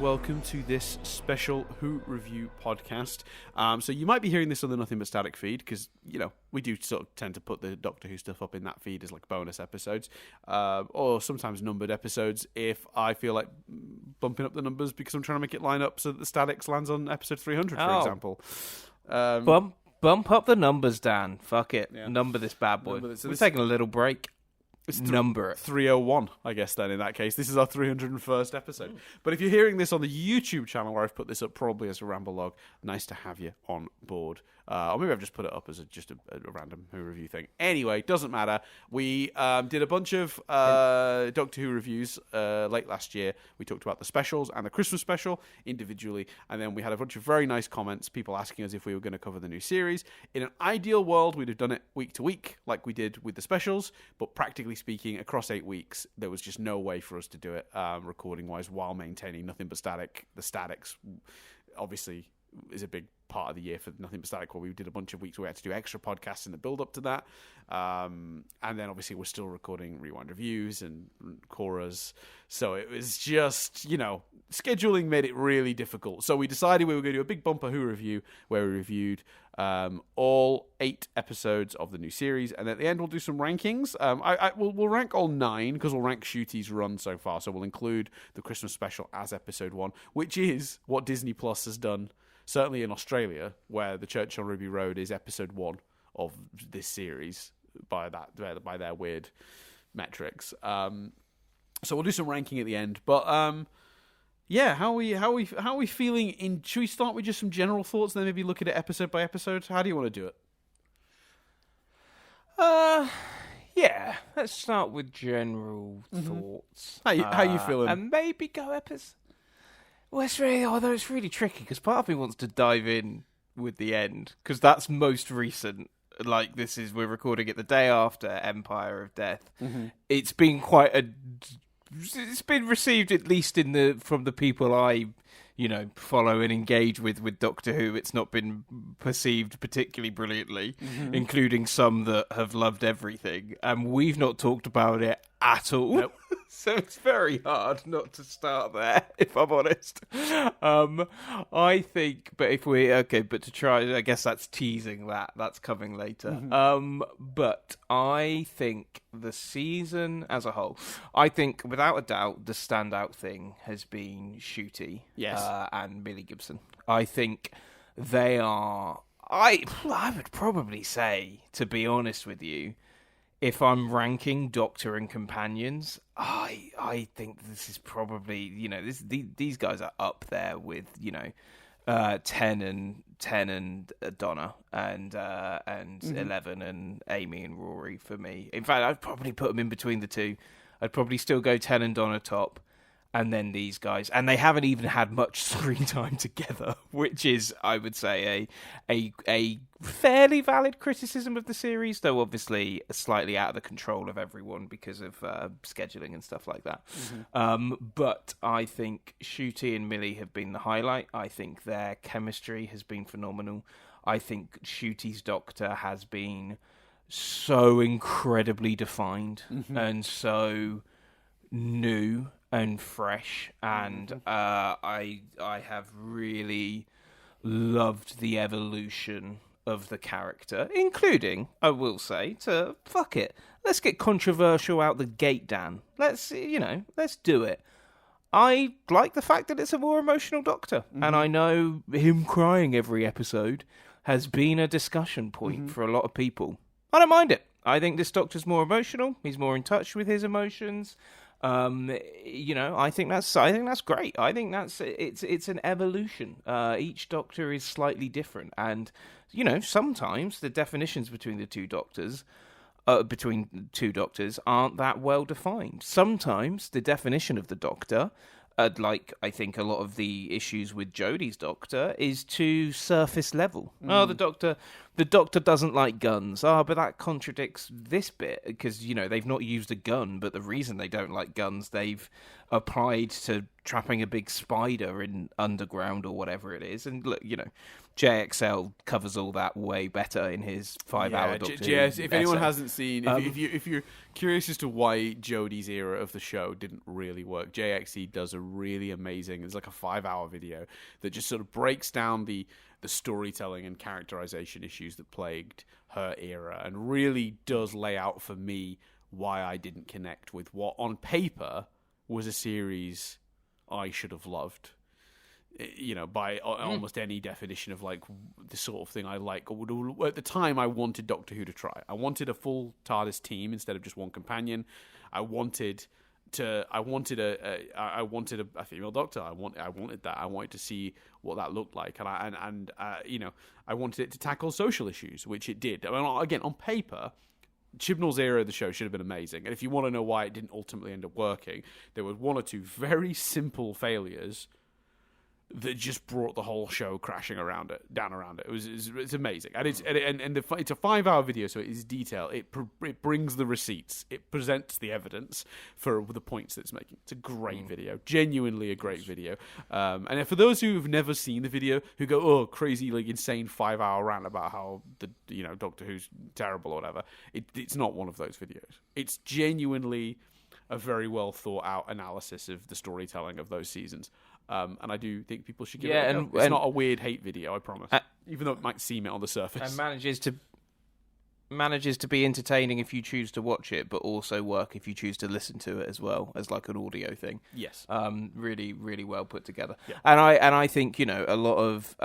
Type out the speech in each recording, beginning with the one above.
welcome to this special Who Review podcast. So you might be hearing this on the Nothing But Static feed, because, you know, we do sort of tend to put the Doctor Who stuff up in that feed as like bonus episodes, or sometimes numbered episodes if I feel like bumping up the numbers because I'm trying to make it line up so that the Statics lands on episode 300, for example. Bump up the numbers, Dan. Fuck it. Yeah. Number this bad boy. So We're taking a little break. It's Number it. 301, I guess, then, in that case. This is our 301st episode. But if you're hearing this on the YouTube channel, where I've put this up probably as a ramble log, nice to have you on board. Or maybe I've just put it up as just a random Who review thing. Anyway, doesn't matter. We did a bunch of Doctor Who reviews late last year. We talked about the specials and the Christmas special individually, and then we had a bunch of very nice comments, people asking us if we were going to cover the new series. In an ideal world, we'd have done it week to week, like we did with the specials, but practically speaking, across 8 weeks, there was just no way for us to do it recording-wise while maintaining Nothing But Static. The Statics, obviously, is a big part of the year for Nothing But Static, where we did a bunch of weeks where we had to do extra podcasts in the build-up to that. And then, obviously, we're still recording Rewind reviews and Cora's. So it was just, you know, scheduling made it really difficult. So we decided we were going to do a big bumper Who review where we reviewed all 8 episodes of the new series, and at the end we'll do some rankings. We'll rank all 9 because we'll rank Ncuti's run so far. So we'll include the Christmas special as episode 1, which is what Disney Plus has done, certainly in Australia, where the Church on Ruby Road is episode 1 of this series by their weird metrics. So we'll do some ranking at the end, but. Yeah, how are we feeling? Should we start with just some general thoughts, and then maybe look at it episode by episode? How do you want to do it? Yeah. Let's start with general thoughts. How you feeling? And maybe go episode. Well, it's really tricky because part of me wants to dive in with the end because that's most recent. Like we're recording it the day after Empire of Death. Mm-hmm. It's been it's been received, at least from the people I, follow and engage with Doctor Who. It's not been perceived particularly brilliantly, including some that have loved everything. And we've not talked about it at all. Nope. So it's very hard not to start there, if I'm honest. I think, but to try, I guess that's teasing that's coming later. Mm-hmm. But I think the season as a whole, I think without a doubt, the standout thing has been Ncuti, yes, and Millie Gibson. I think they are. I would probably say, to be honest with you, if I'm ranking Doctor and companions, I think this is probably, these guys are up there with, 10 and Donna and 11 and Amy and Rory for me. In fact, I'd probably put them in between the two. I'd probably still go 10 and Donna top, and then these guys. And they haven't even had much screen time together, which is, I would say, a fairly valid criticism of the series, though obviously slightly out of the control of everyone because of scheduling and stuff like that. Mm-hmm. But I think Ncuti and Millie have been the highlight. I think their chemistry has been phenomenal. I think Ncuti's Doctor has been so incredibly defined and so new and fresh, and I have really loved the evolution of the character, including, I will say, let's get controversial out the gate, Dan. Let's do it. I like the fact that it's a more emotional Doctor, and I know him crying every episode has been a discussion point for a lot of people. I don't mind it. I think this Doctor's more emotional. He's more in touch with his emotions. I think that's great. I think it's an evolution. Each Doctor is slightly different, and sometimes the definitions between the two Doctors, aren't that well defined. Sometimes the definition of the Doctor, like I think a lot of the issues with Jodie's Doctor, is too surface level. Oh, the Doctor doesn't like guns. Oh, but that contradicts this bit because they've not used a gun, but the reason they don't like guns they've applied to trapping a big spider in underground or whatever it is. And look, JXL covers all that way better in his 5-hour Doctor Who JS, if anyone essay. hasn't seen, if you're curious as to why Jodie's era of the show didn't really work, JXE does a really amazing. It's like a 5-hour video that just sort of breaks down the storytelling and characterization issues that plagued her era, and really does lay out for me why I didn't connect with what on paper was a series I should have loved. You know, by almost any definition of like the sort of thing I like. At the time, I wanted Doctor Who to try. I wanted a full TARDIS team instead of just one companion. I wanted a female Doctor. I wanted that. I wanted to see what that looked like, and I wanted it to tackle social issues, which it did. I mean, again, on paper, Chibnall's era of the show should have been amazing. And if you want to know why it didn't ultimately end up working, there were one or two very simple failures that just brought the whole show crashing down around it. It's amazing, and it's a 5-hour video, so it is detailed. It brings the receipts, it presents the evidence for the points that it's making. It's a great video, genuinely a great video. And for those who have never seen the video, who go, "Oh, crazy, like insane 5-hour rant about how Doctor Who's terrible or whatever," it's not one of those videos. It's genuinely a very well thought out analysis of the storytelling of those seasons. And I do think people should give it a go. It's not a weird hate video, I promise. Even though it might seem it on the surface. And manages to be entertaining if you choose to watch it, but also work if you choose to listen to it as well, as like an audio thing. Yes. Really, really well put together. Yeah. And I think, a lot of,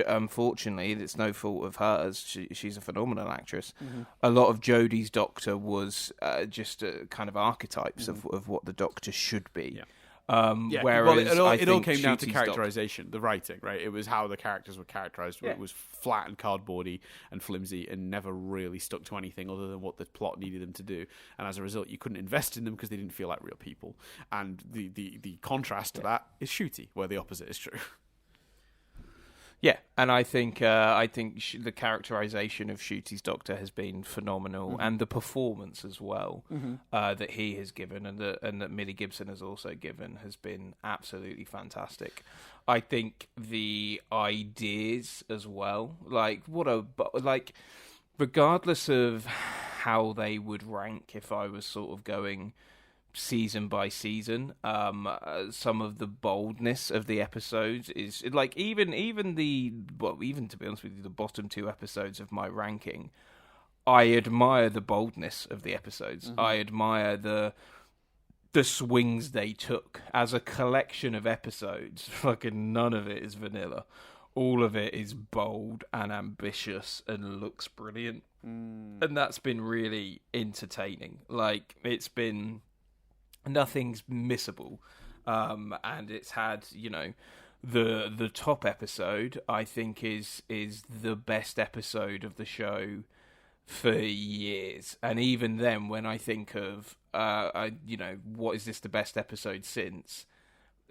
unfortunately, it's no fault of hers. She's a phenomenal actress. Mm-hmm. A lot of Jodie's Doctor was just kind of archetypes of what the Doctor should be. Yeah. Whereas it all came down to characterization, the writing, right? It was how the characters were characterized. Yeah. It was flat and cardboardy and flimsy and never really stuck to anything other than what the plot needed them to do. And as a result, you couldn't invest in them because they didn't feel like real people. And the contrast to that is Ncuti, where the opposite is true. Yeah, and I think the characterization of Ncuti's Doctor has been phenomenal, and the performance as well that he has given, and that Millie Gibson has also given, has been absolutely fantastic. I think the ideas as well, regardless of how they would rank, if I was sort of going season by season, some of the boldness of the episodes is like even to be honest with you, the bottom 2 episodes of my ranking, I admire the boldness of the episodes. I admire the swings they took as a collection of episodes. Fucking none of it is vanilla. All of it is bold and ambitious and looks brilliant, and that's been really entertaining. Like, it's been nothing's missable, and it's had the top episode I think is the best episode of the show for years. And even then, when I think of what is this the best episode since,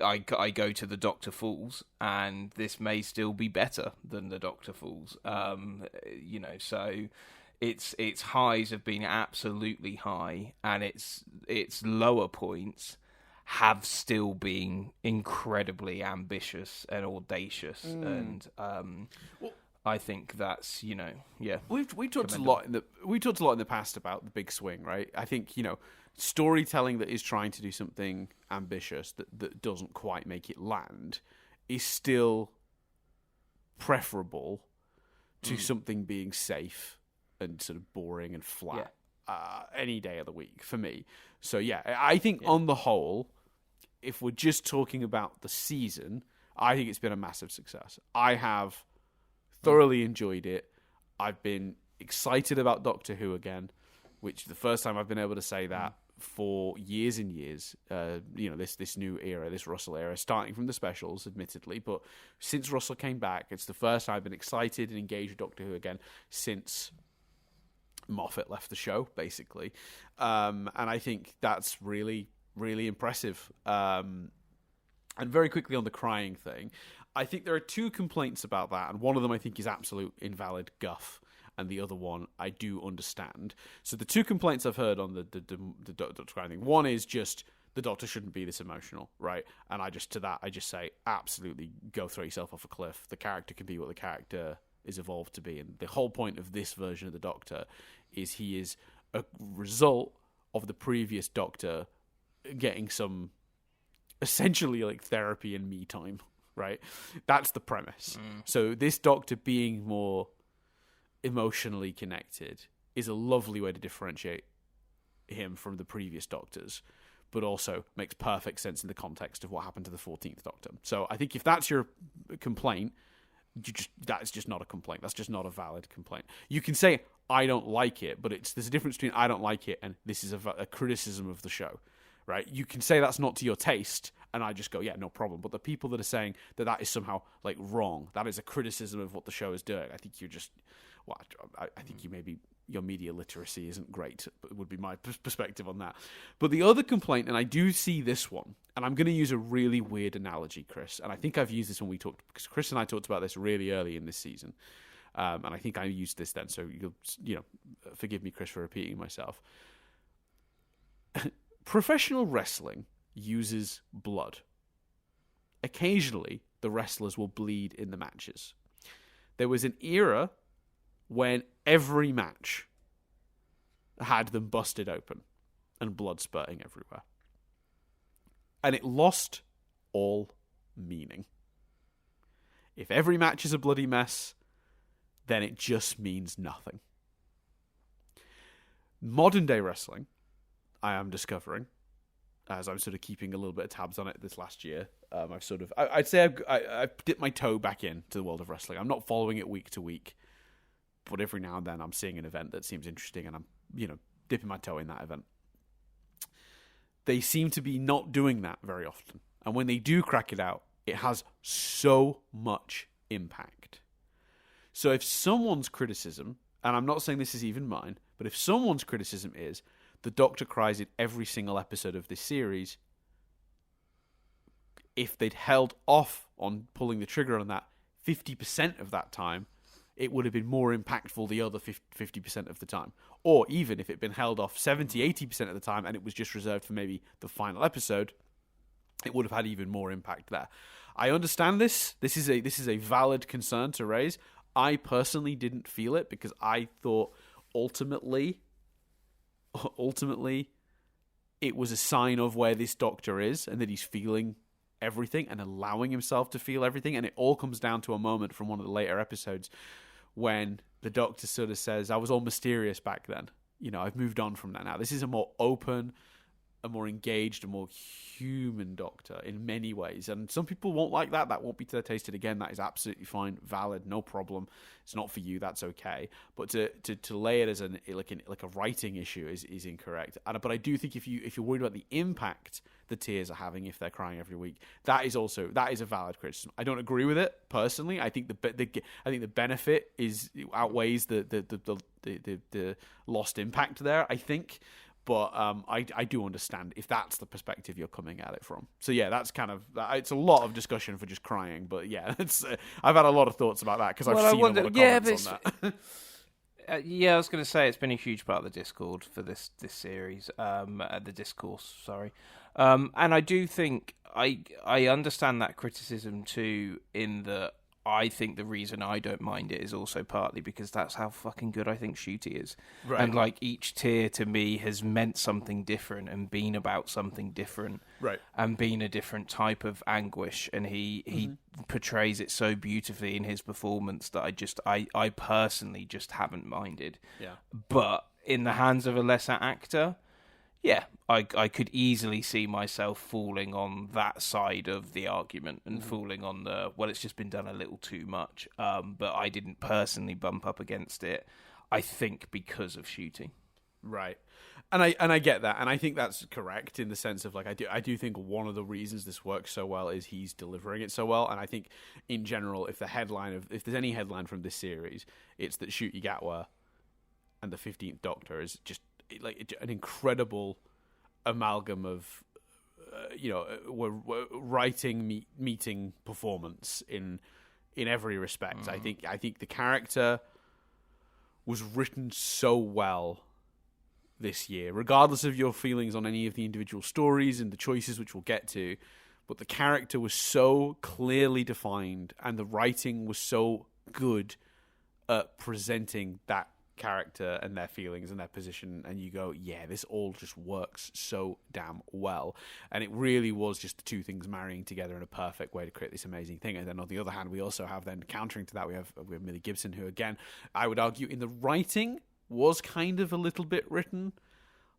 I go to the Doctor Falls, and this may still be better than the Doctor Falls. So its highs have been absolutely high, and its lower points have still been incredibly ambitious and audacious. And I think that's we talked a lot in the past about the big swing, right? I think storytelling that is trying to do something ambitious that doesn't quite make it land is still preferable to something being safe and sort of boring and flat any day of the week for me. So I think on the whole, if we're just talking about the season, I think it's been a massive success. I have thoroughly enjoyed it. I've been excited about Doctor Who again, which the first time I've been able to say that for years and years. This new era, this Russell era, starting from the specials, admittedly, but since Russell came back, it's the first time I've been excited and engaged with Doctor Who again since Moffat left the show, basically. And I think that's really, really impressive. And very quickly on the crying thing, I think there are 2 complaints about that, and one of them I think is absolute invalid guff, and the other one I do understand. So the 2 complaints I've heard on the Doctor crying thing, one is just the Doctor shouldn't be this emotional, right? And I just say, absolutely go throw yourself off a cliff. The character can be what the character is evolved to be. And the whole point of this version of the Doctor is he is a result of the previous Doctor getting some essentially like therapy and me time, right? That's the premise. So this Doctor being more emotionally connected is a lovely way to differentiate him from the previous Doctors, but also makes perfect sense in the context of what happened to the 14th Doctor. So I think if that's your complaint, that's just not a complaint. That's just not a valid complaint. You can say, I don't like it, but there's a difference between I don't like it and this is a criticism of the show, right? You can say that's not to your taste, and I just go, yeah, no problem. But the people that are saying that is somehow like wrong, that is a criticism of what the show is doing, I think you're just, well, I think you maybe your media literacy isn't great, would be my perspective on that. But the other complaint, and I do see this one, and I'm going to use a really weird analogy, Chris, and I think I've used this when we talked, because Chris and I talked about this really early in this season, and I think I used this then, so you'll forgive me, Chris, for repeating myself. Professional wrestling uses blood. Occasionally, the wrestlers will bleed in the matches. There was an era when every match had them busted open and blood spurting everywhere. And it lost all meaning. If every match is a bloody mess, then it just means nothing. Modern day wrestling, I am discovering, as I'm sort of keeping a little bit of tabs on it this last year, I'd say I've dipped my toe back into the world of wrestling. I'm not following it week to week, but every now and then I'm seeing an event that seems interesting and I'm, dipping my toe in that event. They seem to be not doing that very often. And when they do crack it out, it has so much impact. So if someone's criticism, and I'm not saying this is even mine, but if someone's criticism is the Doctor cries in every single episode of this series, if they'd held off on pulling the trigger on that 50% of that time, it would have been more impactful the other 50% of the time. Or even if it had been held off 70, 80% of the time and it was just reserved for maybe the final episode, it would have had even more impact there. I understand this. This is a valid concern to raise. I personally didn't feel it because I thought ultimately it was a sign of where this Doctor is and that he's feeling everything and allowing himself to feel everything. And it all comes down to a moment from one of the later episodes when the Doctor sort of says, I was all mysterious back then. I've moved on from that now. This is a more open, a more engaged, a more human Doctor in many ways. And some people won't like that. That won't be to their taste. And again, that is absolutely fine, valid, no problem. It's not for you. That's okay. But to lay it as like a writing issue is incorrect. But I do think if you're worried about the impact the tears are having if they're crying every week, that is a valid criticism. I don't agree with it personally. I think the benefit outweighs the lost impact there. I think. But I do understand if that's the perspective you're coming at it from. So yeah, that's it's a lot of discussion for just crying. But yeah, I've had a lot of thoughts about that because I've seen a lot of comments on that. I was going to say it's been a huge part of the Discord for this series, the discourse. Sorry, and I do think I understand that criticism too. In that I think the reason I don't mind it is also partly because that's how fucking good I think Ncuti is. Right. And like each tier to me has meant something different and been about something different. Right. And been a different type of anguish. And he portrays it so beautifully in his performance that I personally just haven't minded. Yeah. But in the hands of a lesser actor, yeah, I could easily see myself falling on that side of the argument and falling on it's just been done a little too much. But I didn't personally bump up against it, I think, because of Ncuti. Right. And I get that, and I think that's correct in the sense of like I do think one of the reasons this works so well is he's delivering it so well, and I think in general if there's any headline from this series, it's that Ncuti Gatwa and the 15th Doctor is just like an incredible amalgam of writing meeting performance in every respect. I think the character was written so well this year, regardless of your feelings on any of the individual stories and the choices, which we'll get to. But the character was so clearly defined, and the writing was so good at presenting that character and their feelings and their position, and you go, yeah, this all just works so damn well. And it really was just the two things marrying together in a perfect way to create this amazing thing. And then on the other hand, we also have then countering to that, we have Millie Gibson, who again, I would argue in the writing was kind of a little bit written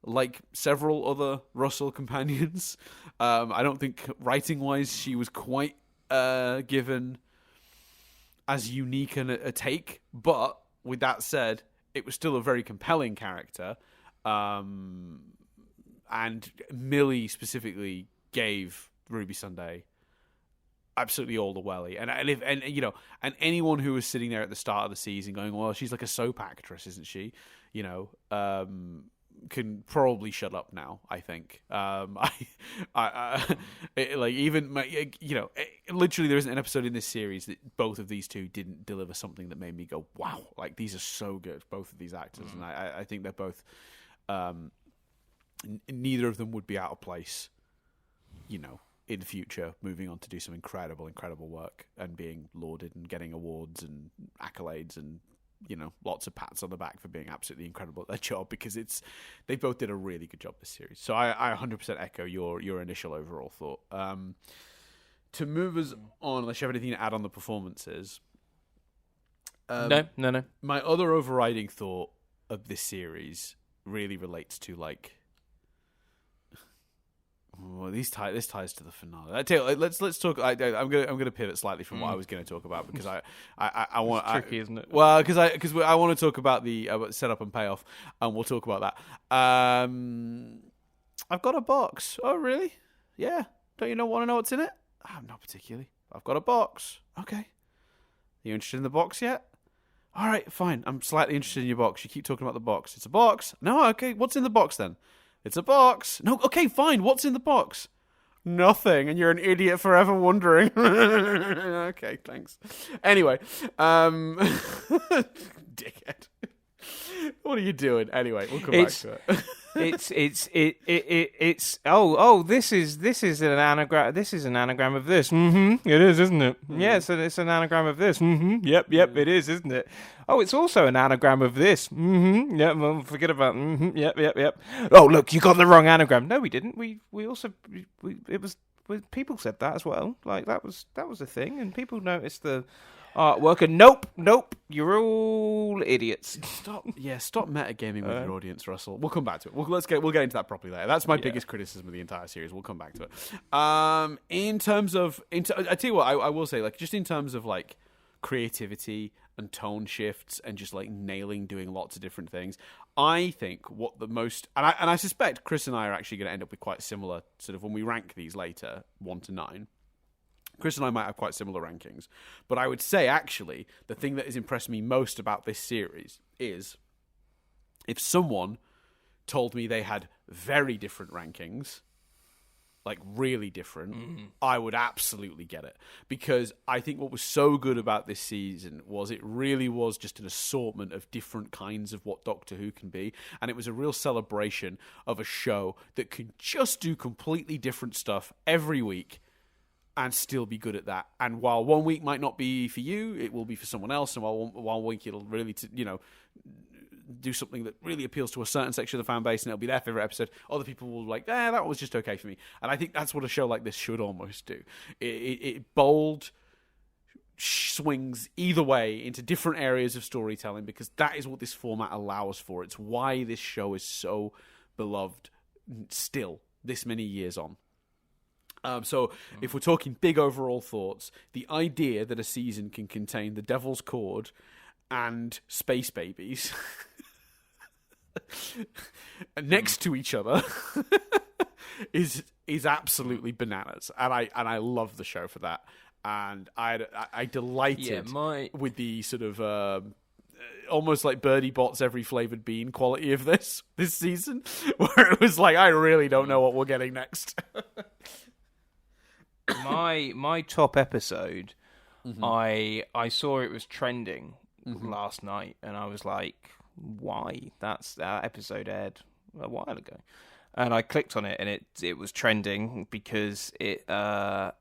like several other Russell companions. I don't think writing-wise she was quite given as unique a take, but with that said, it was still a very compelling character. And Millie specifically gave Ruby Sunday absolutely all the welly. And anyone who was sitting there at the start of the season going, well, she's like a soap actress, isn't she? Can probably shut up now. I think. Literally, there isn't an episode in this series that both of these two didn't deliver something that made me go, "Wow!" Like these are so good, both of these actors, and I think they're both. Neither of them would be out of place, in future, moving on to do some incredible work and being lauded and getting awards and accolades and. Lots of pats on the back for being absolutely incredible at their job, because they both did a really good job this series. So I 100% echo your initial overall thought. To move us on, unless you have anything to add on the performances. No. My other overriding thought of this series really relates to well, this ties to the finale. I tell you, let's talk. I'm gonna pivot slightly from what I was going to talk about, because I want. It's tricky, isn't it? Well, because I want to talk about the setup and payoff, and we'll talk about that. I've got a box. Oh, really? Yeah. Don't you want to know what's in it? Not particularly. I've got a box. Okay. Are you interested in the box yet? All right, fine. I'm slightly interested in your box. You keep talking about the box. It's a box. No, okay. What's in the box then? It's a box. No, okay, fine. What's in the box? Nothing, and you're an idiot forever wondering. Okay, thanks. Anyway, dickhead. What are you doing? Anyway, we'll come back to it. This is an anagram. This is an anagram of this. Mm-hmm. It is, isn't it? Mm-hmm. Yeah, so it's an anagram of this. Mm-hmm. Yep, it is, isn't it? Oh, it's also an anagram of this. Mm-hmm. Yep, well, forget about. Mm-hmm. Yep. Oh, look, you got the wrong anagram. No, we didn't. We people said that as well. Like that was a thing, and people noticed the artwork. And nope, you're all idiots. Stop metagaming with your audience, Russell. We'll come back to it. We'll get into that properly later. That's my biggest criticism of the entire series. We'll come back to it. In terms of, I tell you what, I will say, just in terms of creativity and tone shifts and just doing lots of different things, I think what the most, and I suspect Chris and I are actually going to end up with quite similar sort of when we rank these later, 1 to 9. Chris and I might have quite similar rankings, but I would say actually the thing that has impressed me most about this series is if someone told me they had very different rankings, really different, I would absolutely get it. Because I think what was so good about this season was it really was just an assortment of different kinds of what Doctor Who can be. And it was a real celebration of a show that can just do completely different stuff every week and still be good at that. And while one week might not be for you, it will be for someone else. And while one week it'll really, do something that really appeals to a certain section of the fan base, and it'll be their favorite episode. Other people will be like, that was just okay for me. And I think that's what a show like this should almost do. It bold swings either way into different areas of storytelling, because that is what this format allows for. It's why this show is so beloved still this many years on. So if we're talking big overall thoughts, the idea that a season can contain the Devil's Cord and space babies next to each other is absolutely bananas, and I love the show for that. And I delighted with the sort of almost like Birdie Bots every flavored bean quality of this season, where it was I really don't know what we're getting next. My top episode, I saw it was trending last night, and I was like, why? That episode aired a while ago, and I clicked on it, and it was trending because it was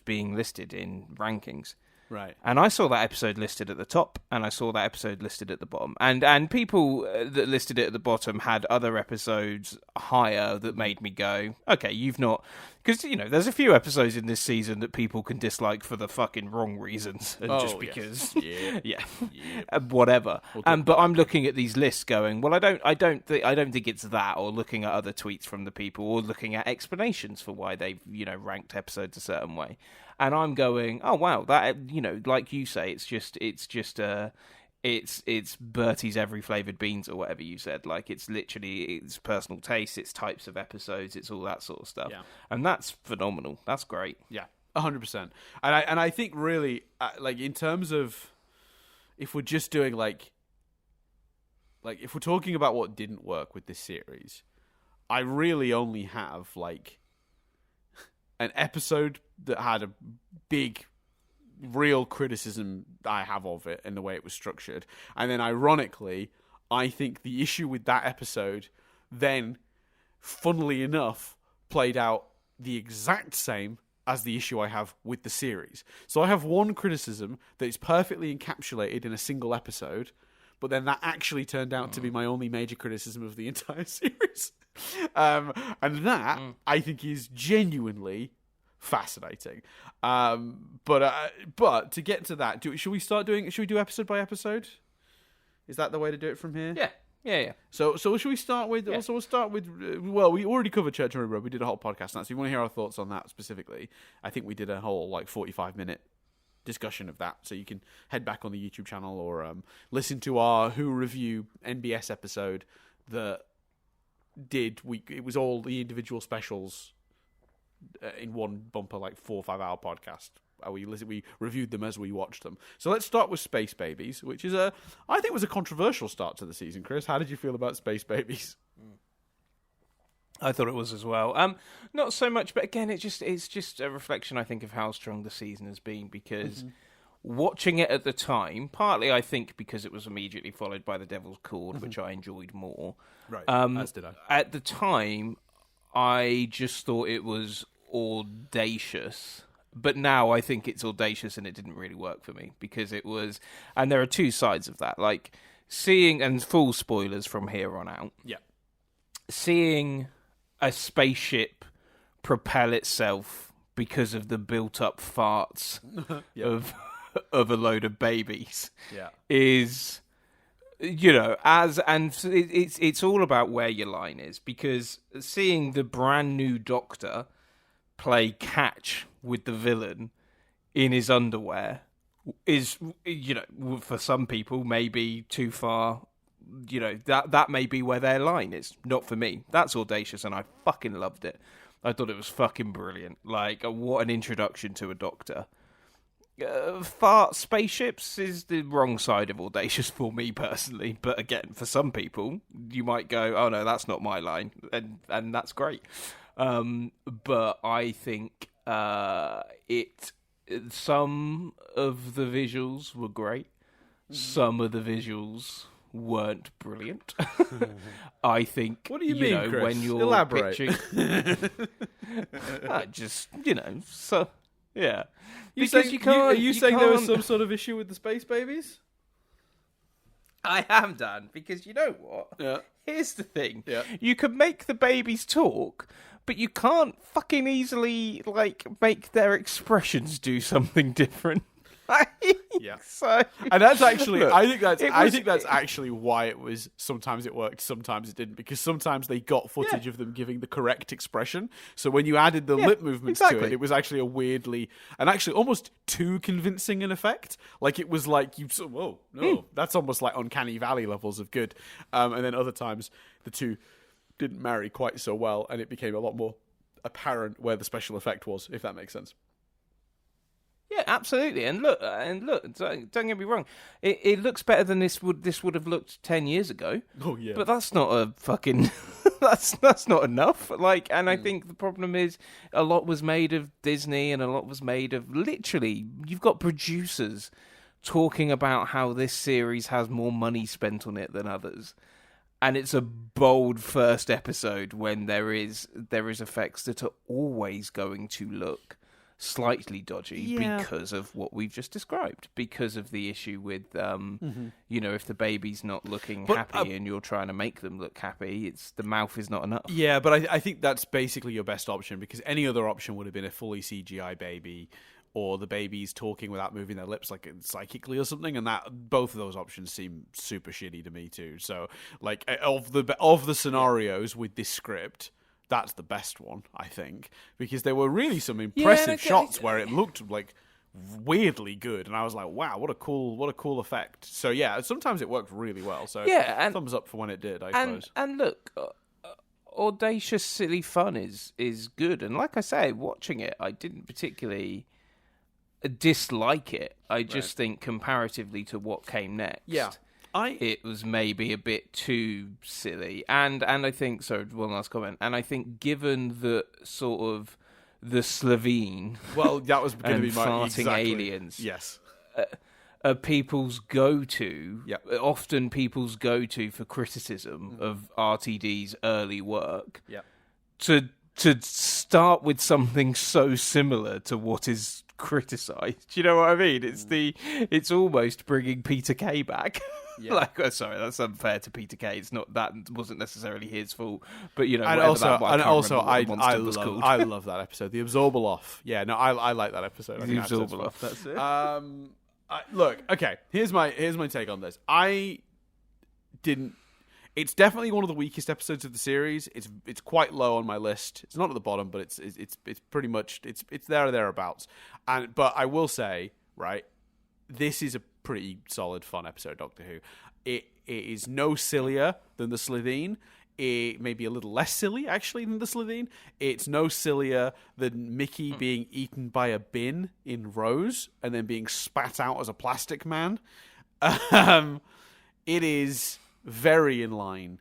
being listed in rankings. Right. And I saw that episode listed at the top, and I saw that episode listed at the bottom. And people that listed it at the bottom had other episodes higher that made me go, okay, you've not... Because, there's a few episodes in this season that people can dislike for the fucking wrong reasons. And just because... Yes. Yeah. Whatever. But I'm looking at these lists going, well, I don't think it's that, or looking at other tweets from the people, or looking at explanations for why they've, ranked episodes a certain way. And I'm going, oh wow, that like you say, it's Bertie's every flavored beans or whatever you said. Like it's personal taste, it's types of episodes, it's all that sort of stuff. Yeah. And that's phenomenal. That's great. Yeah, 100%. And I think really, like in terms of, if we're just doing like if we're talking about what didn't work with this series, I really only have like an episode that had a big, real criticism I have of it and the way it was structured. And then ironically, I think the issue with that episode then, funnily enough, played out the exact same as the issue I have with the series. So I have one criticism that is perfectly encapsulated in a single episode, but then that actually turned out to be my only major criticism of the entire series. And that, I think, is genuinely fascinating. But to get to that, should we do episode by episode? Is that the way to do it from here? Yeah. So should we start with? Yeah. So we'll start with. Well, we already covered Church on River Road. We did a whole podcast on that. So if you want to hear our thoughts on that specifically, I think we did a whole 45-minute discussion of that. So you can head back on the YouTube channel or listen to our Who review NBS episode that it was all the individual specials in one bumper, 4 or 5 hour podcast. We reviewed them as we watched them. So let's start with Space Babies, which is I think was a controversial start to the season. Chris, how did you feel about Space Babies? I thought it was as well. Not so much, but again, it's just a reflection, I think, of how strong the season has been, because watching it at the time, partly I think because it was immediately followed by The Devil's Cord, which I enjoyed more. Right, as did I. At the time, I just thought it was audacious. But now I think it's audacious and it didn't really work for me, because it was... And there are two sides of that. Seeing... And full spoilers from here on out. Yeah. Seeing a spaceship propel itself because of the built-up farts of a load of babies is... it's all about where your line is, because seeing the brand new Doctor play catch with the villain in his underwear is, for some people maybe too far. That may be where their line is. Not for me. That's audacious, and I fucking loved it. I thought it was fucking brilliant. What an introduction to a Doctor. Fart spaceships is the wrong side of audacious for me personally, but again, for some people, you might go, "Oh no, that's not my line," and that's great. But I think some of the visuals were great. Some of the visuals weren't brilliant. I think. What do you mean, Chris? When you're elaborate? So yeah. Are you saying there was some sort of issue with the Space Babies? I am, Dan, because you know what? Yeah. Here's the thing. Yeah. You can make the babies talk, but you can't fucking easily, make their expressions do something different. Yeah. So, and that's actually, look, I think that's actually why it was. Sometimes it worked, sometimes it didn't, because sometimes they got footage of them giving the correct expression. So when you added the lip movements to it, it was actually a weirdly and actually almost too convincing an effect. It was that's almost like Uncanny Valley levels of good. And then other times the two didn't marry quite so well, and it became a lot more apparent where the special effect was, if that makes sense. Yeah, absolutely. And look, don't get me wrong. It looks better than this would have looked 10 years ago. Oh yeah. But that's not a fucking that's not enough. And I think the problem is a lot was made of Disney and a lot was made of literally you've got producers talking about how this series has more money spent on it than others. And it's a bold first episode when there is effects that are always going to look slightly dodgy because of what we've just described, because of the issue with if the baby's not looking happy and you're trying to make them look happy, it's the mouth is not enough. Yeah, but I think that's basically your best option, because any other option would have been a fully CGI baby, or the baby's talking without moving their lips, like psychically or something, and that both of those options seem super shitty to me too. So, like, of the scenarios with this script, that's the best one, I think, because there were really some impressive shots where it looked like weirdly good, and I was like, wow, what a cool effect. So yeah, sometimes it worked really well. So yeah, thumbs up for when it did, I suppose. And look, audacious silly fun is good, and like I say, watching it, I didn't particularly dislike it. I just think comparatively to what came next, it was maybe a bit too silly. And I think, sorry, one last comment. And I think given the sort of the Slovene, well, that was going to be my farting aliens, yes, people's go-to, often people's go-to for criticism of RTD's early work, to start with something so similar to what is criticised. Do you know what I mean? It's almost bringing Peter Kay back. Yeah. Sorry, that's unfair to Peter Kay. It's not, that wasn't necessarily his fault, but I love that episode, the Absorbaloff. Yeah, no, I like that episode. The Absorbaloff. That's it. Look, okay. Here's my take on this. It's definitely one of the weakest episodes of the series. It's quite low on my list. It's not at the bottom, but it's pretty much it's there or thereabouts. But I will say, right, this is a pretty solid, fun episode of Doctor Who. It is no sillier than the Slovene. It may be a little less silly, actually, than the Slovene. It's no sillier than Mickey being eaten by a bin in Rose and then being spat out as a plastic man. It is very in line,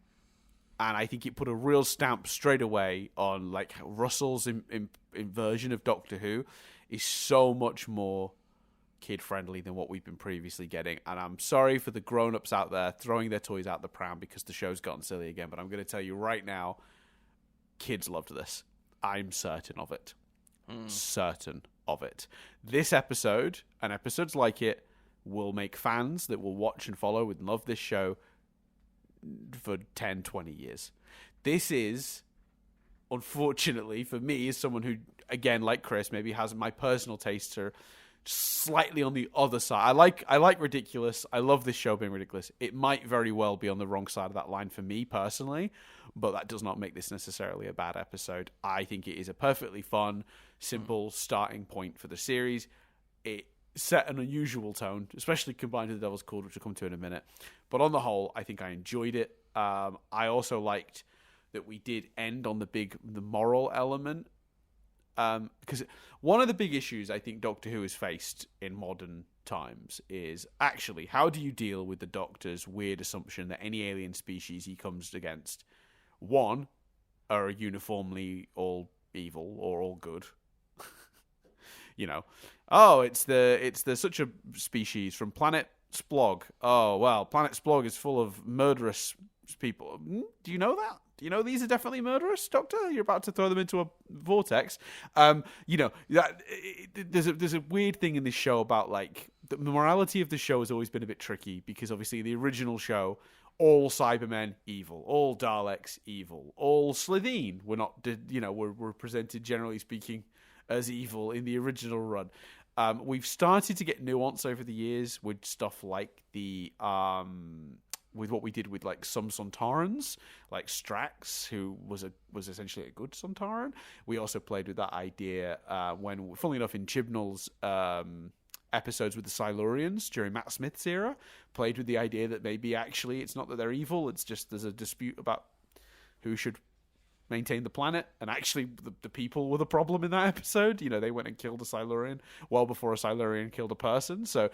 and I think it put a real stamp straight away on, like, Russell's version of Doctor Who is so much more kid-friendly than what we've been previously getting. And I'm sorry for the grown-ups out there throwing their toys out the pram because the show's gotten silly again, but I'm going to tell you right now, kids loved this. I'm certain of it. Certain of it. This episode, and episodes like it, will make fans that will watch and follow and love this show for 10, 20 years. This is, unfortunately, for me, as someone who, again, like Chris, maybe has my personal tastes are slightly on the other side. I like ridiculous. I love this show being ridiculous. It might very well be on the wrong side of that line for me personally, but that does not make this necessarily a bad episode. I think it is a perfectly fun, simple starting point for the series. It set an unusual tone, especially combined with The Devil's Cord, which we'll come to in a minute. But on the whole, I think I enjoyed it. I also liked that we did end on the moral element. Because one of the big issues I think Doctor Who has faced in modern times is actually, how do you deal with the Doctor's weird assumption that any alien species he comes against, one, are uniformly all evil or all good? It's the such a species from planet Splog. Oh, well, planet Splog is full of murderous people. Do you know that? Do you know these are definitely murderous, Doctor? You're about to throw them into a vortex. There's a weird thing in this show about, like, the morality of the show has always been a bit tricky, because obviously the original show, all Cybermen evil, all Daleks evil, all Slovene were presented, generally speaking, as evil in the original run. We've started to get nuance over the years with stuff like with what we did with, like, some Sontarans, like Strax, who was essentially a good Sontaran. We also played with that idea when, funnily enough, in Chibnall's episodes with the Silurians during Matt Smith's era, played with the idea that maybe actually it's not that they're evil, it's just there's a dispute about who should maintain the planet, and actually the people were the problem in that episode. They went and killed a Silurian well before a Silurian killed a person. So,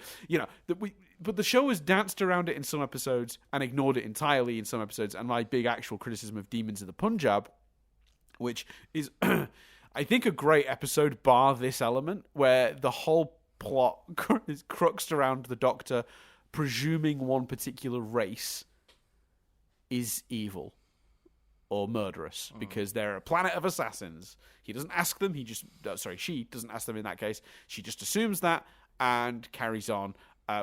but the show has danced around it in some episodes and ignored it entirely in some episodes. And my big actual criticism of Demons of the Punjab, which is, I think, a great episode, bar this element, where the whole plot is cruxed around the Doctor presuming one particular race is evil or murderous because they're a planet of assassins. He doesn't ask them. She doesn't ask them in that case. She just assumes that and carries on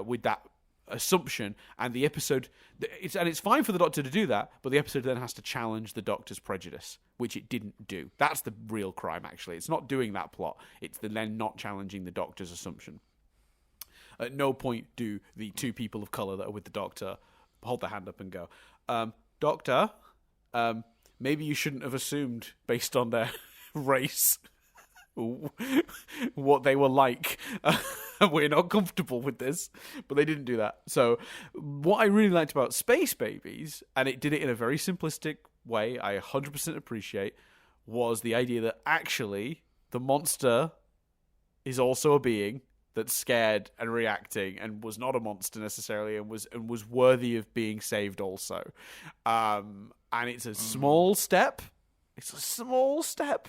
with that assumption. And the episode, it's fine for the Doctor to do that, but the episode then has to challenge the Doctor's prejudice, which it didn't do. That's the real crime, actually. It's not doing that plot. It's then not challenging the Doctor's assumption. At no point do the two people of colour that are with the Doctor hold their hand up and go, Doctor, maybe you shouldn't have assumed based on their race what they were like. We're not comfortable with this. But they didn't do that. So what I really liked about Space Babies, and it did it in a very simplistic way, I 100% appreciate, was the idea that actually the monster is also a being that's scared and reacting and was not a monster necessarily and was worthy of being saved also. And it's a small step. It's a small step,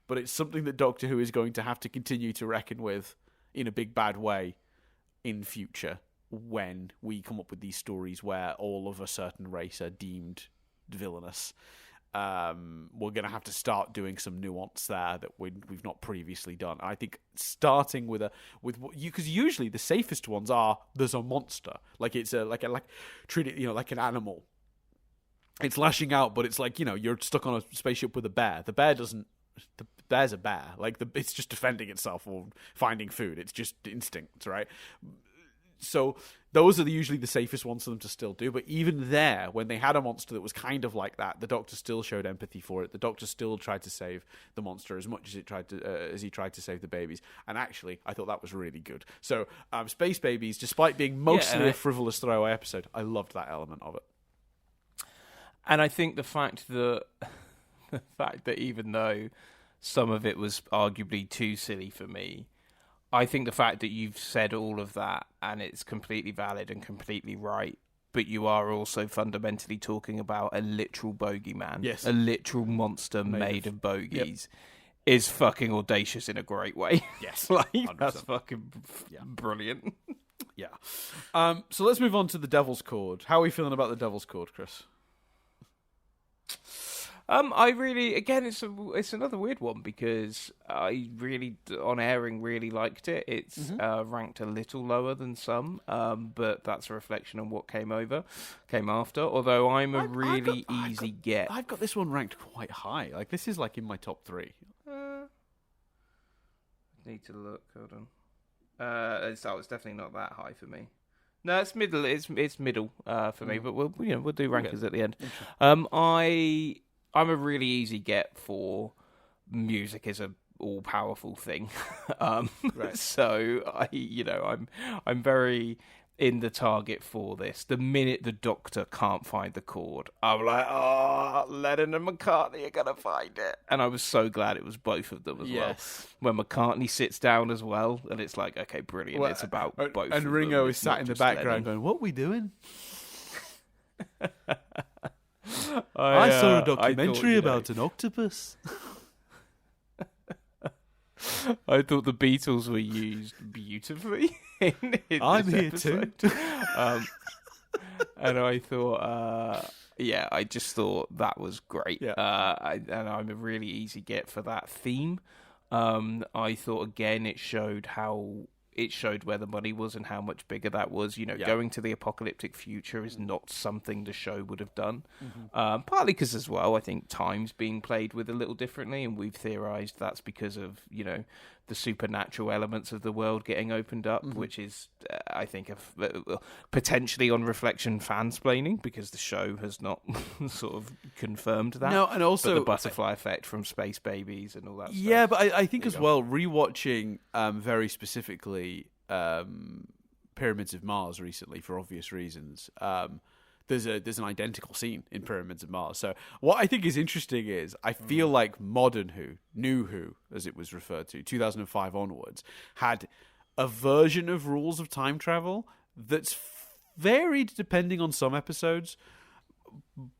but it's something that Doctor Who is going to have to continue to reckon with in a big bad way in future when we come up with these stories where all of a certain race are deemed villainous. We're going to have to start doing some nuance there that we've not previously done. I think starting with because usually the safest ones are there's a monster, like it's treat it like an animal. It's lashing out, but it's like you're stuck on a spaceship with a bear. The bear's a bear. It's just defending itself or finding food. It's just instinct, right? So those are usually the safest ones for them to still do. But even there, when they had a monster that was kind of like that, the Doctor still showed empathy for it. The Doctor still tried to save the monster as much as he tried to save the babies. And actually, I thought that was really good. So Space Babies, despite being mostly a frivolous throwaway episode, I loved that element of it. And I think the fact that even though some of it was arguably too silly for me, I think the fact that you've said all of that and it's completely valid and completely right, but you are also fundamentally talking about a literal bogeyman, yes, a literal monster made of bogies, is fucking audacious in a great way. Yes, that's fucking brilliant. Yeah. So let's move on to the Devil's Cord. How are we feeling about the Devil's Cord, Chris? I really, again, it's another weird one because I really, on airing, really liked it. It's ranked a little lower than some, but that's a reflection on what came after. Although I'm a really easy get. I've got this one ranked quite high. This is in my top 3. Need to look. Hold on. It's definitely not that high for me. No, it's middle. It's middle for me, but we'll do rankings at the end. I'm a really easy get for music is a all-powerful thing. Right. So I'm very in the target for this. The minute the Doctor can't find the chord, I'm like, Lennon and McCartney are gonna find it. And I was so glad it was both of them as well. When McCartney sits down as well, and it's like, okay, brilliant. Well, it's about both. And of Ringo them. is sat in the background going, "What are we doing?" I saw a documentary about an octopus. I thought the Beatles were used beautifully in I'm this here episode. too. And I thought, I just thought that was great. Yeah. And I'm a really easy get for that theme. I thought, again, it showed where the money was and how much bigger that was. Going to the apocalyptic future is not something the show would have done. Partly because as well, I think time's being played with a little differently, and we've theorised that's because of, the supernatural elements of the world getting opened up, which is, I think, potentially on reflection fansplaining, because the show has not sort of confirmed that. No, and also but the butterfly effect from Space Babies and all that stuff. Yeah, but I think as well, rewatching very specifically Pyramids of Mars recently for obvious reasons, there's an identical scene in Pyramids of Mars. So what I think is interesting is I feel like modern Who, New Who, as it was referred to, 2005 onwards, had a version of rules of time travel that's varied depending on some episodes,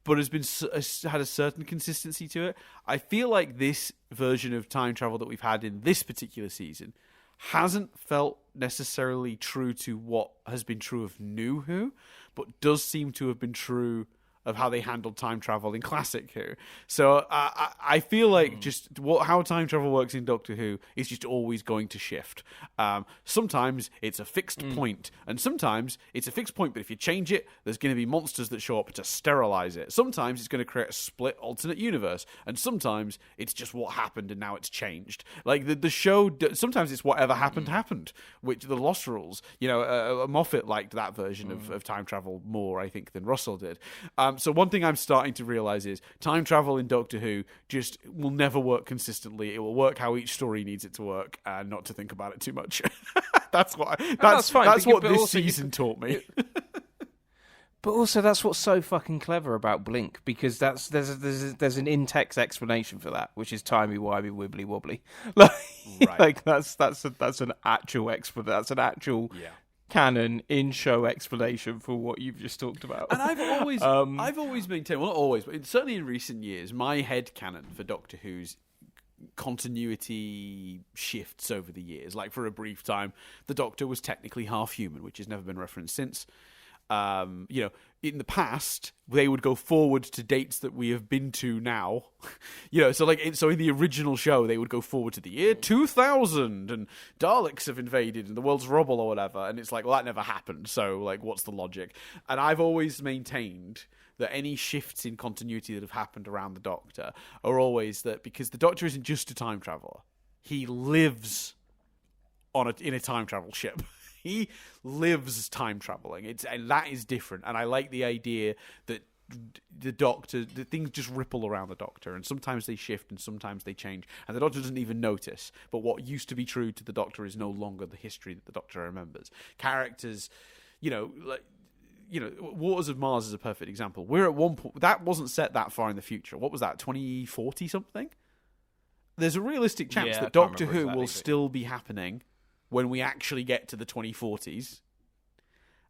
but had a certain consistency to it. I feel like this version of time travel that we've had in this particular season hasn't felt necessarily true to what has been true of New Who, but does seem to have been true of how they handled time travel in classic Who. So I feel like just how time travel works in Doctor Who is just always going to shift. Sometimes it's a fixed point, and sometimes it's a fixed point, but if you change it, there's going to be monsters that show up to sterilize it. Sometimes it's going to create a split alternate universe, and sometimes it's just what happened and now it's changed. Like the show, sometimes it's whatever happened, which the Lost Rules, Moffat liked that version of time travel more, I think, than Russell did. So one thing I'm starting to realize is time travel in Doctor Who just will never work consistently. It will work how each story needs it to work, and not to think about it too much. That's what this season taught me. But also, that's what's so fucking clever about Blink, because there's an in-text explanation for that, which is timey-wimey, wibbly-wobbly. Like that's an actual That's an actual canon in-show explanation for what you've just talked about. And I've always maintained, well, not always, but certainly in recent years, my head canon for Doctor Who's continuity shifts over the years. Like, for a brief time, the Doctor was technically half human, which has never been referenced since. In the past, they would go forward to dates that we have been to now. So in the original show, they would go forward to the year 2000, and Daleks have invaded, and the world's rubble or whatever. And it's like, well, that never happened. So, like, what's the logic? And I've always maintained that any shifts in continuity that have happened around the Doctor are always that because the Doctor isn't just a time traveler. He lives in a time travel ship. He lives time traveling. And that is different. And I like the idea that the things just ripple around the Doctor, and sometimes they shift and sometimes they change, and the Doctor doesn't even notice. But what used to be true to the Doctor is no longer the history that the Doctor remembers. Characters, Waters of Mars is a perfect example. We're at one point that wasn't set that far in the future. What was that? 2040 something? There's a realistic chance that Doctor Who will still be happening when we actually get to the 2040s,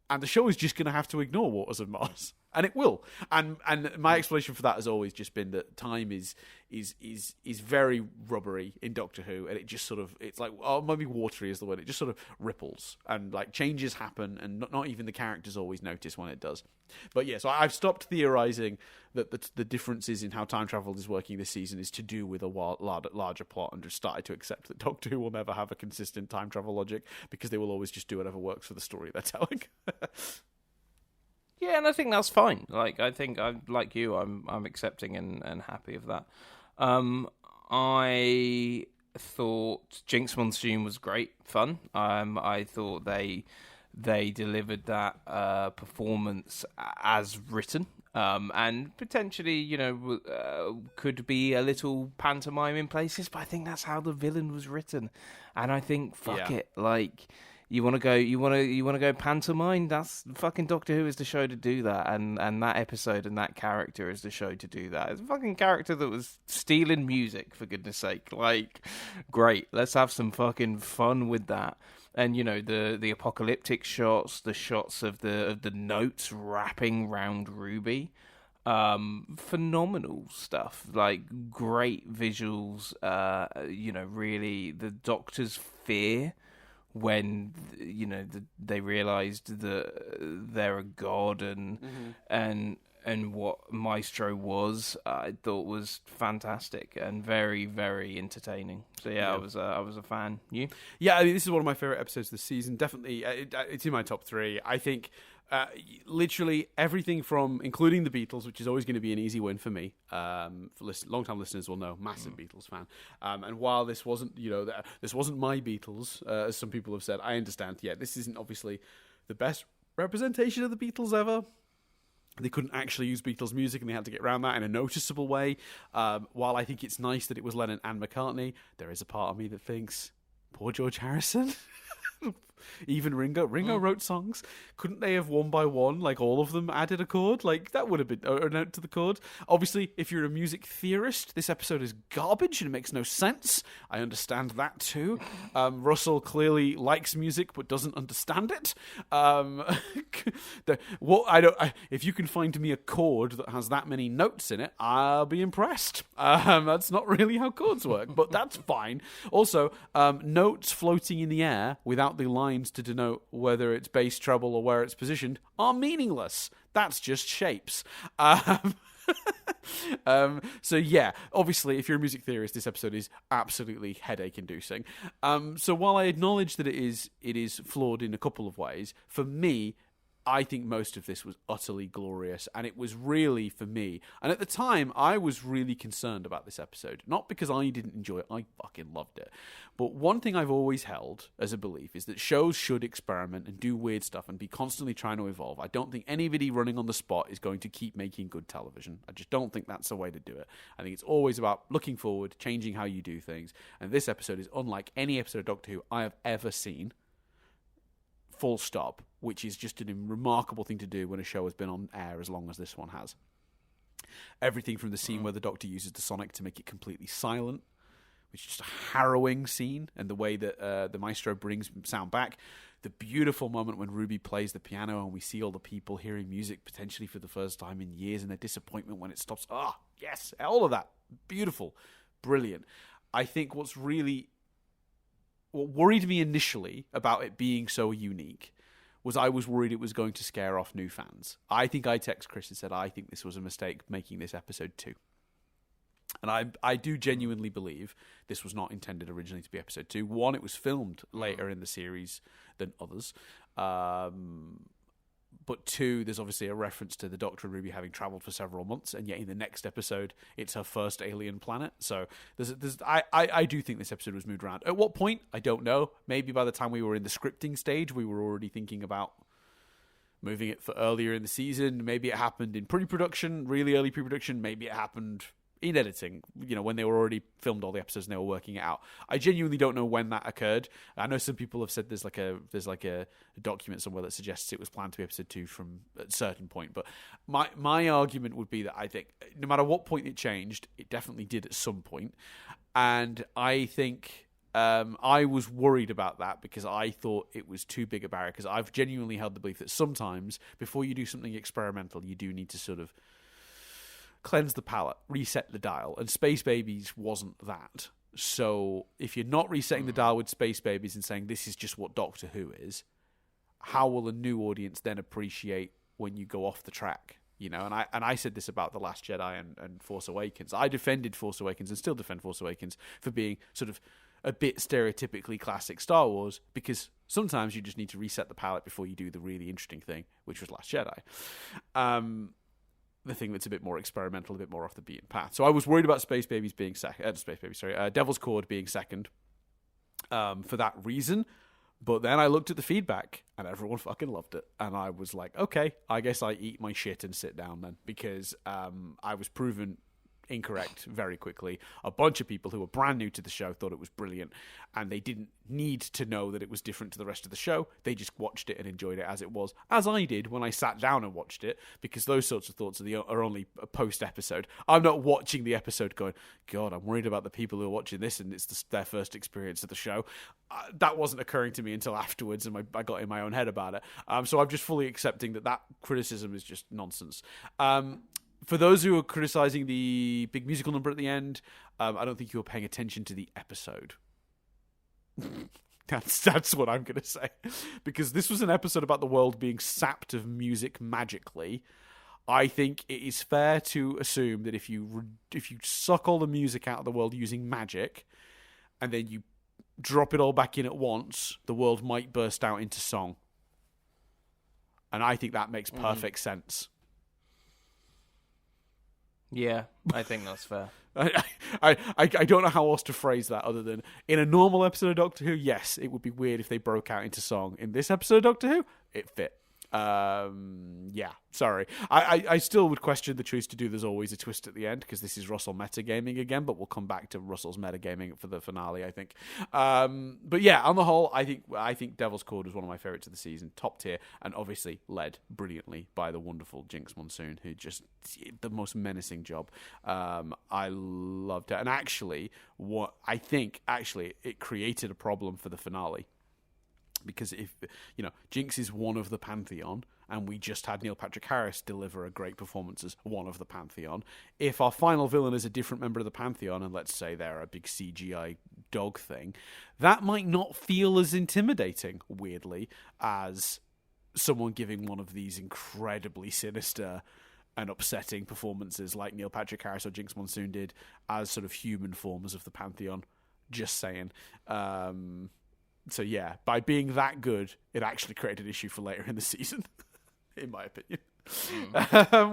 and the show is just going to have to ignore Waters of Mars, and it will. And my explanation for that has always just been that time is very rubbery in Doctor Who, and it just sort of, it's like, maybe watery is the word. It just sort of ripples, and like changes happen, and not even the characters always notice when it does. But yeah, so I've stopped theorizing that the differences in how time travel is working this season is to do with a larger plot, and just started to accept that Doctor Who will never have a consistent time travel logic, because they will always just do whatever works for the story they're telling. Yeah, and I think that's fine. Like, I think like you, I'm accepting and happy of that. I thought Jinx Monsoon was great fun. I thought they delivered that performance as written, and potentially, could be a little pantomime in places. But I think that's how the villain was written, and I think fuck it, like. You want to go pantomime? That's fucking Doctor Who is the show to do that, and that episode and that character is the show to do that. It's a fucking character that was stealing music, for goodness sake. Like, great, let's have some fucking fun with that. And the apocalyptic shots, the shots of the notes wrapping round Ruby, phenomenal stuff. Like, great visuals. Really the Doctor's fear when they realized that they're a god, and what Maestro was, I thought was fantastic and very, very entertaining. So I was a fan. You? Yeah, I mean, this is one of my favorite episodes this season. Definitely, it's in my top 3. I think literally everything from, including the Beatles, which is always going to be an easy win for me. Long-time listeners will know, massive Beatles fan. And while this wasn't, this wasn't my Beatles, as some people have said, I understand. Yeah, this isn't obviously the best representation of the Beatles ever. They couldn't actually use Beatles music, and they had to get around that in a noticeable way. While I think it's nice that it was Lennon and McCartney, there is a part of me that thinks, poor George Harrison. Even Ringo wrote songs. Couldn't they have one by one, like all of them, added a chord? Like, that would have been a note to the chord. Obviously, if you're a music theorist, this episode is garbage and it makes no sense. I understand that too. Russell clearly likes music but doesn't understand it. If you can find me a chord that has that many notes in it, I'll be impressed. That's not really how chords work, but that's fine. Also, notes floating in the air without the lines to denote whether it's bass, treble, or where it's positioned are meaningless. That's just shapes. So yeah, obviously, if you're a music theorist, this episode is absolutely headache-inducing. So while I acknowledge that it is flawed in a couple of ways, for me, I think most of this was utterly glorious, and it was really, for me, and at the time, I was really concerned about this episode. Not because I didn't enjoy it, I fucking loved it. But one thing I've always held as a belief is that shows should experiment and do weird stuff and be constantly trying to evolve. I don't think anybody running on the spot is going to keep making good television. I just don't think that's the way to do it. I think it's always about looking forward, changing how you do things, and this episode is unlike any episode of Doctor Who I have ever seen. Full stop, which is just a remarkable thing to do when a show has been on air as long as this one has. Everything from the scene where the Doctor uses the sonic to make it completely silent, which is just a harrowing scene, and the way that the maestro brings sound back. The beautiful moment when Ruby plays the piano and we see all the people hearing music potentially for the first time in years, and their disappointment when it stops. Ah, yes, all of that. Beautiful. Brilliant. I think what worried me initially about it being so unique was I was worried it was going to scare off new fans. I think I text Chris and said, I think this was a mistake making this episode 2. And I do genuinely believe this was not intended originally to be episode 2. One, it was filmed later in the series than others. But 2, there's obviously a reference to the Doctor and Ruby having travelled for several months, and yet in the next episode, it's her first alien planet. So I do think this episode was moved around. At what point? I don't know. Maybe by the time we were in the scripting stage, we were already thinking about moving it for earlier in the season. Maybe it happened in pre-production, really early pre-production. Maybe it happened in editing, when they were already filmed all the episodes and they were working it out. I genuinely don't know when that occurred. I know some people have said there's like a document somewhere that suggests it was planned to be episode 2 from a certain point. But my argument would be that I think no matter what point it changed, it definitely did at some point. And I think I was worried about that because I thought it was too big a barrier, because I've genuinely held the belief that sometimes before you do something experimental, you do need to sort of cleanse the palate, reset the dial, and Space Babies wasn't that. So if you're not resetting the dial with Space Babies and saying this is just what Doctor Who is, how will a new audience then appreciate when you go off the track? And I said this about The Last Jedi and Force Awakens. I defended Force Awakens and still defend Force Awakens for being sort of a bit stereotypically classic Star Wars, because sometimes you just need to reset the palate before you do the really interesting thing, which was Last Jedi. The thing that's a bit more experimental, a bit more off the beaten path. So I was worried about Space Babies being second. Devil's Cord being second for that reason. But then I looked at the feedback, and everyone fucking loved it. And I was like, okay, I guess I eat my shit and sit down then, because I was proven incorrect very quickly. A bunch of people who were brand new to the show thought it was brilliant, and they didn't need to know that it was different to the rest of the show. They just watched it and enjoyed it as it was, as I did when I sat down and watched it, because those sorts of thoughts are only post-episode. I'm not watching the episode going, God, I'm worried about the people who are watching this and it's their first experience of the show. That wasn't occurring to me until afterwards, and I got in my own head about it. So I'm just fully accepting that criticism is just nonsense. For those who are criticizing the big musical number at the end, I don't think you were paying attention to the episode. That's what I'm going to say. Because this was an episode about the world being sapped of music magically. I think it is fair to assume that if you suck all the music out of the world using magic, and then you drop it all back in at once, the world might burst out into song. And I think that makes perfect sense. Yeah, I think that's fair. I don't know how else to phrase that other than, in a normal episode of Doctor Who, yes, it would be weird if they broke out into song. In this episode of Doctor Who, it fit. Yeah, sorry. I still would question the choice to do There's Always a Twist at the end, because this is Russell metagaming again, but we'll come back to Russell's metagaming for the finale, I think. But yeah, on the whole, I think Devil's Cord was one of my favourites of the season, top tier, and obviously led brilliantly by the wonderful Jinx Monsoon, who just did the most menacing job. I loved it. And actually, it created a problem for the finale. Because if, Jinx is one of the Pantheon, and we just had Neil Patrick Harris deliver a great performance as one of the Pantheon. If our final villain is a different member of the Pantheon, and let's say they're a big CGI dog thing, that might not feel as intimidating, weirdly, as someone giving one of these incredibly sinister and upsetting performances like Neil Patrick Harris or Jinx Monsoon did as sort of human forms of the Pantheon. Just saying. So yeah, by being that good, it actually created an issue for later in the season, in my opinion.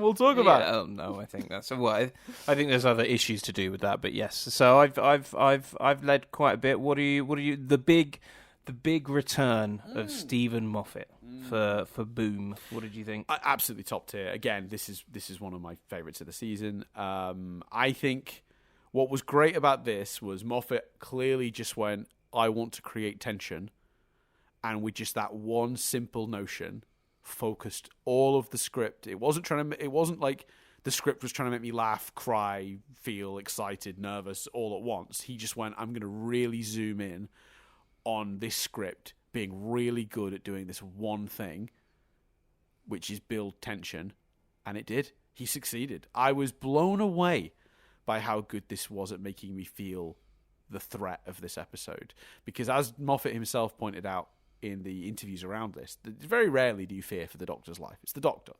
We'll talk about it. No, I think that's I think there's other issues to do with that, but yes. So I've led quite a bit. What are you the big return of Stephen Moffat for Boom? What did you think? Absolutely top tier. Again, this is one of my favorites of the season. I think what was great about this was Moffat clearly just went, I want to create tension, and with just that one simple notion, focused all of the script. It wasn't like the script was trying to make me laugh, cry, feel excited, nervous all at once. He just went, I'm going to really zoom in on this script being really good at doing this one thing, which is build tension, and it did. He succeeded. I was blown away by how good this was at making me feel the threat of this episode. Because as Moffat himself pointed out in the interviews around this, very rarely do you fear for the Doctor's life. It's the Doctor.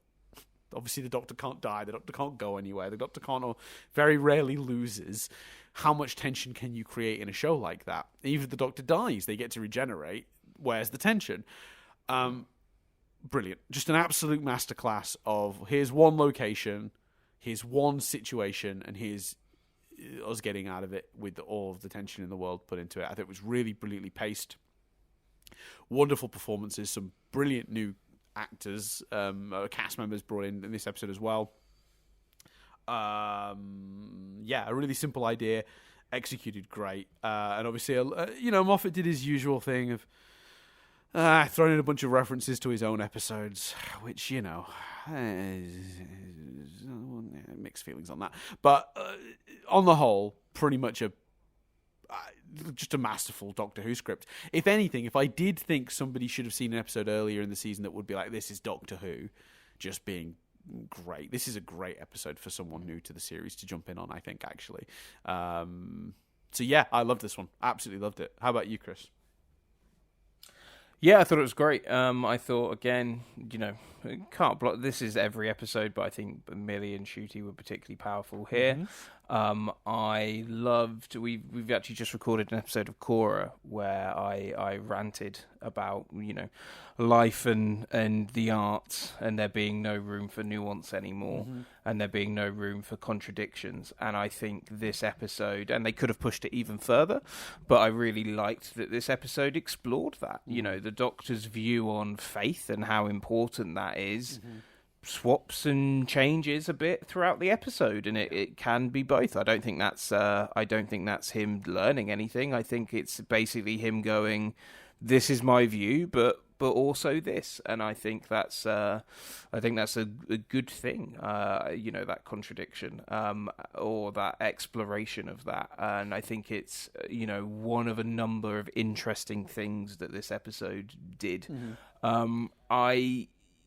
Obviously, the Doctor can't die. The Doctor can't go anywhere. The Doctor can't, or very rarely loses. How much tension can you create in a show like that? Even if the Doctor dies, they get to regenerate. Where's the tension? Brilliant. Just an absolute masterclass of here's one location, here's one situation, and here's us getting out of it with all of the tension in the world put into it. I think it was really brilliantly paced. Wonderful performances, some brilliant new actors, cast members brought in this episode as well. A really simple idea, executed great, and obviously, Moffat did his usual thing of throwing in a bunch of references to his own episodes, which mixed feelings on that. But on the whole, pretty much just a masterful Doctor Who script. If anything, if I did think somebody should have seen an episode earlier in the season that would be like, this is Doctor Who, just being great. This is a great episode for someone new to the series to jump in on, I think, actually. So yeah, I loved this one. Absolutely loved it. How about you, Chris? Yeah, I thought it was great. I thought, again, can't block. This is every episode, but I think Millie and Ncuti were particularly powerful here. Mm-hmm. I loved. We've actually just recorded an episode of Cora where I ranted about life and the arts, and there being no room for nuance anymore, and there being no room for contradictions. And I think this episode, and they could have pushed it even further, but I really liked that this episode explored that. The Doctor's view on faith and how important that is. Swaps and changes a bit throughout the episode, and it can be both. I don't think that's him learning anything. I think it's basically him going, this is my view, but also this, and I think that's a good thing. That contradiction, or that exploration of that, and I think it's one of a number of interesting things that this episode did.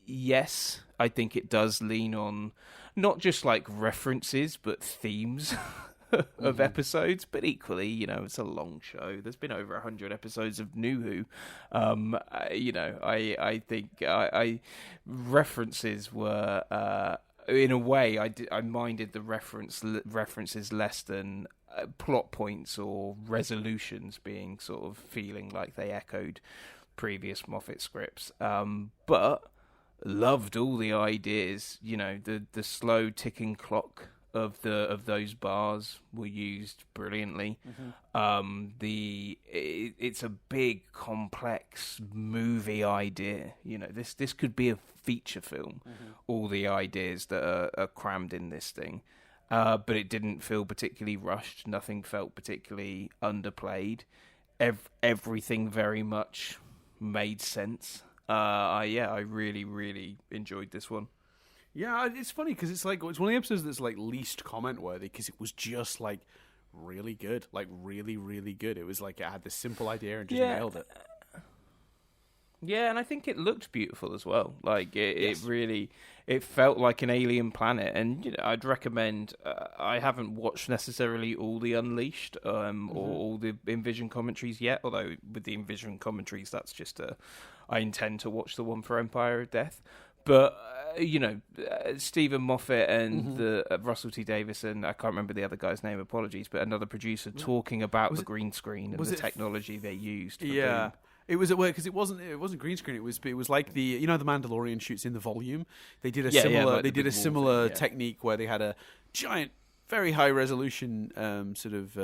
Yes, I think it does lean on not just like references, but themes of episodes. But equally, it's a long show. There's been over 100 episodes of New Who. I think references were in a way I minded the references less than plot points or resolutions being sort of feeling like they echoed previous Moffat scripts. But loved all the ideas. The slow ticking clock of those bars were used brilliantly. It's a big complex movie idea. This could be a feature film. All the ideas that are crammed in this thing, but it didn't feel particularly rushed. Nothing felt particularly underplayed. Everything very much made sense. I really, really enjoyed this one. Yeah, it's funny because it's one of the episodes that's like least comment worthy because it was just like really good, like really, really good. It was like it had this simple idea and just nailed it. Yeah, and I think it looked beautiful as well. Like it really, it felt like an alien planet. And I'd recommend. I haven't watched necessarily all the Unleashed or all the Envision commentaries yet. Although with the Envision commentaries, that's just I intend to watch the one for Empire of Death. But Stephen Moffat and the Russell T Davidson. I can't remember the other guy's name. Apologies, but another producer talking about the green screen and the technology they used. For Boom. It was at work because it wasn't green screen. It was like the the Mandalorian shoots in the volume. They did a similar technique where they had a giant, very high resolution sort of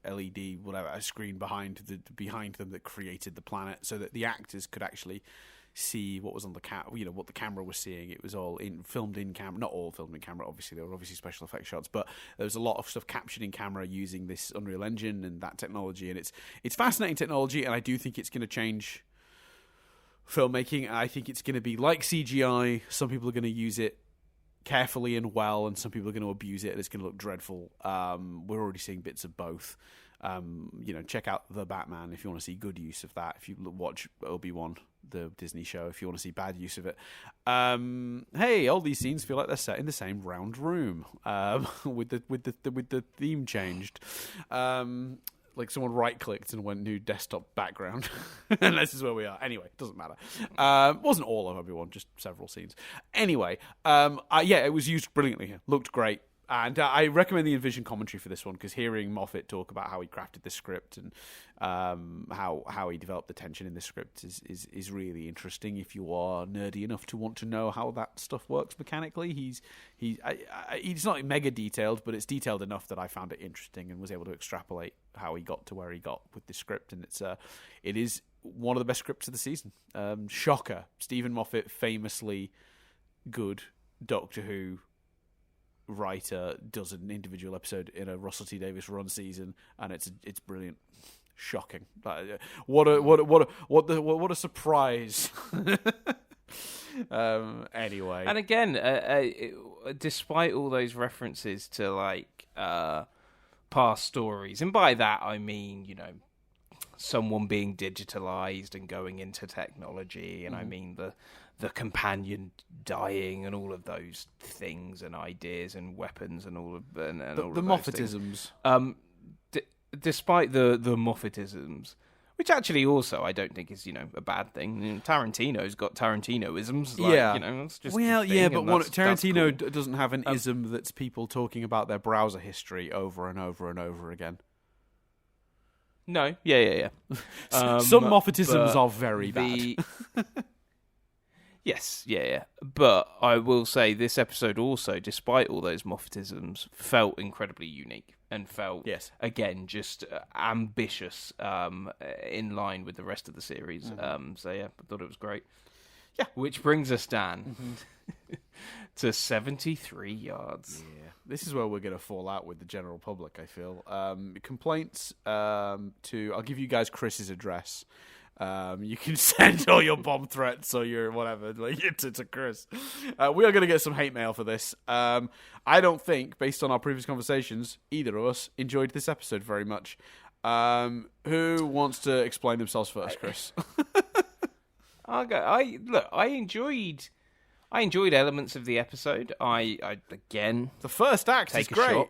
LED whatever screen behind them that created the planet, so that the actors could actually see what was on the what the camera was seeing. It was all filmed in camera, not all filmed in camera. Obviously, there were special effects shots, but there was a lot of stuff captured in camera using this Unreal Engine and that technology. And it's fascinating technology, and I do think it's going to change filmmaking. I think it's going to be like CGI. Some people are going to use it carefully and well, and some people are going to abuse it, and it's going to look dreadful. We're already seeing bits of both. Check out The Batman if you want to see good use of that. If you watch Obi-Wan, the Disney show, if you want to see bad use of it. Hey, all these scenes feel like they're set in the same round room, with the theme changed. Like someone right-clicked and went new desktop background. And this is where we are. Anyway, it doesn't matter. Wasn't all of Obi-Wan, just several scenes. Anyway, it was used brilliantly here. Looked great. And I recommend the Envision commentary for this one, because hearing Moffat talk about how he crafted the script and how he developed the tension in the script is really interesting. If you are nerdy enough to want to know how that stuff works mechanically, he's not mega detailed, but it's detailed enough that I found it interesting and was able to extrapolate how he got to where he got with the script. And it is one of the best scripts of the season. Shocker, Stephen Moffat, famously good Doctor Who writer, does an individual episode in a Russell T Davies run season, and it's brilliant. Shocking! What a surprise! Anyway, and again, despite all those references to like past stories, and by that I mean someone being digitalized and going into technology, and I mean the companion dying and all of those things and ideas and weapons and all of the Moffatisms. Despite the Moffatisms, which actually also I don't think is a bad thing. Tarantino's got Tarantinoisms. It's just but Tarantino doesn't have an ism that's people talking about their browser history over and over and over again. No, yeah. Some Moffatisms are very bad. Yes, yeah. But I will say this episode also, despite all those Moffatisms, felt incredibly unique and felt, again, just ambitious in line with the rest of the series. I thought it was great. Yeah. Which brings us, Dan, to 73 yards. Yeah. This is where we're going to fall out with the general public, I feel. Complaints I'll give you guys Chris's address. You can send all your bomb threats or your whatever to Chris. We are going to get some hate mail for this. I don't think, based on our previous conversations, either of us enjoyed this episode very much. Who wants to explain themselves first, Chris? I'll go. I enjoyed elements of the episode. Again, the first act is great. Shot.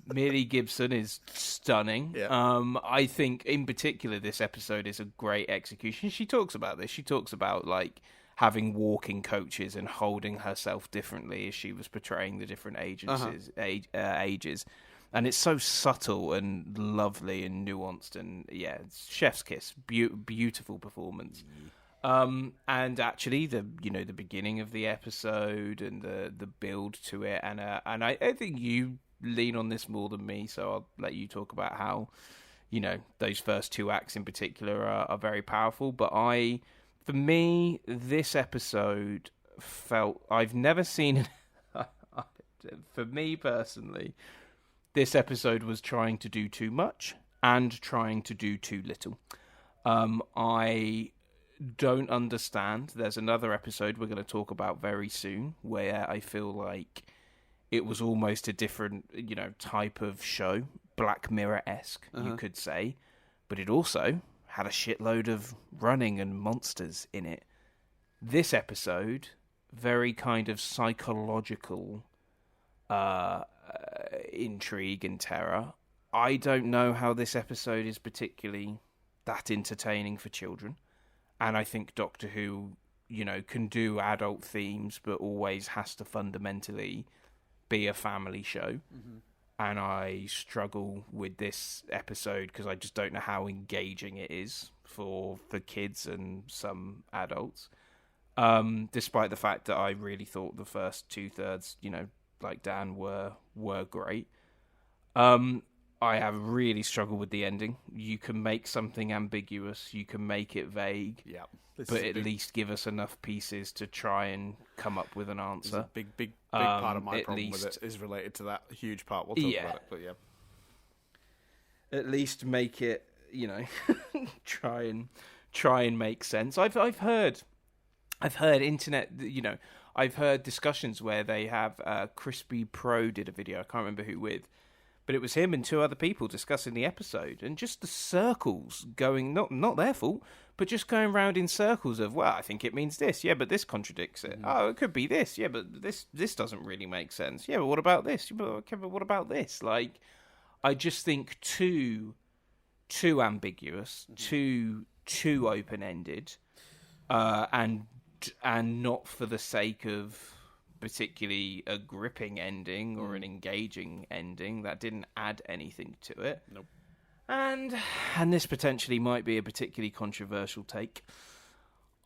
Millie Gibson is stunning. Yeah. I think, in particular, this episode is a great execution. She talks about this. She talks about like having walking coaches and holding herself differently as she was portraying the different ages. And it's so subtle and lovely and nuanced, and it's chef's kiss. Beautiful performance. And actually, the beginning of the episode and the build to it, and I think you lean on this more than me, so I'll let you talk about how those first two acts in particular are very powerful. But for me, this episode felt I've never seen. For me personally, this episode was trying to do too much and trying to do too little. I don't understand. There's another episode we're going to talk about very soon where I feel like it was almost a different, type of show, Black Mirror-esque, you could say. But it also had a shitload of running and monsters in it. This episode, very kind of psychological intrigue and terror. I don't know how this episode is particularly that entertaining for children. And I think Doctor Who, can do adult themes, but always has to fundamentally be a family show. Mm-hmm. And I struggle with this episode because I just don't know how engaging it is for kids and some adults. Despite the fact that I really thought the first 2/3, like Dan, were great. I have really struggled with the ending. You can make something ambiguous, you can make it vague, but at least give us enough pieces to try and come up with an answer. Big part of my problem with it is related to that huge part. We'll talk about it, but yeah. At least make it, try and make sense. I've heard internet, I've heard discussions where they have Crispy Pro did a video. I can't remember who with. But it was him and 2 other people discussing the episode, and just the circles going, not their fault, but just going round in circles of, well, I think it means this, yeah, but this contradicts it. Oh, it could be this, yeah, but this doesn't really make sense. Yeah, but what about this? Okay, but what about this? Like, I just think too ambiguous, too open-ended, and not for the sake of particularly a gripping ending or an engaging ending that didn't add anything to it. Nope. And this potentially might be a particularly controversial take.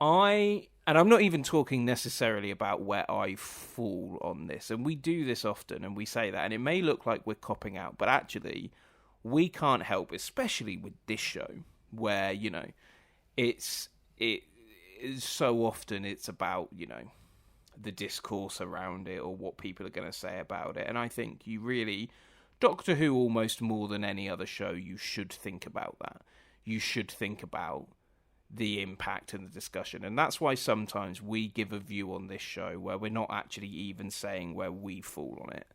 I'm not even talking necessarily about where I fall on this, and we do this often, and we say that, and it may look like we're copping out, but actually, we can't help, especially with this show, where it's so often it's about the discourse around it or what people are going to say about it. And I think you really, Doctor Who almost more than any other show, you should think about that. You should think about the impact and the discussion. And that's why sometimes we give a view on this show where we're not actually even saying where we fall on it.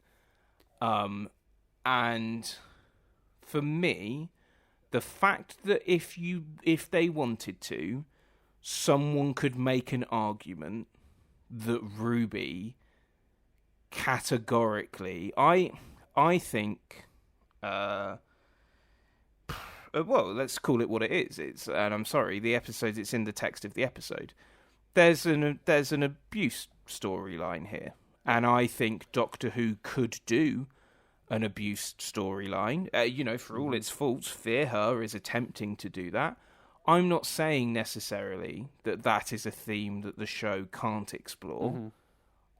And for me, the fact that if they wanted to, someone could make an argument that Ruby categorically, I think, well, let's call it what it is. And I'm sorry, the episode, it's in the text of the episode. There's an abuse storyline here, and I think Doctor Who could do an abuse storyline. For all its faults, Fear Her is attempting to do that. I'm not saying necessarily that is a theme that the show can't explore. Mm-hmm.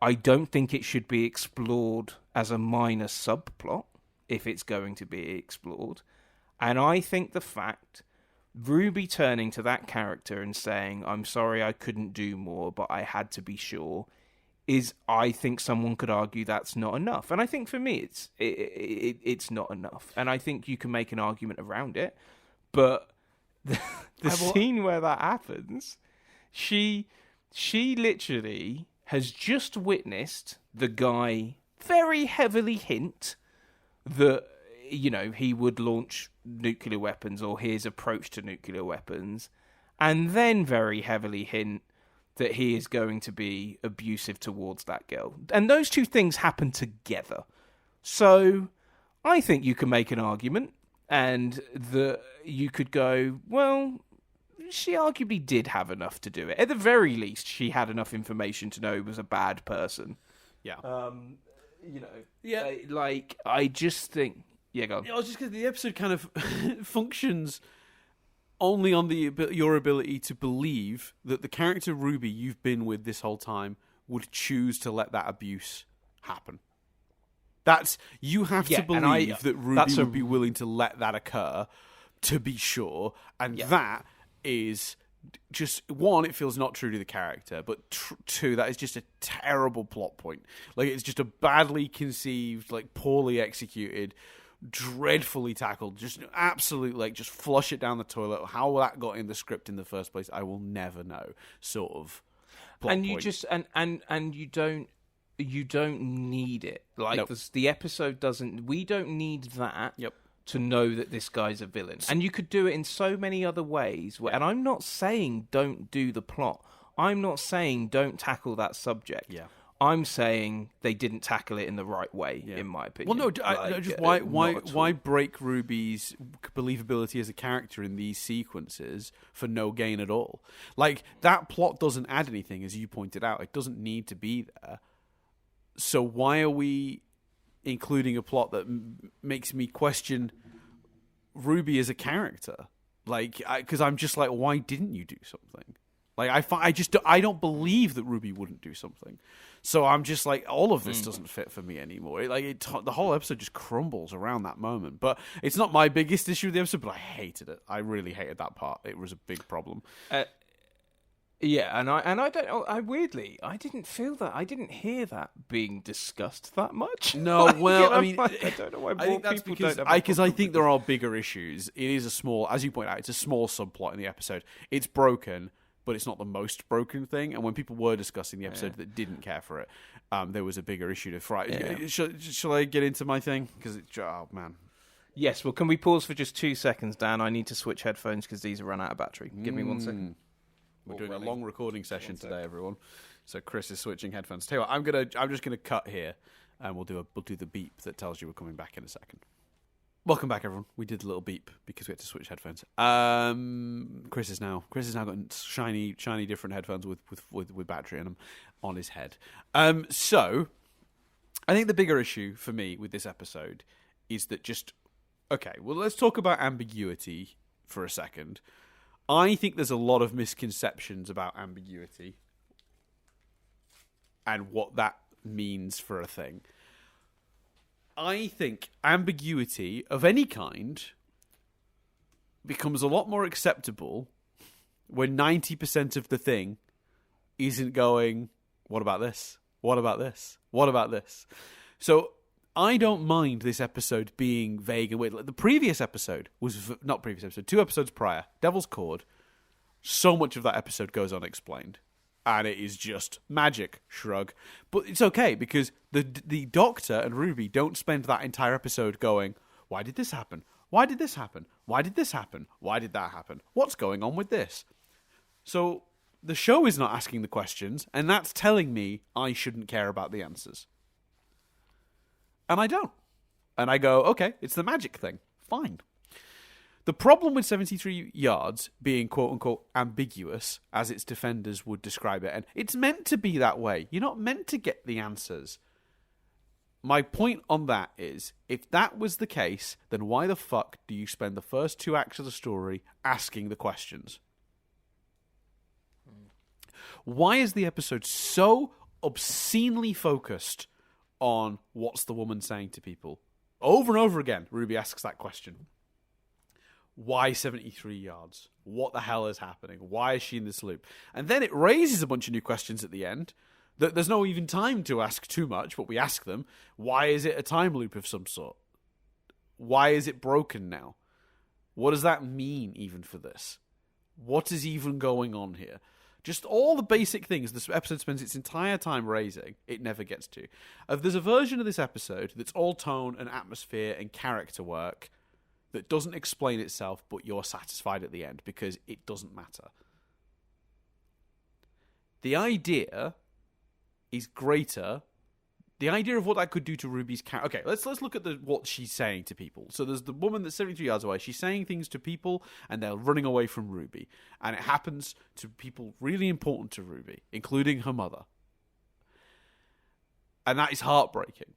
I don't think it should be explored as a minor subplot if it's going to be explored. And I think the fact Ruby turning to that character and saying, I'm sorry I couldn't do more, but I had to be sure, I think someone could argue that's not enough. And I think for me it's not enough. And I think you can make an argument around it. But the scene where that happens, she literally has just witnessed the guy very heavily hint that, he would launch nuclear weapons or his approach to nuclear weapons, and then very heavily hint that he is going to be abusive towards that girl. And those two things happen together. So I think you can make an argument, and that you could go, well, she arguably did have enough to do it. At the very least, she had enough information to know he was a bad person. Yeah. Yeah. I just think... Yeah, go on. I was just because the episode kind of functions only on your ability to believe that the character Ruby you've been with this whole time would choose to let that abuse happen. You have to believe that Ruby would be willing to let that occur, to be sure, and that is just, one, it feels not true to the character, but two, that is just a terrible plot point. It's just a badly conceived, poorly executed, dreadfully tackled, just absolute, just flush it down the toilet. How that got in the script in the first place, I will never know. Sort of plot and point. You just and you don't need it. Nope. The episode doesn't. We don't need that to know that this guy's a villain. And you could do it in so many other ways. And I'm not saying don't do the plot. I'm not saying don't tackle that subject. Yeah. I'm saying they didn't tackle it in the right way, in my opinion. Well, no, just why break Ruby's believability as a character in these sequences for no gain at all? Like, that plot doesn't add anything, as you pointed out. It doesn't need to be there. So why are we including a plot that makes me question Ruby as a character? Like, because I'm just like, why didn't you do something? Like, I don't believe that Ruby wouldn't do something. So I'm just like, all of this doesn't fit for me anymore. The whole episode just crumbles around that moment. But it's not my biggest issue with the episode, but I hated it. I really hated that part. It was a big problem. Yeah, and I don't know. I didn't feel that. I didn't hear that being discussed that much. No, well, I mean, I don't know why more I think that's people because don't have I think there are bigger issues. It is a small, as you point out, it's a small subplot in the episode. It's broken, but it's not the most broken thing. And when people were discussing the episode that didn't care for it, there was a bigger issue to fight. Yeah. Shall I get into my thing? Because oh man. Yes. Well, can we pause for just 2 seconds, Dan? I need to switch headphones because these have run out of battery. Give me 1 second. We're doing a long recording session today, everyone. So Chris is switching headphones. Tell you what, I'm just gonna cut here, and we'll do the beep that tells you we're coming back in a second. Welcome back, everyone. We did a little beep because we had to switch headphones. Chris has now got shiny different headphones with battery in them on his head. So I think the bigger issue for me with this episode is that let's talk about ambiguity for a second. I think there's a lot of misconceptions about ambiguity and what that means for a thing. I think ambiguity of any kind becomes a lot more acceptable when 90% of the thing isn't going, what about this? What about this? What about this? So I don't mind this episode being vague and weird. Like the previous episode was not previous episode, 2 episodes prior, Devil's Cord. So much of that episode goes unexplained, and it is just magic. Shrug, but it's okay because the Doctor and Ruby don't spend that entire episode going, "Why did this happen? Why did this happen? Why did this happen? Why did that happen? What's going on with this?" So the show is not asking the questions, and that's telling me I shouldn't care about the answers. And I don't. And I go, okay, it's the magic thing. Fine. The problem with 73 yards being quote-unquote ambiguous, as its defenders would describe it, and it's meant to be that way. You're not meant to get the answers. My point on that is, if that was the case, then why the fuck do you spend the first 2 acts of the story asking the questions? Why is the episode so obscenely focused on what's the woman saying to people? Over and over again, Ruby asks that question. Why 73 yards? What the hell is happening? Why is she in this loop? And then it raises a bunch of new questions at the end. There's no even time to ask too much, but we ask them. Why is it a time loop of some sort? Why is it broken now? What does that mean even for this? What is even going on here? Just all the basic things this episode spends its entire time raising, it never gets to. There's a version of this episode that's all tone and atmosphere and character work that doesn't explain itself, but you're satisfied at the end because it doesn't matter. The idea is greater. The idea of what that could do to Ruby's character. Okay, let's look at what she's saying to people. So there's the woman that's 73 yards away. She's saying things to people, and they're running away from Ruby. And it happens to people really important to Ruby, including her mother. And that is heartbreaking.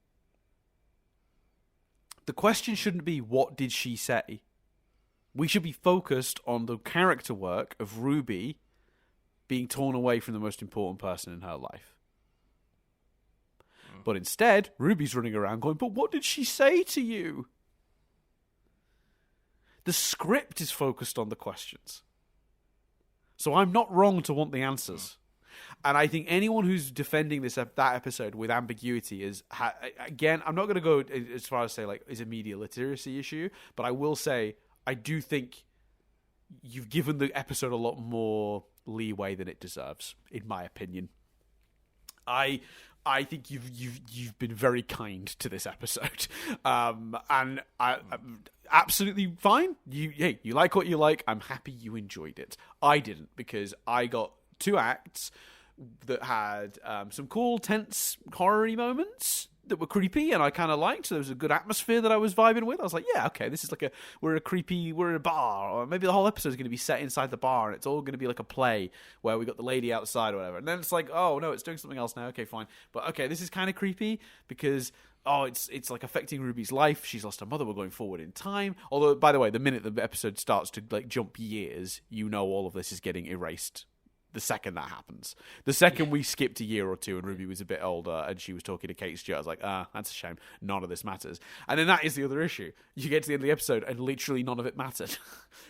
The question shouldn't be, what did she say? We should be focused on the character work of Ruby being torn away from the most important person in her life. But instead, Ruby's running around going, but what did she say to you? The script is focused on the questions. So I'm not wrong to want the answers. And I think anyone who's defending that episode with ambiguity is, again, I'm not going to go as far as say, like, is a media literacy issue, but I will say, I do think you've given the episode a lot more leeway than it deserves, in my opinion. I think you've been very kind to this episode, and absolutely fine. You like what you like. I'm happy you enjoyed it. I didn't, because I got 2 acts that had some cool, tense, horror-y moments that were creepy, and I kind of liked. So there was a good atmosphere that I was vibing with. I was like, yeah, okay, this is like we're in a bar, or maybe the whole episode is going to be set inside the bar, and it's all going to be like a play where we got the lady outside or whatever. And then it's like, oh no, it's doing something else now. Okay, fine. But okay, this is kind of creepy because it's like affecting Ruby's life. She's lost her mother. We're going forward in time. Although, by the way, the minute the episode starts to like jump years, you know all of this is getting erased. The second that happens, the second we skipped a year or two and Ruby was a bit older and she was talking to Kate Stewart, I was like, that's a shame. None of this matters. And then that is the other issue. You get to the end of the episode and literally none of it mattered.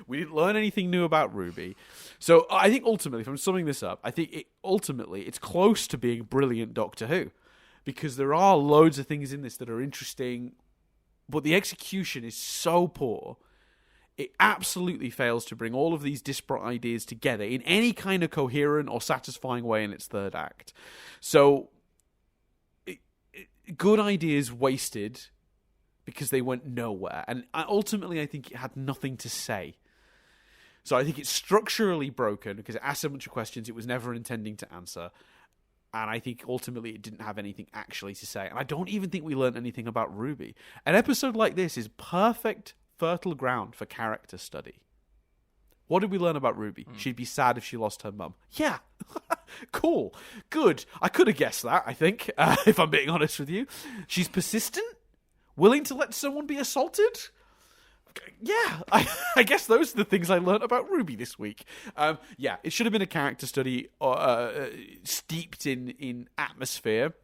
We didn't learn anything new about Ruby. So I think ultimately, if I'm summing this up, I think it's close to being brilliant Doctor Who, because there are loads of things in this that are interesting, but the execution is so poor. It absolutely fails to bring all of these disparate ideas together in any kind of coherent or satisfying way in its third act. So, good ideas wasted because they went nowhere. And ultimately, I think it had nothing to say. So I think it's structurally broken because it asked a bunch of questions it was never intending to answer. And I think ultimately it didn't have anything actually to say. And I don't even think we learned anything about Ruby. An episode like this is perfect, fertile ground for character study. What did we learn about Ruby? She'd be sad if she lost her mum. Yeah. Cool. Good. I could have guessed that, I think, if I'm being honest with you. She's persistent? Willing to let someone be assaulted? Yeah, I guess those are the things I learned about Ruby this week. Yeah, it should have been a character study steeped in atmosphere.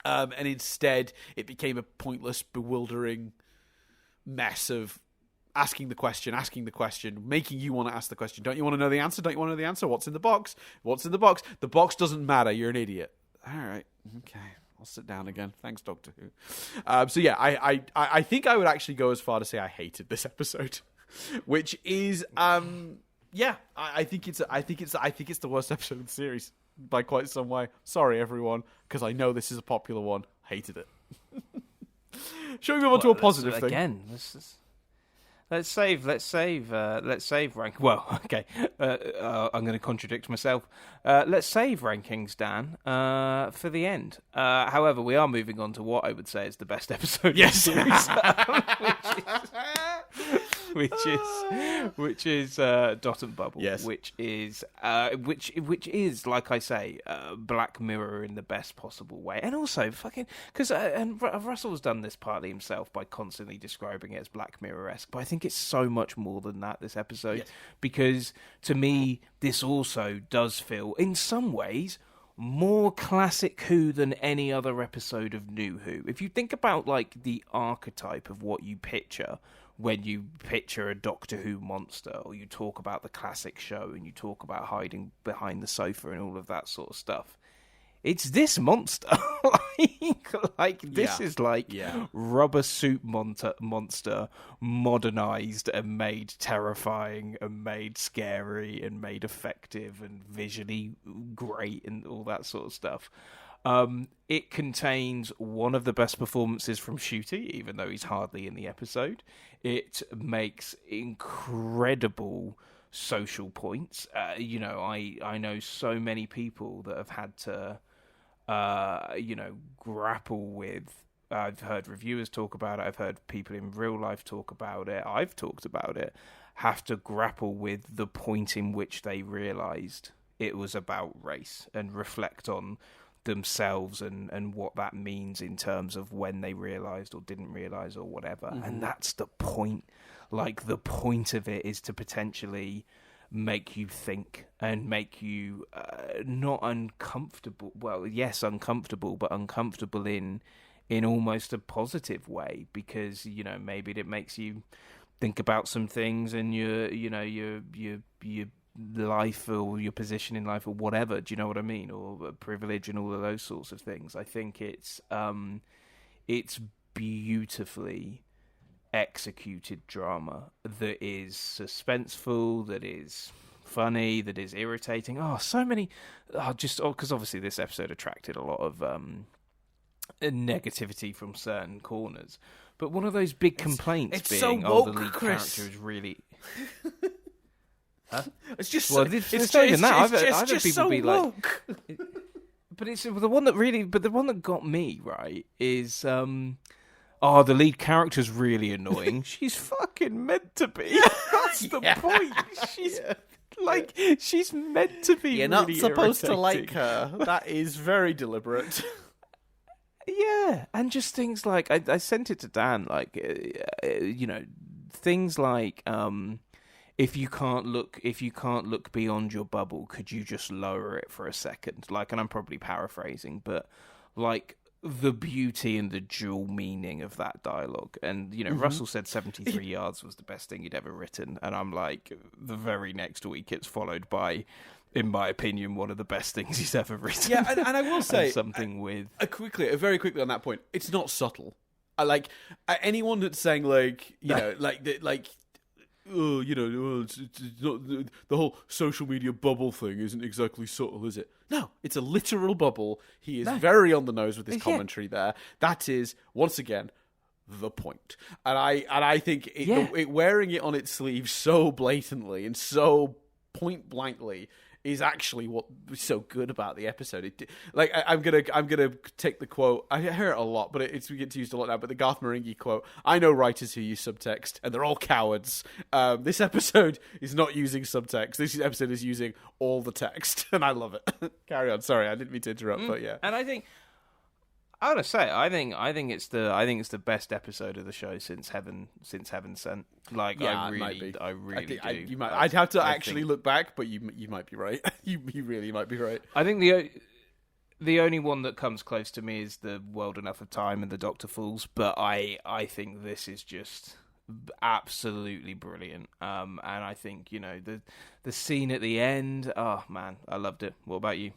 And instead, it became a pointless, bewildering mess of asking the question, making you want to ask the question. Don't you want to know the answer? Don't you want to know the answer? What's in the box? What's in the box? The box doesn't matter. You're an idiot. All right. Okay. I'll sit down again. Thanks, Doctor Who. So yeah, I think I would actually go as far to say I hated this episode, which is yeah, I think it's the worst episode of the series by quite some way. Sorry, everyone, because I know this is a popular one. Hated it. Shall we move on to a positive thing? Again, let's save rank. Well, okay, I'm going to contradict myself. Let's save rankings, Dan, for the end. However, we are moving on to what I would say is the best episode. Yes, of the series, which is Dot and Bubble. Yes, which is like I say, Black Mirror in the best possible way, and also fucking because and Russell's done this partly himself by constantly describing it as Black Mirror-esque, but I think it's so much more than that, this episode. Yes. Because to me, this also does feel, in some ways, more classic Who than any other episode of New Who. If you think about like the archetype of what you picture when you picture a Doctor Who monster, or you talk about the classic show and you talk about hiding behind the sofa and all of that sort of stuff, it's this monster. like this is like rubber suit monster modernized and made terrifying and made scary and made effective and visually great and all that sort of stuff. It contains one of the best performances from Ncuti, even though he's hardly in the episode. It makes incredible social points. I know so many people that have had to grapple with. I've heard reviewers talk about it. I've heard people in real life talk about it. I've talked about it. Have to grapple with the point in which they realised it was about race and reflect on themselves and what that means in terms of when they realised or didn't realise or whatever. Mm-hmm. And that's the point. Like, the point of it is to potentially make you think and make you not uncomfortable. Well, yes, uncomfortable, but uncomfortable in almost a positive way, because maybe it makes you think about some things and your life or your position in life or whatever. Do you know what I mean? Or privilege and all of those sorts of things. I think it's beautifully executed drama that is suspenseful, that is funny, that is irritating. Because obviously this episode attracted a lot of negativity from certain corners. But one of those big complaints it's being, so the woke, lead Chris. character is really... It's just Well, it's not even that. I've had people so be woke. like... But it's the one that got me, right, is... the lead character's really annoying. She's fucking meant to be. That's the point. She's... Like, she's meant to be. You're really not supposed to irritating. like her. That is very deliberate. Yeah, and just things like I sent it to Dan. Like, things like if you can't look beyond your bubble, could you just lower it for a second? Like, and I'm probably paraphrasing, but like the beauty and the dual meaning of that dialogue. And Russell said 73 yards was the best thing he'd ever written, and I'm like, the very next week it's followed by, in my opinion, one of the best things he's ever written. Yeah, and I will say something with very quickly on that point. It's not subtle. Anyone that's saying it's not, the whole social media bubble thing isn't exactly subtle, is it? No, it's a literal bubble. He is very on the nose with his commentary there. That is, once again, the point. And I think it wearing it on its sleeve so blatantly and so point blankly is actually what was so good about the episode. I'm gonna take the quote. I hear it a lot, but we get used a lot now. But the Garth Marenghi quote: "I know writers who use subtext, and they're all cowards." This episode is not using subtext. This episode is using all the text, and I love it. Carry on. Sorry, I didn't mean to interrupt, but yeah. And I gotta say, I think it's the best episode of the show since Heaven Sent. Like, yeah, I really do. I'd have to actually look back, but you might be right. you really might be right. I think the only one that comes close to me is the World Enough of Time and the Doctor Fools, but I think this is just absolutely brilliant. And I think the scene at the end. Oh man, I loved it. What about you?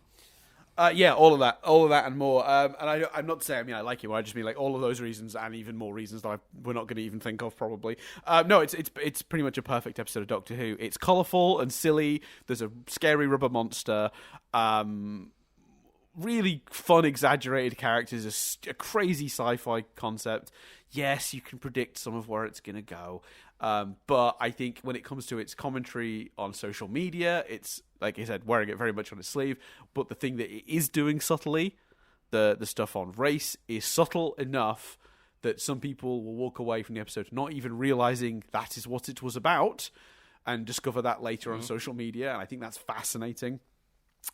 Yeah, all of that and more. And I'm not saying I like it. I just mean like all of those reasons and even more reasons that we're not going to even think of probably. No, it's pretty much a perfect episode of Doctor Who. It's colourful and silly. There's a scary rubber monster. Really fun, exaggerated characters. A crazy sci-fi concept. Yes, you can predict some of where it's going to go. But I think when it comes to its commentary on social media, it's, like I said, wearing it very much on its sleeve. But the thing that it is doing subtly, the stuff on race, is subtle enough that some people will walk away from the episode not even realizing that is what it was about and discover that later on social media. And I think that's fascinating.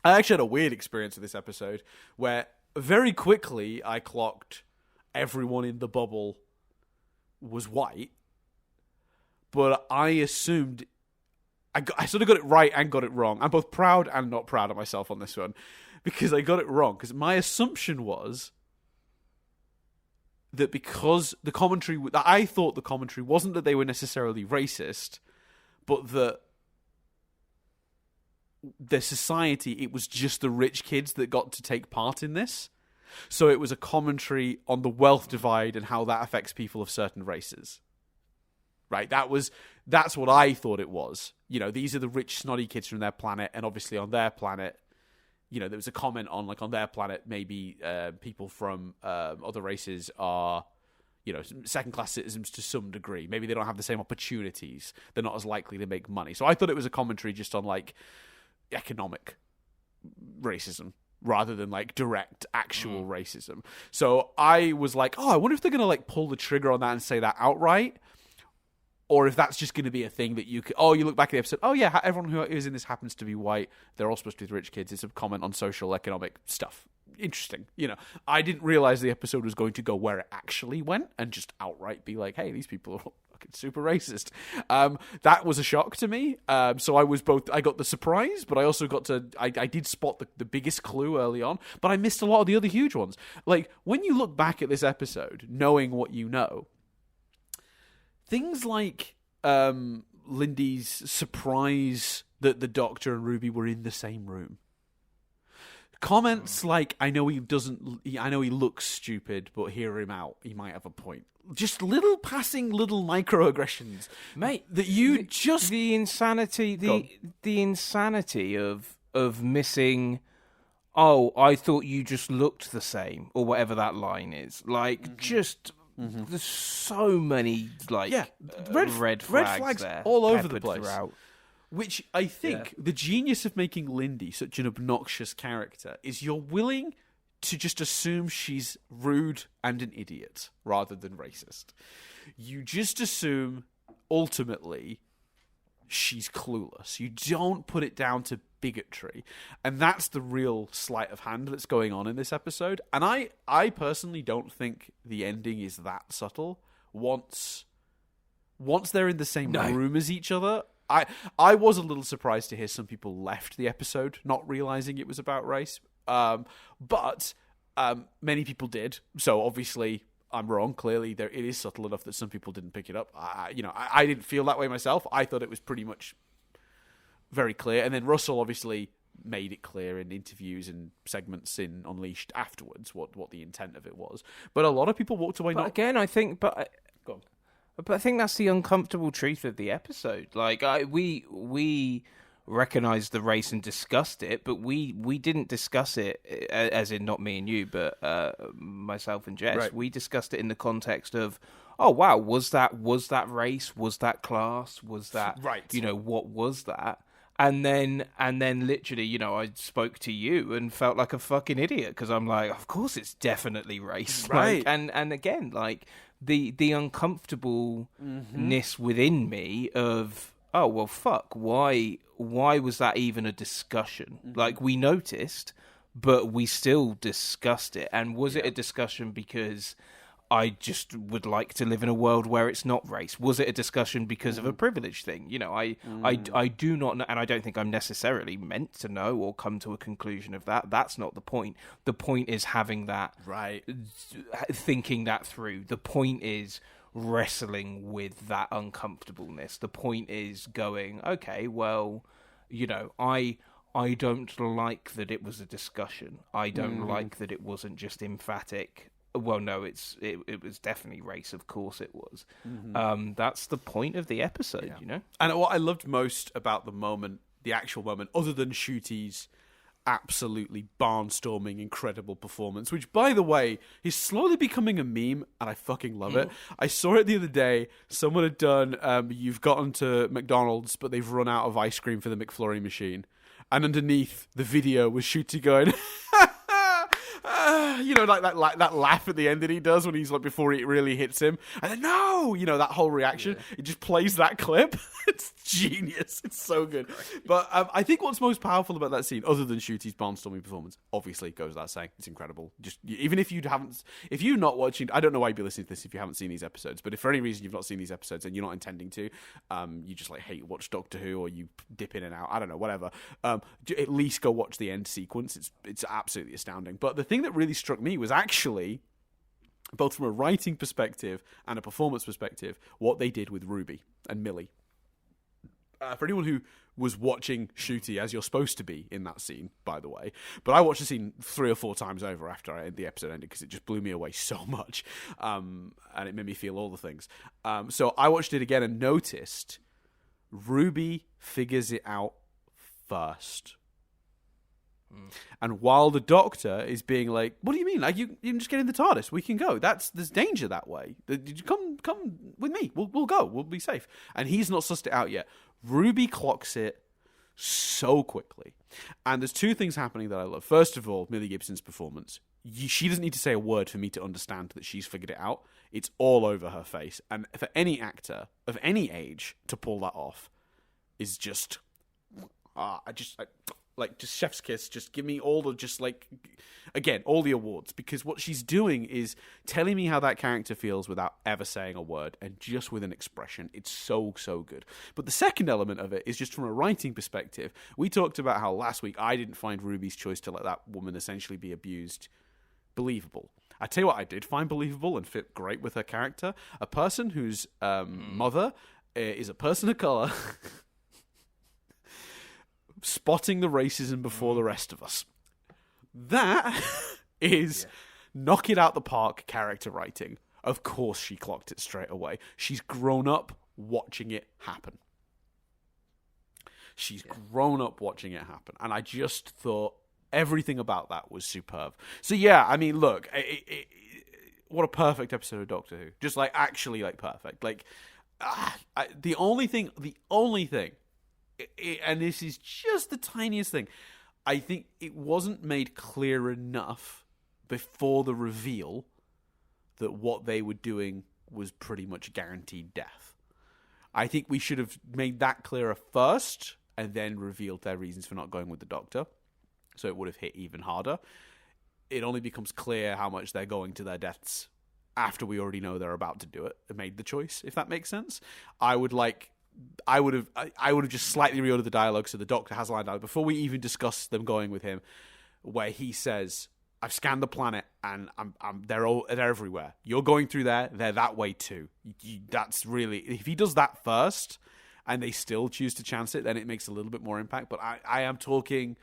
I actually had a weird experience with this episode where very quickly I clocked everyone in the bubble was white. But I assumed I sort of got it right and got it wrong. I'm both proud and not proud of myself on this one because I got it wrong. Because my assumption was that because the commentary, I thought the commentary wasn't that they were necessarily racist, but that the society, it was just the rich kids that got to take part in this. So it was a commentary on the wealth divide and how that affects people of certain races. Right, that's what I thought it was. These are the rich, snotty kids from their planet, and obviously on their planet, there was a comment on their planet, maybe people from other races are, second-class citizens to some degree. Maybe they don't have the same opportunities. They're not as likely to make money. So I thought it was a commentary just on economic racism rather than direct actual racism. So I was like, I wonder if they're gonna pull the trigger on that and say that outright. Or if that's just going to be a thing that you could... you look back at the episode, everyone who is in this happens to be white. They're all supposed to be the rich kids. It's a comment on social, economic stuff. Interesting. I didn't realize the episode was going to go where it actually went and just outright be like, hey, these people are fucking super racist. That was a shock to me. So I got the surprise, but I also got to... I did spot the biggest clue early on, but I missed a lot of the other huge ones. When you look back at this episode, knowing what you know... Things like Lindy's surprise that the Doctor and Ruby were in the same room. Comments like, I know he looks stupid, but hear him out. He might have a point. Just little microaggressions. Mate, that you the insanity of missing oh, I thought you just looked the same, or whatever that line is. Like, just there's so many red flags there, all over the peppered place. throughout. Which I think the genius of making Lindy such an obnoxious character is you're willing to just assume she's rude and an idiot rather than racist. You just assume, ultimately, she's clueless. You don't put it down to bigotry. And that's the real sleight of hand that's going on in this episode. And I personally don't think the ending is that subtle. Once they're in the same room as each other, I was a little surprised to hear some people left the episode not realizing it was about race. But many people did. So obviously I'm wrong. Clearly it is subtle enough that some people didn't pick it up. I didn't feel that way myself. I thought it was pretty much very clear. And then Russell obviously made it clear in interviews and segments in Unleashed afterwards what the intent of it was. But a lot of people walked away. But again, I think, go on. But I think that's the uncomfortable truth of the episode. Like, we recognized the race and discussed it, but we didn't discuss it, as in not me and you, but myself and Jess. Right. We discussed it in the context of, oh wow, was that race? Was that class? Was that right? What was that? And then literally, I spoke to you and felt like a fucking idiot because I'm like, of course it's definitely race, right? Like, and again, like the uncomfortableness within me of, oh well, fuck, why was that even a discussion? Like, we noticed, but we still discussed it. And was it a discussion because I just would like to live in a world where it's not race? Was it a discussion because of a privilege thing? I do not know, and I don't think I'm necessarily meant to know or come to a conclusion of that. That's not the point. The point is having that, thinking that through. The point is wrestling with that uncomfortableness. The point is going, okay, well, I don't like that it was a discussion. I don't like that it wasn't just emphatic. Well, no, it was definitely race. Of course it was. That's the point of the episode, And what I loved most about the actual moment, other than Shooty's absolutely barnstorming, incredible performance, which, by the way, is slowly becoming a meme, and I fucking love it. I saw it the other day. Someone had done, you've gotten to McDonald's, but they've run out of ice cream for the McFlurry machine. And underneath the video was Shooty going... like that laugh at the end that he does when he's like, before it really hits him, and then no, that whole reaction. It just plays that clip. It's genius. It's so good. But I think what's most powerful about that scene, other than Shooty's barnstorming performance, obviously goes without saying, it's incredible. Just even if you're not watching, I don't know why you'd be listening to this if you haven't seen these episodes. But if for any reason you've not seen these episodes and you're not intending to, you just like hate watch Doctor Who, or you dip in and out, I don't know, whatever. At least go watch the end sequence. It's absolutely astounding. But the thing that really struck me was actually, both from a writing perspective and a performance perspective, what they did with Ruby and Millie. For anyone who was watching Shooty, as you're supposed to be in that scene, by the way, but I watched the scene 3 or 4 times over after the episode ended because it just blew me away so much, and it made me feel all the things. So I watched it again and noticed Ruby figures it out first. And while the Doctor is being like, what do you mean? Like, you can just get in the TARDIS. We can go. There's danger that way. Come with me. We'll go. We'll be safe. And he's not sussed it out yet. Ruby clocks it so quickly. And there's 2 things happening that I love. First of all, Millie Gibson's performance. She doesn't need to say a word for me to understand that she's figured it out. It's all over her face. And for any actor of any age to pull that off is just... like, just chef's kiss, just give me all the, just like, again, all the awards, because what she's doing is telling me how that character feels without ever saying a word, and just with an expression. It's so good. But the second element of it is just from a writing perspective. We talked about how last week I didn't find Ruby's choice to let that woman essentially be abused believable. I tell you what I did find believable and fit great with her character. A person whose mother is a person of colour... spotting the racism before the rest of us. That is knock it out the park character writing. Of course she clocked it straight away. She's grown up watching it happen. She's grown up watching it happen. And I just thought Everything about that was superb. So yeah, I mean, look, what a perfect episode of Doctor Who. Just like actually like perfect. Like the only thing, and this is just the tiniest thing, I think it wasn't made clear enough before the reveal that what they were doing was pretty much guaranteed death. I think we should have made that clearer first and then revealed their reasons for not going with the Doctor. So it would have hit even harder. It only becomes clear how much they're going to their deaths after we already know they're about to do it and made the choice, if that makes sense. I would have just slightly reordered the dialogue so the Doctor has a line dialogue before we even discuss them going with him, where he says, I've scanned the planet and they're everywhere. You're going through there, they're that way too. That's really, if he does that first and they still choose to chance it, then it makes a little bit more impact. But I am talking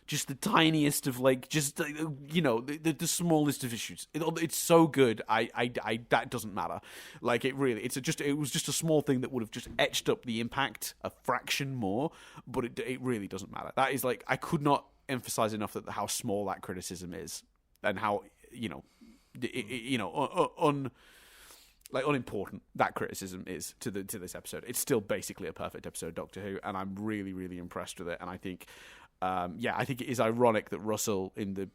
just the tiniest of like, just the smallest of issues. It's so good. I that doesn't matter. Like it really, it was just a small thing that would have just etched up the impact a fraction more. But it really doesn't matter. That is like, I could not emphasize enough that how small that criticism is and how unimportant that criticism is to this episode. It's still basically a perfect episode of Doctor Who, and I'm really, really impressed with it. And I think, I think it is ironic that Russell in the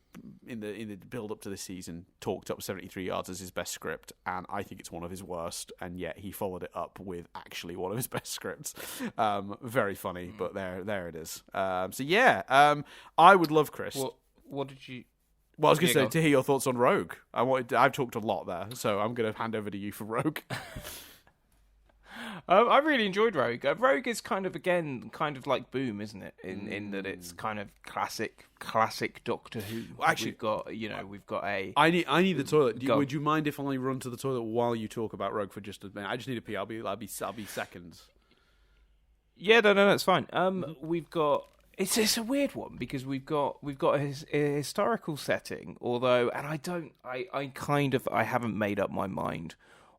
build up to this season talked up 73 Yards as his best script, and I think it's one of his worst, and yet he followed it up with actually one of his best scripts. Very funny, but there it is. I would love, Chris. What did you? Well, I was going to say to hear your thoughts on Rogue. I've talked a lot there, so I'm going to hand over to you for Rogue. I really enjoyed Rogue. Rogue is kind of like Boom, isn't it? In that it's kind of classic Doctor Who. Well, actually, we've got a. I need the toilet. Would you mind if I run to the toilet while you talk about Rogue for just a minute? I just need a pee. I'll be seconds. Yeah, no, that's fine. We've got. It's a weird one because we've got a historical setting, although, and I haven't made up my mind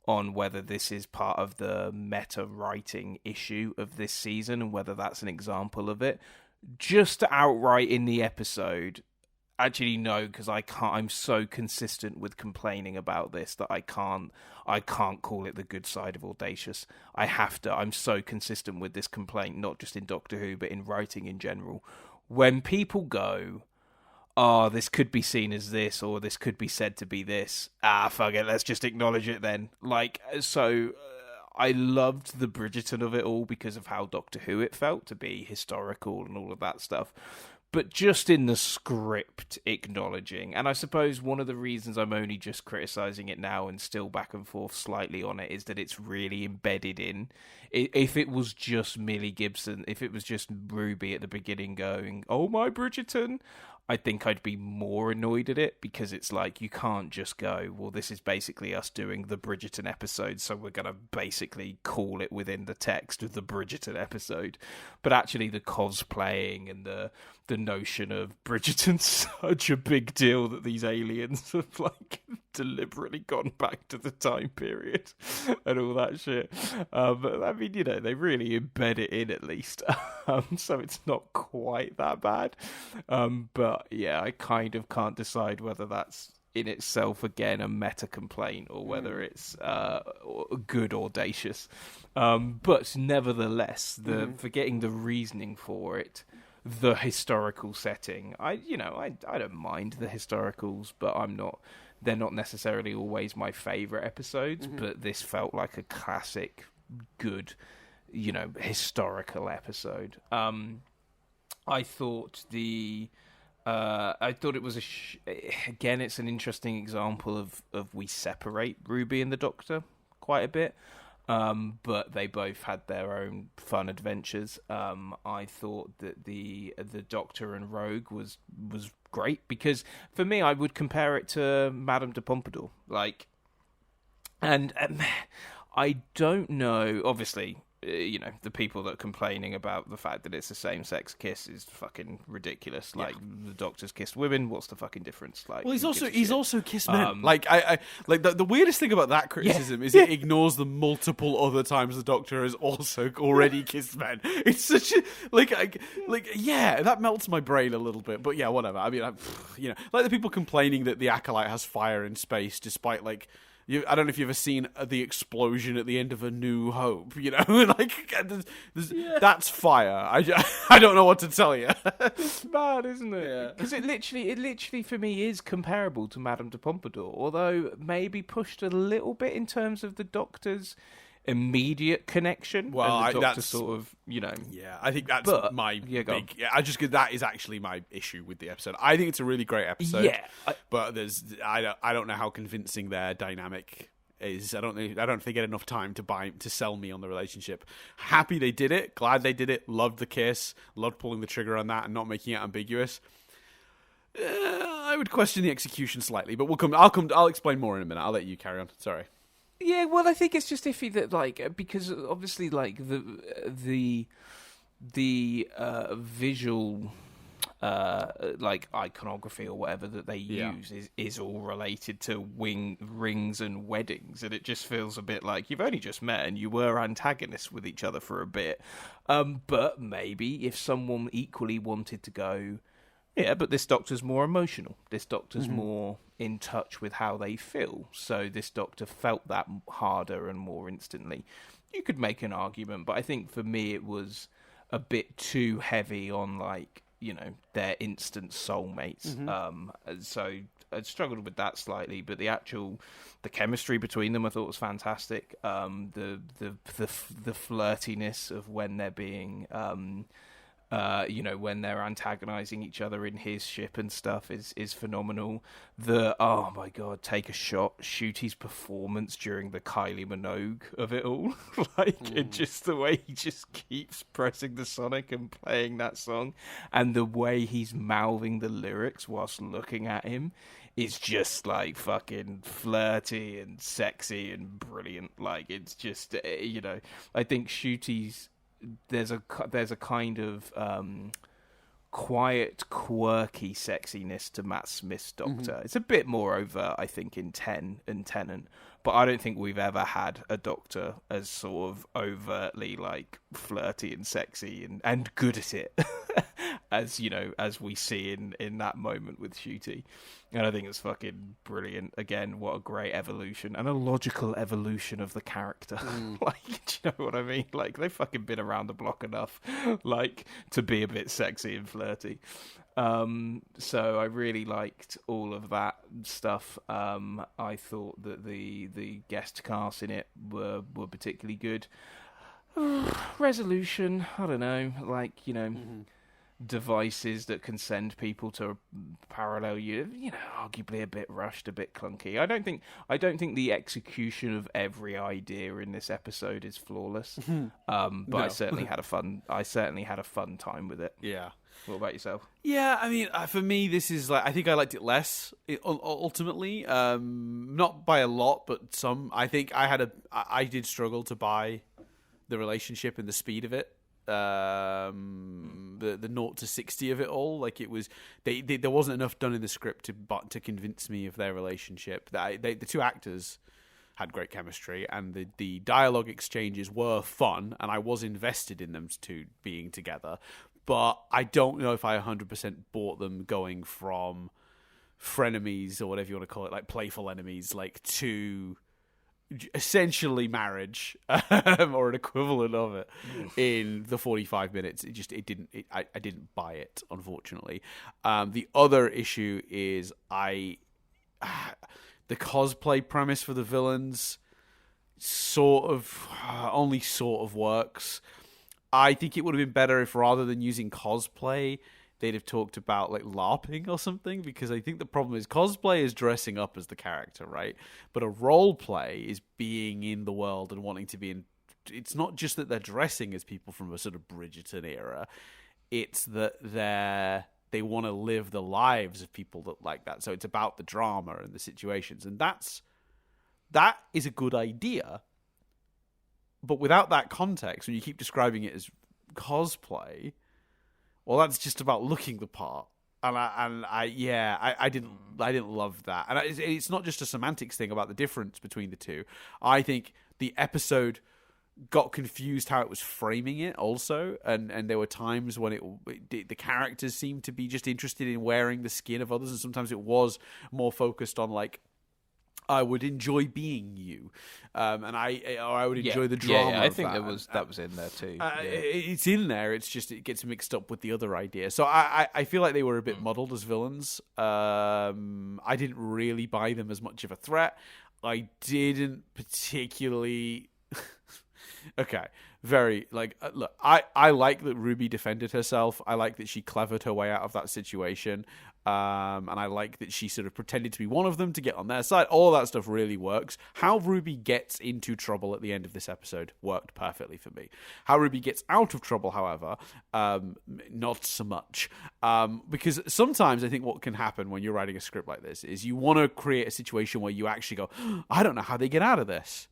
on whether this is part of the meta writing issue of this season and whether that's an example of it. Just outright in the episode, actually no, because I'm so consistent with complaining about this that I can't call it the good side of Audacious. I'm so consistent with this complaint, not just in Doctor Who, but in writing in general. When people go, this could be seen as this, or this could be said to be this. Fuck it, let's just acknowledge it then. I loved the Bridgerton of it all because of how Doctor Who it felt to be historical and all of that stuff. But just in the script acknowledging, and I suppose one of the reasons I'm only just criticising it now and still back and forth slightly on it is that it's really embedded in. If it was just Millie Gibson, if it was just Ruby at the beginning going, oh my Bridgerton, I think I'd be more annoyed at it because it's like, you can't just go, well, this is basically us doing the Bridgerton episode, so we're going to basically call it within the text of the Bridgerton episode. But actually the cosplaying and the notion of Bridgerton's such a big deal that these aliens have like deliberately gone back to the time period and all that shit. But I mean, they really embed it in at least. So it's not quite that bad. But yeah, I kind of can't decide whether that's in itself, again, a meta complaint or whether it's good audacious. But nevertheless, forgetting the reasoning for it, the historical setting, I don't mind the historicals, but they're not necessarily always my favourite episodes, but this felt like a classic, good, historical episode. I thought it was again, it's an interesting example of we separate Ruby and the Doctor quite a bit. But they both had their own fun adventures. I thought that the Doctor and Rogue was great because for me, I would compare it to Madame de Pompadour. And I don't know. Obviously, the people that are complaining about the fact that it's a same-sex kiss is fucking ridiculous. Like, the Doctor's kissed women. What's the fucking difference? Like, well, he's also kissed men. Like, I like the weirdest thing about that criticism is it ignores the multiple other times the Doctor has also already kissed men. It's such a that melts my brain a little bit. But yeah, whatever. I mean, like the people complaining that the Acolyte has fire in space, despite like. I don't know if you've ever seen the explosion at the end of A New Hope, like, that's fire. I don't know what to tell you. It's mad, isn't it? Because it literally for me is comparable to Madame de Pompadour, although maybe pushed a little bit in terms of the Doctor's immediate connection. Well, and the Doctor that's sort of, Yeah, I think that's my big. That is actually my issue with the episode. I think it's a really great episode. Yeah, but I don't know how convincing their dynamic is. I don't think they get enough time to sell me on the relationship. Happy they did it. Glad they did it. Loved the kiss. Loved pulling the trigger on that and not making it ambiguous. I would question the execution slightly, but I'll explain more in a minute. I'll let you carry on. Sorry. Yeah, well, I think it's just iffy that, like, because obviously, like, the visual, like, iconography or whatever that they use is all related to rings and weddings, and it just feels a bit like you've only just met and you were antagonists with each other for a bit. But maybe if someone equally wanted to go, yeah, but this Doctor's more emotional. This Doctor's more in touch with how they feel. So this Doctor felt that harder and more instantly. You could make an argument, but I think for me it was a bit too heavy on, like, their instant soulmates. So I struggled with that slightly, but the chemistry between them I thought was fantastic. The flirtiness of when they're being when they're antagonizing each other in his ship and stuff is phenomenal. Oh my god, take a shot, Shooty's performance during the Kylie Minogue of it all. And just the way he just keeps pressing the Sonic and playing that song, and the way he's mouthing the lyrics whilst looking at him is just like fucking flirty and sexy and brilliant. Like, it's just, I think Shooty's there's a kind of quiet, quirky sexiness to Matt Smith's Doctor. It's a bit more overt, I think, in 10 and Tennant, but I don't think we've ever had a Doctor as sort of overtly, like, flirty and sexy and good at it as we see in that moment with Shooty. And I think it's fucking brilliant. Again, what a great evolution and a logical evolution of the character. Like, do you know what I mean? Like, they've fucking been around the block enough, like, to be a bit sexy and flirty. So I really liked all of that stuff. I thought that the guest cast in it were particularly good. Resolution, I don't know, like, devices that can send people to parallel arguably a bit rushed, a bit clunky. I don't think the execution of every idea in this episode is flawless. But I certainly had a fun time with it. Yeah. What about yourself? Yeah, I mean, for me, this is like, I think I liked it less ultimately. Not by a lot, but some. I think I did struggle to buy the relationship and the speed of it. The 0 to 60 of it all, like, it was there wasn't enough done in the script to convince me of their relationship. The two actors had great chemistry, and the dialogue exchanges were fun, and I was invested in them two being together. But I don't know if I 100% bought them going from frenemies or whatever you want to call it, like playful enemies, like, to essentially marriage or an equivalent of it in the 45 minutes. I didn't buy it, unfortunately. The other issue is the cosplay premise for the villains only sort of works. I think it would have been better if, rather than using cosplay, they'd have talked about, like, LARPing or something, because I think the problem is cosplay is dressing up as the character, right? But a role play is being in the world and wanting to be in. It's not just that they're dressing as people from a sort of Bridgerton era. It's that they want to live the lives of people that like that. So it's about the drama and the situations, and that is a good idea. But without that context, when you keep describing it as cosplay, well, that's just about looking the part. I didn't love that. And it's not just a semantics thing about the difference between the two. I think the episode got confused how it was framing it also, and there were times when the characters seemed to be just interested in wearing the skin of others, and sometimes it was more focused on like, I would enjoy being you, and I would enjoy the drama. I think that was in there too. It's in there. It's just it gets mixed up with the other idea. So I feel like they were a bit muddled as villains. I didn't really buy them as much of a threat. I didn't particularly. Okay, very look. I like that Ruby defended herself. I like that she clevered her way out of that situation. And I like that she sort of pretended to be one of them to get on their side. All that stuff really works. How Ruby gets into trouble at the end of this episode worked perfectly for me. How Ruby gets out of trouble, however, not so much. Because sometimes I think what can happen when you're writing a script like this is you want to create a situation where you actually go, I don't know how they get out of this.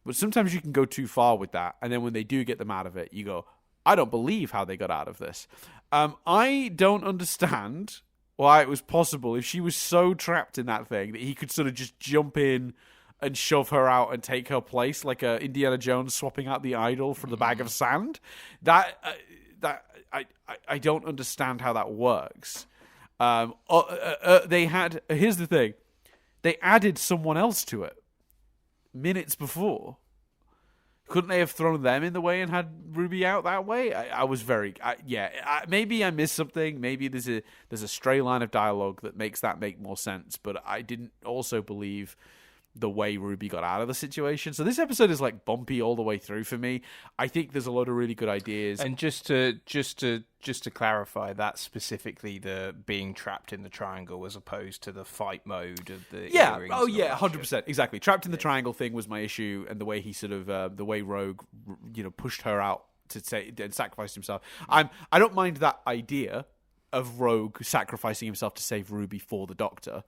But sometimes you can go too far with that. And then when they do get them out of it, you go, I don't believe how they got out of this. I don't understand why it was possible, if she was so trapped in that thing, that he could sort of just jump in and shove her out and take her place, like Indiana Jones swapping out the idol for the bag of sand. I don't understand how that works. Here's the thing. They added someone else to it minutes before. Couldn't they have thrown them in the way and had Ruby out that way? Maybe I missed something. Maybe there's a stray line of dialogue that makes that make more sense. But I didn't also believe the way Ruby got out of the situation. So this episode is like bumpy all the way through for me. I think there's a lot of really good ideas. And just to clarify, that's specifically the being trapped in the triangle as opposed to the fight mode of the earrings. Oh yeah, 100%, exactly. Trapped in the triangle thing was my issue, and the way he sort of the way Rogue, pushed her out to say and sacrificed himself. I don't mind that idea of Rogue sacrificing himself to save Ruby for the Doctor.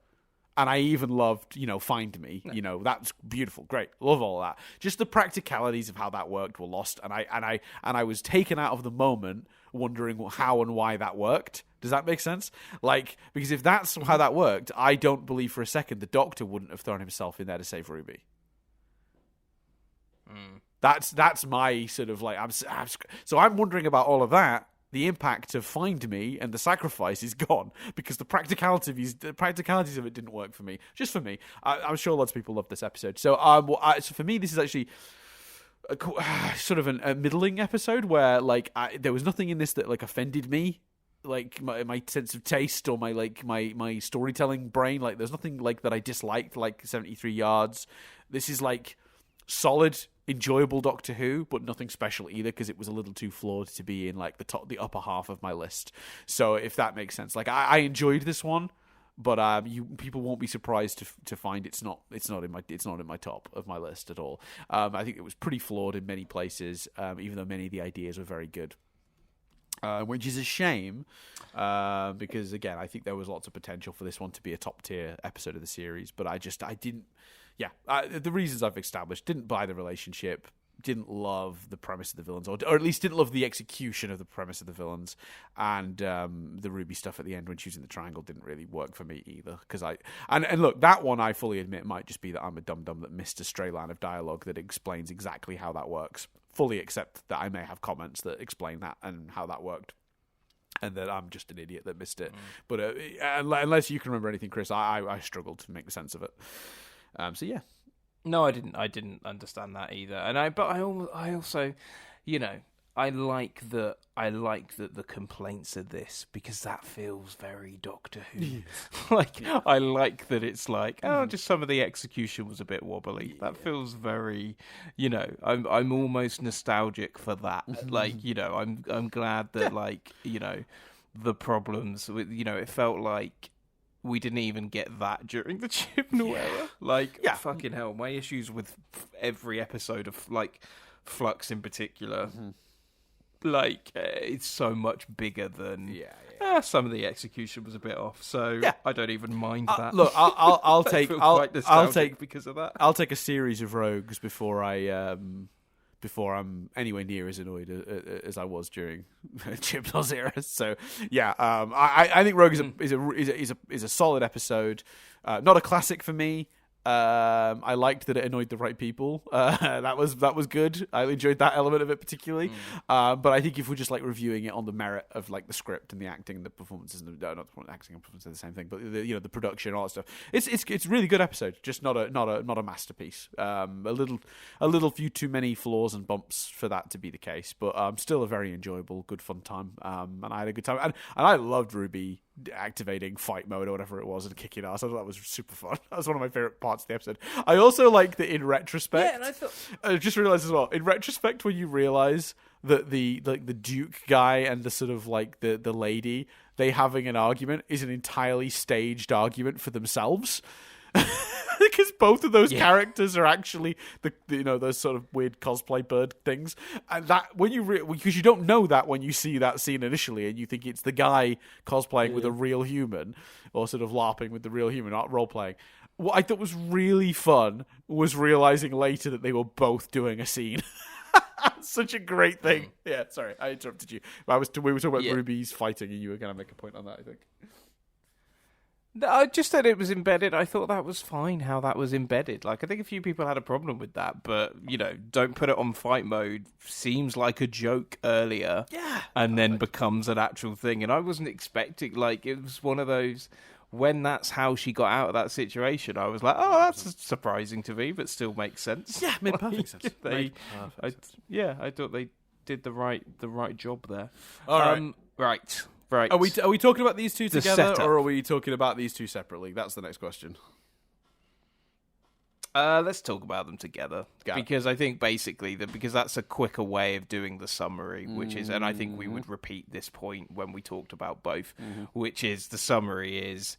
And I even loved, Find Me. That's beautiful, great, love all of that. Just the practicalities of how that worked were lost, and I was taken out of the moment, wondering how and why that worked. Does that make sense? Because if that's how that worked, I don't believe for a second the Doctor wouldn't have thrown himself in there to save Ruby. That's my sort of so I'm wondering about all of that. The impact of Find Me and the sacrifice is gone because the practicalities of it didn't work for me. Just for me. I'm sure lots of people love this episode. So, so for me, this is actually sort of a middling episode where there was nothing in this that offended me, my sense of taste or my storytelling brain. There's nothing that I disliked, 73 Yards. This is solid, enjoyable Doctor Who, but nothing special either because it was a little too flawed to be in the upper half of my list. So if that makes sense, I enjoyed this one, but people won't be surprised to find it's not in my top of my list at all. I think it was pretty flawed in many places, even though many of the ideas were very good. Which is a shame, because again, I think there was lots of potential for this one to be a top tier episode of the series, but I didn't. Yeah, the reasons I've established, didn't buy the relationship, didn't love the premise of the villains, or at least didn't love the execution of the premise of the villains, and the Ruby stuff at the end when she was in the triangle didn't really work for me either. And look, that one I fully admit might just be that I'm a dum-dum that missed a stray line of dialogue that explains exactly how that works. Fully accept that I may have comments that explain that and how that worked, and that I'm just an idiot that missed it. But unless you can remember anything, Chris, I struggled to make sense of it. So yeah. No, I didn't understand that either. And I also, I like that the complaints of this, because that feels very Doctor Who. I like that it's just some of the execution was a bit wobbly. Yeah. That feels very, I'm almost nostalgic for that. I'm glad that the problems with, it felt like we didn't even get that during the Chibnall era. Fucking hell, my issues with every episode of Flux in particular, it's so much bigger than some of the execution was a bit off. So I don't even mind that. Look, I'll take quite nostalgic because of that. I'll take a series of rogues before I before I'm anywhere near as annoyed as I was during Chibnall's era. So yeah, I think Rogue is a solid episode. Not a classic for me. I liked that it annoyed the right people. That was good. I enjoyed that element of it particularly. But I think if we're just like reviewing it on the merit of like the script and the acting and the performances, and not the acting and performances are the same thing, but the production and all that stuff, it's a really good episode. Just not a masterpiece. A little few too many flaws and bumps for that to be the case, but still a very enjoyable, good fun time. And I had a good time, and I loved Ruby activating fight mode or whatever it was and kicking ass. I thought that was super fun. That was one of my favorite parts of the episode. I also like that in retrospect. Yeah, and I just realized as well, in retrospect, when you realize that the Duke guy and the sort of like the lady, they having an argument is an entirely staged argument for themselves. Because both of those characters are actually those sort of weird cosplay bird things, and that when because you don't know that when you see that scene initially, and you think it's the guy cosplaying with a real human or sort of LARPing with the real human, not role playing. What I thought was really fun was realizing later that they were both doing a scene. Such a great thing. Yeah, sorry, I interrupted you. We were talking about Ruby's fighting, and you were going to make a point on that, I think. I just said it was embedded. I thought that was fine how that was embedded. Like, I think a few people had a problem with that, but, don't put it on fight mode. Seems like a joke earlier. Yeah. And then becomes an actual thing. And I wasn't expecting, it was one of those, when that's how she got out of that situation, I was like, oh, that's surprising to me, but still makes sense. Yeah, made perfect sense. I thought they did the right job there. All right. Right. Right. Are we talking about these two together, setup. or are we talking about these two separately? That's the next question. Let's talk about them together, because I think basically because that's a quicker way of doing the summary, which is, and I think we would repeat this point when we talked about both, which is the summary is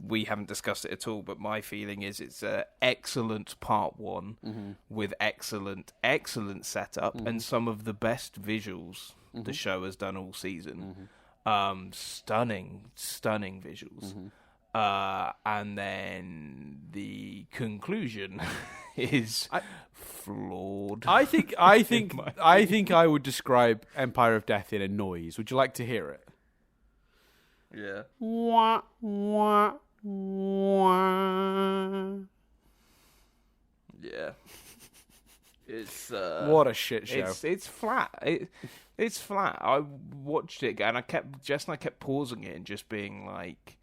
we haven't discussed it at all, but my feeling is it's an excellent part one with excellent setup and some of the best visuals the show has done all season. Stunning visuals. And then the conclusion is flawed. I think I would describe Empire of Death in a noise. Would you like to hear it? Yeah. Wah, wah, wah. Yeah. It's what a shit show. It's flat. It's flat. I watched it and I kept pausing it and just being like,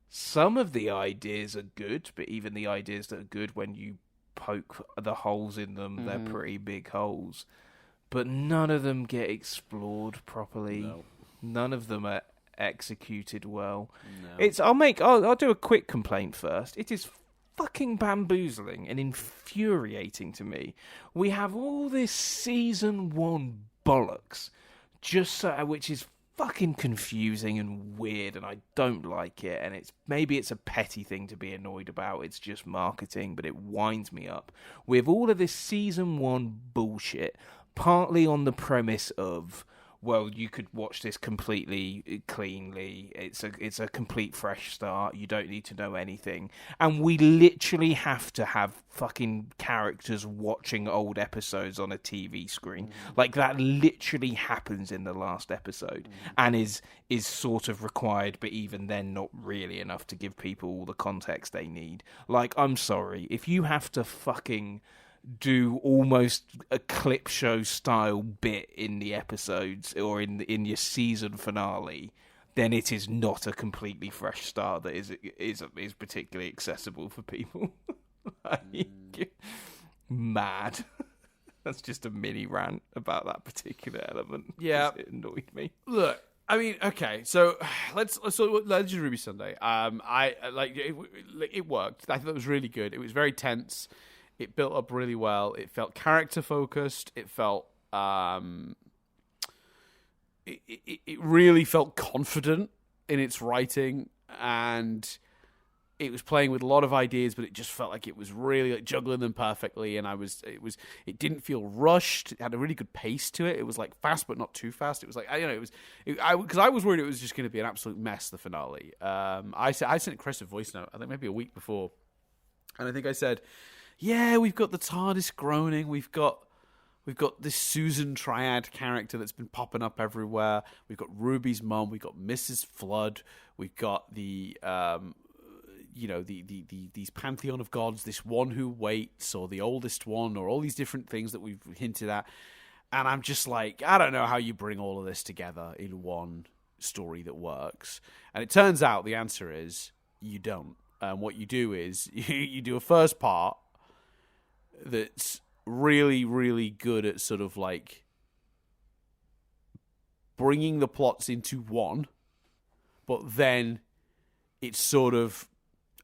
some of the ideas are good, but even the ideas that are good, when you poke the holes in them, they're pretty big holes. But none of them get explored properly. No. None of them are executed well. No. I'll do a quick complaint first. It is fucking bamboozling and infuriating to me. We have all this season 1 bollocks, which is fucking confusing and weird, and I don't like it. And maybe it's a petty thing to be annoyed about. It's just marketing, but it winds me up. We have all of this season 1 bullshit, partly on the premise of, well, you could watch this completely cleanly. It's a complete fresh start. You don't need to know anything. And we literally have to have fucking characters watching old episodes on a TV screen. Like, that literally happens in the last episode and is sort of required, but even then not really enough to give people all the context they need. Like, I'm sorry. If you have to fucking do almost a clip show style bit in the episodes or in your season finale, then it is not a completely fresh start that is particularly accessible for people. Mad. That's just a mini rant about that particular element. Yeah, it annoyed me. Look, I mean, okay, so let's Legend of Ruby Sunday. I like it worked. I thought it was really good. It was very tense. It built up really well. It felt character focused. It felt it really felt confident in its writing, and it was playing with a lot of ideas, but it just felt like it was really like juggling them perfectly. And it didn't feel rushed. It had a really good pace to it. It was like fast, but not too fast. It was like, because I was worried it was just going to be an absolute mess, the finale. I sent Chris a voice note, I think maybe a week before, and I think I said, yeah, we've got the TARDIS groaning. We've got We've got this Susan Triad character that's been popping up everywhere. We've got Ruby's mum. We've got Mrs. Flood. We've got these pantheon of gods, this one who waits, or the oldest one, or all these different things that we've hinted at. And I'm just like, I don't know how you bring all of this together in one story that works. And it turns out the answer is you don't. What you do is you do a first part that's really, really good at sort of like bringing the plots into one, but then it sort of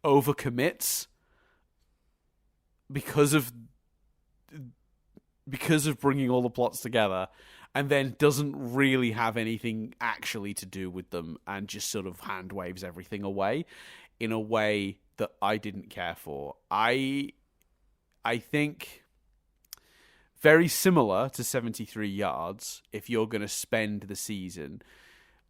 overcommits because of bringing all the plots together, and then doesn't really have anything actually to do with them, and just sort of hand waves everything away in a way that I didn't care for. I think very similar to 73 Yards, if you're going to spend the season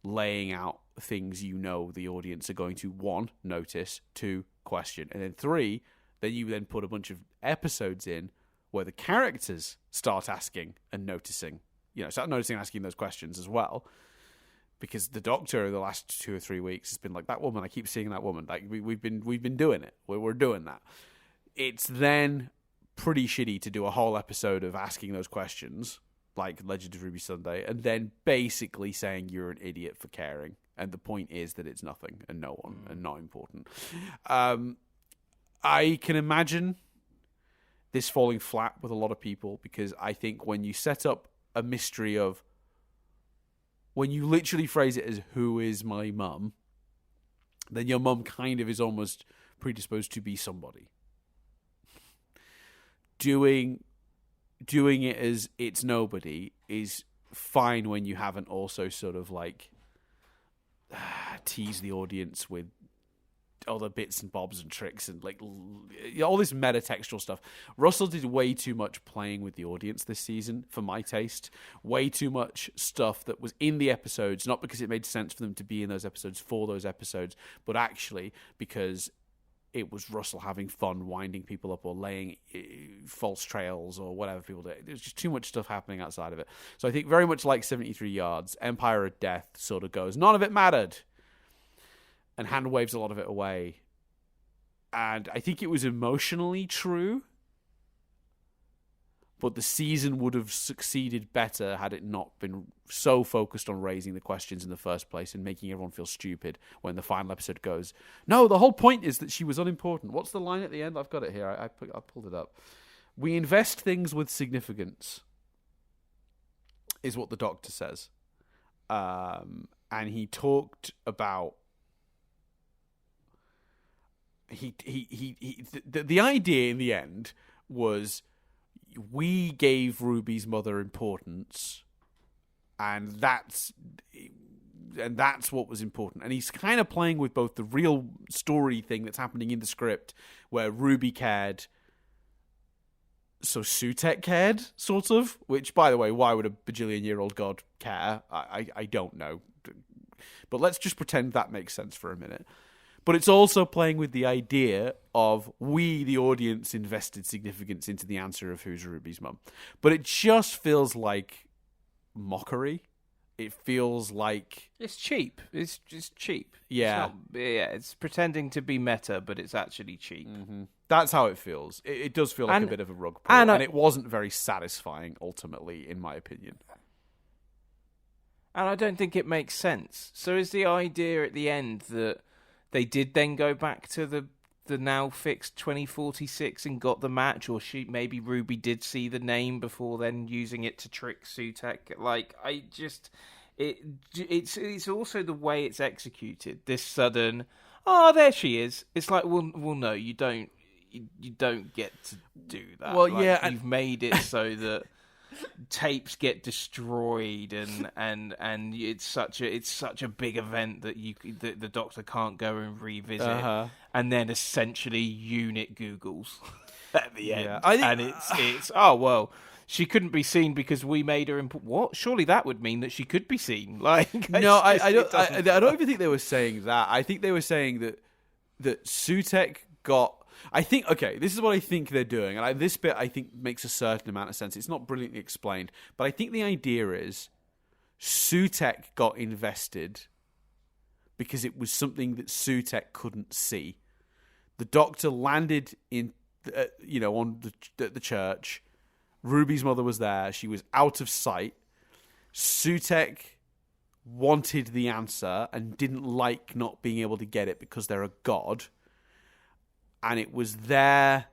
laying out things you know the audience are going to, 1, notice, 2, question, and then 3, then you then put a bunch of episodes in where the characters start asking and noticing, start noticing and asking those questions as well. Because the Doctor, the last 2 or 3 weeks, has been like, that woman, I keep seeing that woman. Like, we've been doing it. We're doing that. It's then pretty shitty to do a whole episode of asking those questions, like Legend of Ruby Sunday, and then basically saying you're an idiot for caring. And the point is that it's nothing and no one and not important. I can imagine this falling flat with a lot of people, because I think when you set up a mystery of, when you literally phrase it as, who is my mum, then your mum kind of is almost predisposed to be somebody. Doing it as it's nobody is fine when you haven't also sort of like tease the audience with other bits and bobs and tricks and like all this meta-textual stuff. Russell did way too much playing with the audience this season, for my taste. Way too much stuff that was in the episodes, not because it made sense for them to be in those episodes for those episodes, but actually because it was Russell having fun winding people up or laying false trails or whatever people do. There's just too much stuff happening outside of it. So I think very much like 73 Yards, Empire of Death sort of goes, none of it mattered, and hand waves a lot of it away. And I think it was emotionally true, but the season would have succeeded better had it not been so focused on raising the questions in the first place and making everyone feel stupid when the final episode goes, no, the whole point is that she was unimportant. What's the line at the end? I've got it here. I pulled it up. We invest things with significance, is what the Doctor says. And he talked about the idea in the end was, we gave Ruby's mother importance, and that's what was important. And he's kind of playing with both the real story thing that's happening in the script, where Ruby cared, so Sutek cared, sort of. Which, by the way, why would a bajillion-year-old god care? I don't know. But let's just pretend that makes sense for a minute. But it's also playing with the idea of, we, the audience, invested significance into the answer of who's Ruby's mum. But it just feels like mockery. It feels like... It's cheap. It's just cheap. Yeah. It's pretending to be meta, but it's actually cheap. Mm-hmm. That's how it feels. It does feel like a bit of a rug pull. And it wasn't very satisfying, ultimately, in my opinion. And I don't think it makes sense. So is the idea at the end that they did then go back to the now fixed 2046 and got the match, or maybe Ruby did see the name before then using it to trick Sutek? Like, it's also the way it's executed. This sudden, there she is. It's like, well, no, you don't get to do that. Well, like, yeah, you've made it so that tapes get destroyed, and it's such a big event that the Doctor can't go and revisit, and then essentially unit Googles at the end, and it's she couldn't be seen because we made her what? Surely that would mean that she could be seen. Like, no, I don't even think they were saying that. I think they were saying that Sutek got. I think, okay, this is what I think they're doing. And this bit, I think, makes a certain amount of sense. It's not brilliantly explained. But I think the idea is Sutek got invested because it was something that Sutek couldn't see. The Doctor landed in, on the church. Ruby's mother was there. She was out of sight. Sutek wanted the answer and didn't like not being able to get it because they're a god. And it was their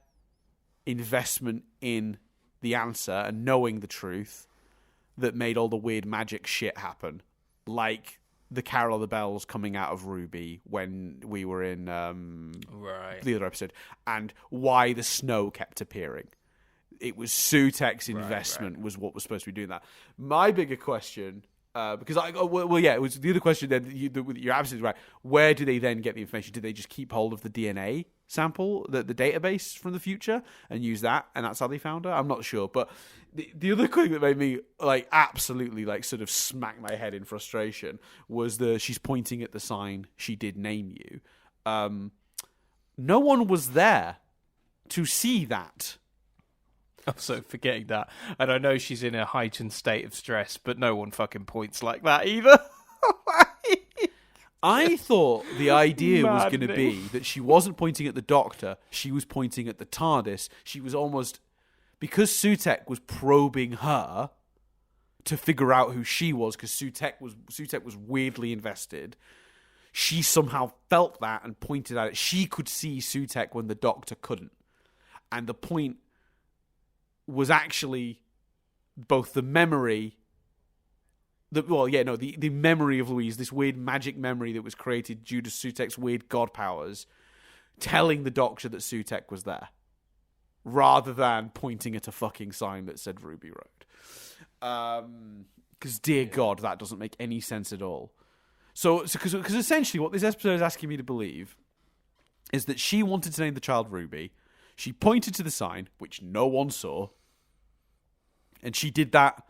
investment in the answer and knowing the truth that made all the weird magic shit happen. Like the Carol of the Bells coming out of Ruby when we were in the other episode. And why the snow kept appearing. It was Sutek's investment was what was supposed to be doing that. My bigger question... because it was the other question. Then you're absolutely right. Where do they then get the information? Did they just keep hold of the DNA sample, the database from the future, and use that? And that's how they found her. I'm not sure. But the other thing that made me absolutely sort of smack my head in frustration was she's pointing at the sign. She did name you. No one was there to see that. Also forgetting that. And I know she's in a heightened state of stress, but no one fucking points like that either. I thought the idea was going to be that she wasn't pointing at the Doctor, she was pointing at the TARDIS. She was almost... Because Sutek was probing her to figure out who she was, because Sutek was weirdly invested, she somehow felt that and pointed at it. She could see Sutek when the Doctor couldn't. And the point... was actually both the memory, the memory of Louise, this weird magic memory that was created due to Sutek's weird god powers, telling the Doctor that Sutek was there, rather than pointing at a fucking sign that said Ruby Road. Because, dear God, that doesn't make any sense at all. So because essentially what this episode is asking me to believe is that she wanted to name the child Ruby. She pointed to the sign, which no one saw. And she did that,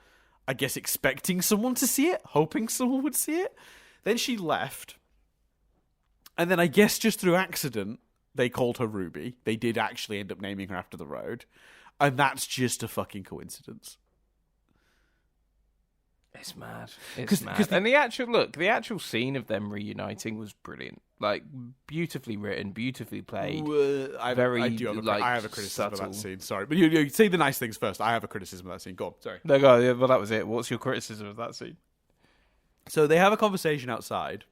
I guess, expecting someone to see it, hoping someone would see it. Then she left. And then I guess just through accident, they called her Ruby. They did actually end up naming her after the road. And that's just a fucking coincidence. It's mad. It's mad. And the actual scene of them reuniting was brilliant. Beautifully written, beautifully played. I have a criticism of that scene. Sorry, but you say the nice things first. I have a criticism of that scene. Go on. Sorry. No, go on. Yeah, well, that was it. What's your criticism of that scene? So they have a conversation outside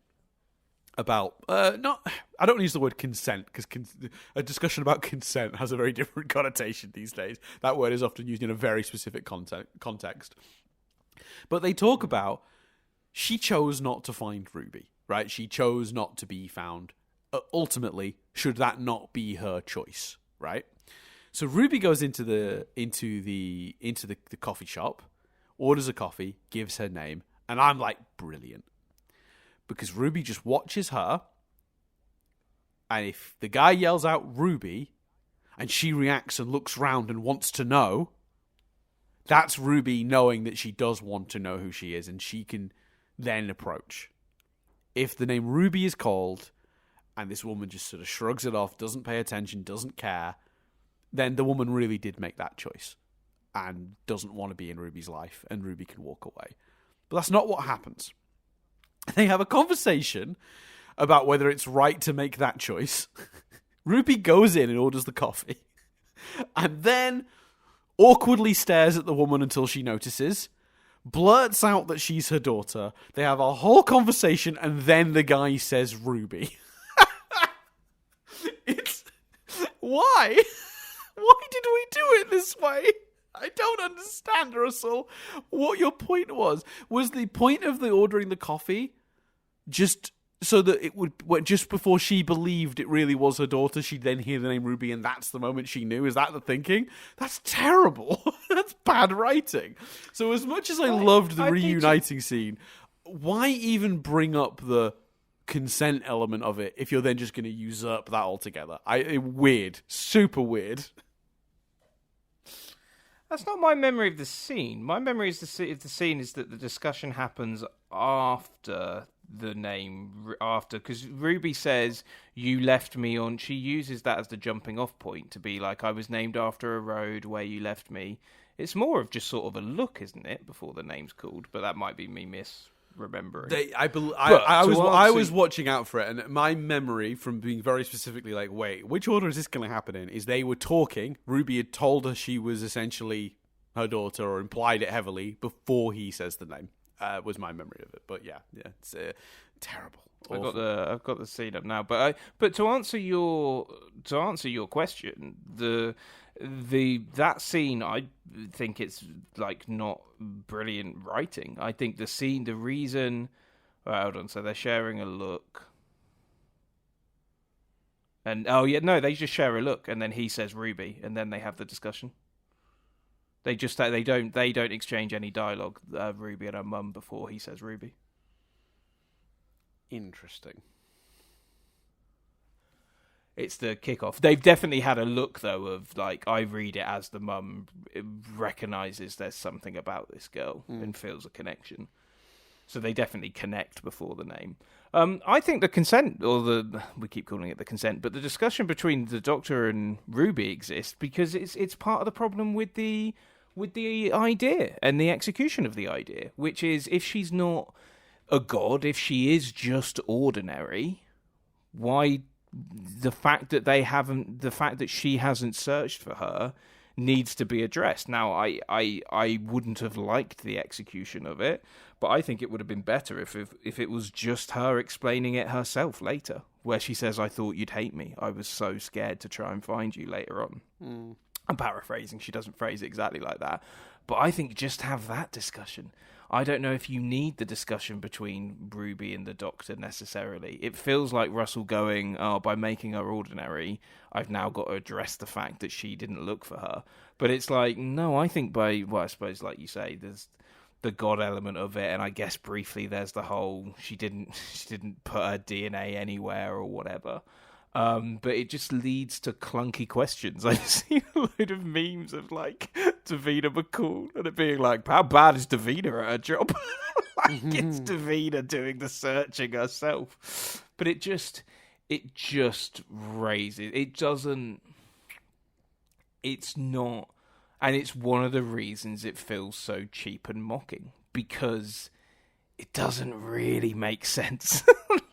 about I don't use the word consent because a discussion about consent has a very different connotation these days. That word is often used in a very specific context. But they talk about she chose not to find Ruby, right? She chose not to be found. Ultimately, should that not be her choice, right? So Ruby goes into the coffee shop, orders a coffee, gives her name, and I'm like, brilliant. Because Ruby just watches her, and if the guy yells out Ruby, and she reacts and looks round and wants to know, that's Ruby knowing that she does want to know who she is, and she can then approach. If the name Ruby is called, and this woman just sort of shrugs it off, doesn't pay attention, doesn't care, then the woman really did make that choice, and doesn't want to be in Ruby's life, and Ruby can walk away. But that's not what happens. They have a conversation about whether it's right to make that choice. Ruby goes in and orders the coffee, and then awkwardly stares at the woman until she notices, blurts out that she's her daughter. They have a whole conversation, and then the guy says Ruby. It's... Why? Why did we do it this way? I don't understand, Russell. What your point was. Was the point of the ordering the coffee just so that it would, just before she believed it really was her daughter, she'd then hear the name Ruby, and that's the moment she knew? Is that the thinking? That's terrible. That's bad writing. So as much as I loved the reuniting scene, why even bring up the consent element of it if you're then just going to usurp that altogether? Weird. Super weird. That's not my memory of the scene. My memory of the scene is that the discussion happens after the name after, because Ruby says, "You left me on." She uses that as the jumping off point to be like, "I was named after a road where you left me." It's more of just sort of a look, isn't it, before the name's called? But that might be me misremembering. I was watching out for it, and my memory from being very specifically like, wait, which order is this going to happen in? Is they were talking. Ruby had told her she was essentially her daughter, or implied it heavily before he says the name. Was my memory of it, but yeah, it's terrible. I've got the scene up now, but to answer your question, that scene, I think it's like not brilliant writing. I think the reason. Hold on, so they're sharing a look, and they just share a look, and then he says Ruby, and then they have the discussion. They don't exchange any dialogue, Ruby and her mum, before he says Ruby. Interesting. It's the kickoff. They've definitely had a look, though, of like, I read it as the mum recognises there's something about this girl and feels a connection. So they definitely connect before the name. I think the consent, we keep calling it the consent, but the discussion between the Doctor and Ruby exists because it's part of the problem with the idea and the execution of the idea, which is, if she's not a god, if she is just ordinary, why the fact that she hasn't searched for her needs to be addressed. Now, I wouldn't have liked the execution of it, but I think it would have been better if it was just her explaining it herself later, where she says, "I thought you'd hate me. I was so scared to try and find you later on." I'm paraphrasing. She doesn't phrase it exactly like that. But I think just have that discussion. I don't know if you need the discussion between Ruby and the Doctor necessarily. It feels like Russell going, by making her ordinary, I've now got to address the fact that she didn't look for her. But it's like, no, I think I suppose, like you say, there's the God element of it, and I guess briefly there's the whole she didn't put her DNA anywhere or whatever. But it just leads to clunky questions. I've seen a load of memes of like Davina McCall and it being like, how bad is Davina at her job? It's Davina doing the searching herself. But it just raises. It's not, and it's one of the reasons it feels so cheap and mocking, because it doesn't really make sense.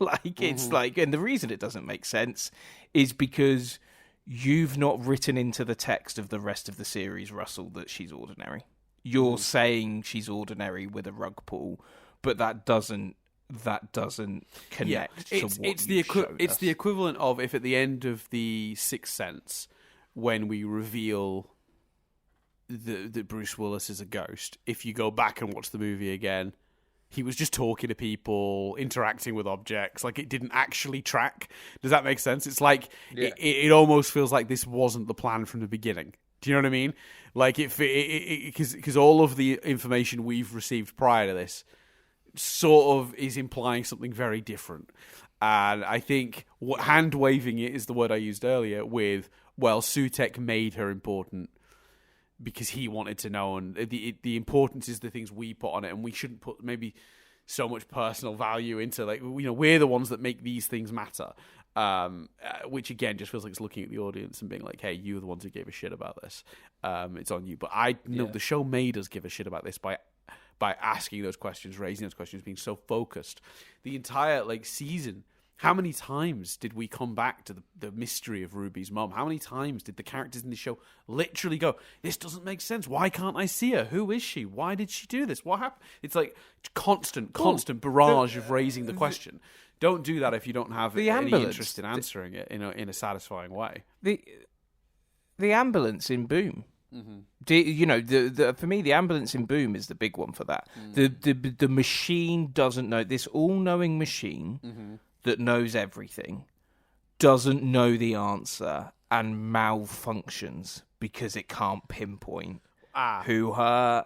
It's like, and the reason it doesn't make sense is because you've not written into the text of the rest of the series, Russell, that she's ordinary. You're saying she's ordinary with a rug pull, but that doesn't connect to what it's the equivalent of if at the end of The Sixth Sense, when we reveal that Bruce Willis is a ghost, if you go back and watch the movie again, he was just talking to people, interacting with objects. Like, it didn't actually track. Does that make sense? It's like, it almost feels like this wasn't the plan from the beginning. Do you know what I mean? Like, because all of the information we've received prior to this sort of is implying something very different. And I think hand-waving it is the word I used earlier with, well, Sutek made her important because he wanted to know, and the importance is the things we put on it, and we shouldn't put maybe so much personal value into, like, we're the ones that make these things matter, which again just feels like it's looking at the audience and being like, hey, you're the ones who gave a shit about this, it's on you. But I know the show made us give a shit about this by asking those questions, raising those questions, being so focused. The entire season, how many times did we come back to the mystery of Ruby's mom? How many times did the characters in the show literally go, this doesn't make sense. Why can't I see her? Who is she? Why did she do this? What happened? It's like constant barrage of raising the question. Don't do that if you don't have any interest in answering it in a satisfying way. The ambulance in Boom. Mm-hmm. For me, the ambulance in Boom is the big one for that. The machine doesn't know. This all-knowing machine that knows everything doesn't know the answer and malfunctions because it can't pinpoint who her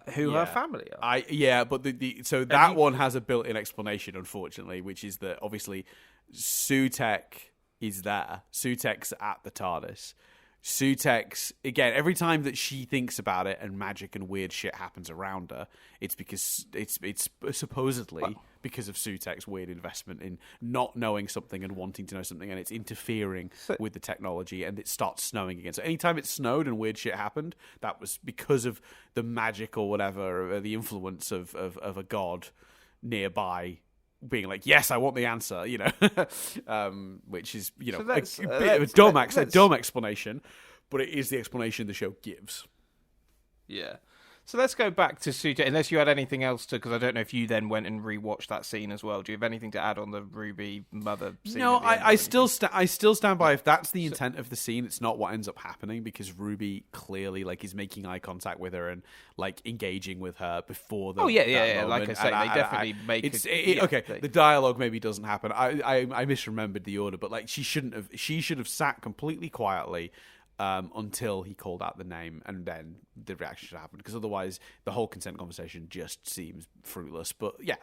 family are. But that one has a built-in explanation, unfortunately, which is that obviously Sutek is there. Sutek's at the TARDIS. Sutek's, again, every time that she thinks about it and magic and weird shit happens around her, it's because it's supposedly because of Sutek's weird investment in not knowing something and wanting to know something, and it's interfering with the technology, and it starts snowing again. So anytime it snowed and weird shit happened, that was because of the magic or whatever, or the influence of a god nearby being like, yes, I want the answer, which is, a bit of a dumb explanation, but it is the explanation the show gives. Yeah. So let's go back to Sutek, unless you had anything else to, because I don't know if you then went and rewatched that scene as well. Do you have anything to add on the Ruby mother scene? No, I still stand by, if that's the intent of the scene, it's not what ends up happening, because Ruby clearly is making eye contact with her and engaging with her before the. Oh yeah. Like I say, they definitely make it. Okay, the dialogue maybe doesn't happen. I misremembered the order, but she should have sat completely quietly. Until he called out the name, and then the reaction should happen, because otherwise the whole consent conversation just seems fruitless. But yeah,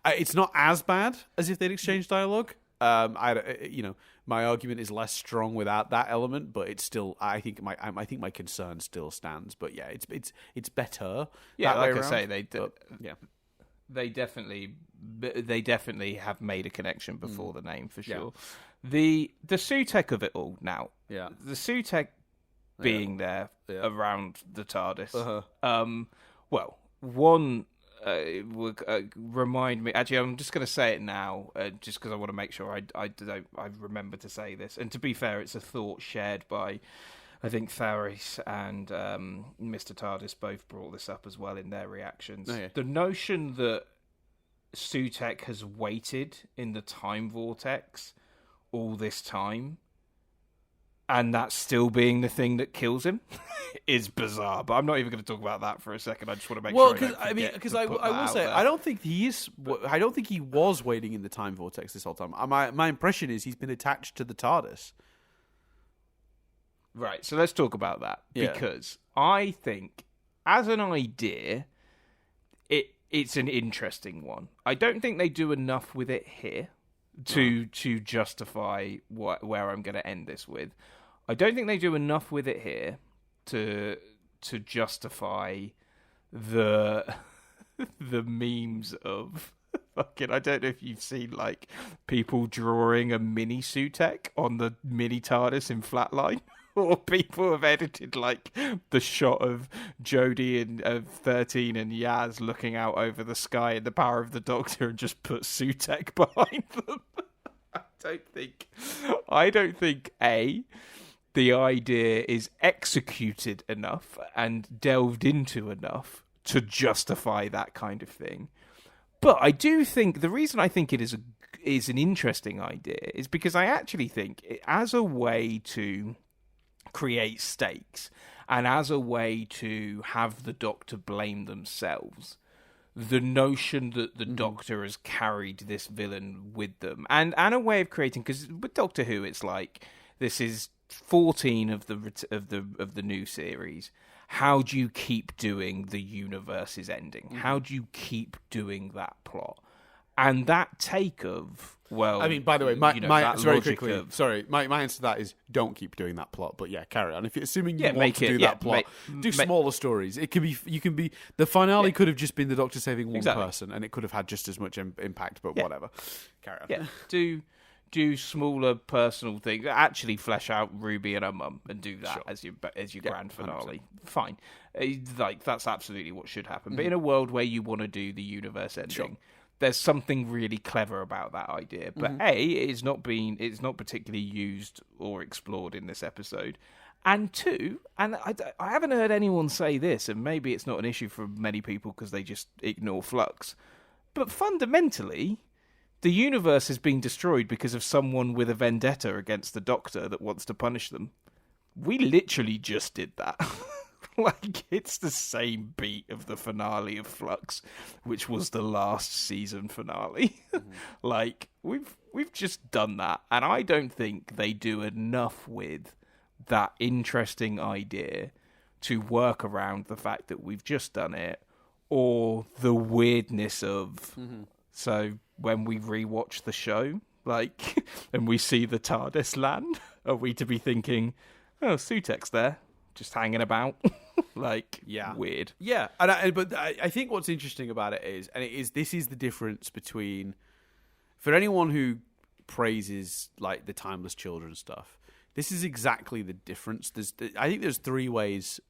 it's not as bad as if they'd exchanged dialogue. My argument is less strong without that element, but it's still. I think my concern still stands. But yeah, it's better. Yeah, like I say, they definitely have made a connection before the name for sure. Yeah. The Sutek of it all now. Yeah, the Sutek being there around the TARDIS. Well, one would remind me. Actually, I'm just going to say it now, just because I want to make sure I remember to say this. And to be fair, it's a thought shared by, I think, Tharis and Mr. TARDIS both brought this up as well in their reactions. Oh, yeah. The notion that Sutek has waited in the time vortex all this time, and that's still being the thing that kills him, is bizarre. But I'm not even going to talk about that for a second. I just want to make sure. Because I will say, I don't think he is. I don't think he was waiting in the time vortex this whole time. My impression is he's been attached to the TARDIS. Right. So let's talk about that, because I think, as an idea, it's an interesting one. I don't think they do enough with it here to justify where I'm going to end this with. I don't think they do enough with it here to justify the memes of fucking. I don't know if you've seen people drawing a mini Sutek on the mini TARDIS in Flatline. Or people have edited the shot of Jodie and 13 and Yaz looking out over the sky in The Power of the Doctor and just put Sutek behind them. I don't think the idea is executed enough and delved into enough to justify that kind of thing. But I do think the reason I think it is an interesting idea is because I actually think it, as a way to create stakes and as a way to have the Doctor blame themselves, the notion that the Doctor has carried this villain with them, and a way of creating, because with Doctor Who it's this is 14 of the new series. How do you keep doing the universe's ending? How do you keep doing that plot? And that take of, well, I mean, by the way, my very quickly. Sorry, my answer to that is don't keep doing that plot. But yeah, carry on. If you're assuming you want to do that plot, do smaller stories. It could be. You can be. The finale could have just been the Doctor saving one person, and it could have had just as much impact. But whatever. Carry on. Yeah. Do smaller personal things. Actually, flesh out Ruby and her mum, and do that as your grand finale. 100%. Fine. That's absolutely what should happen. But in a world where you want to do the universe ending. There's something really clever about that idea, but it's not particularly used or explored in this episode. And two, and I haven't heard anyone say this, and maybe it's not an issue for many people because they just ignore Flux, but fundamentally, the universe is being destroyed because of someone with a vendetta against the Doctor that wants to punish them. We literally just did that. It's the same beat of the finale of Flux, which was the last season finale. We've just done that, and I don't think they do enough with that interesting idea to work around the fact that we've just done it, or the weirdness of. So when we rewatch the show, and we see the TARDIS land, are we to be thinking, Oh, Sutek's there, just hanging about. Yeah. Weird. Yeah, but I think what's interesting about it is, this is the difference between, for anyone who praises like the timeless children stuff, this is exactly the difference. I think there's three ways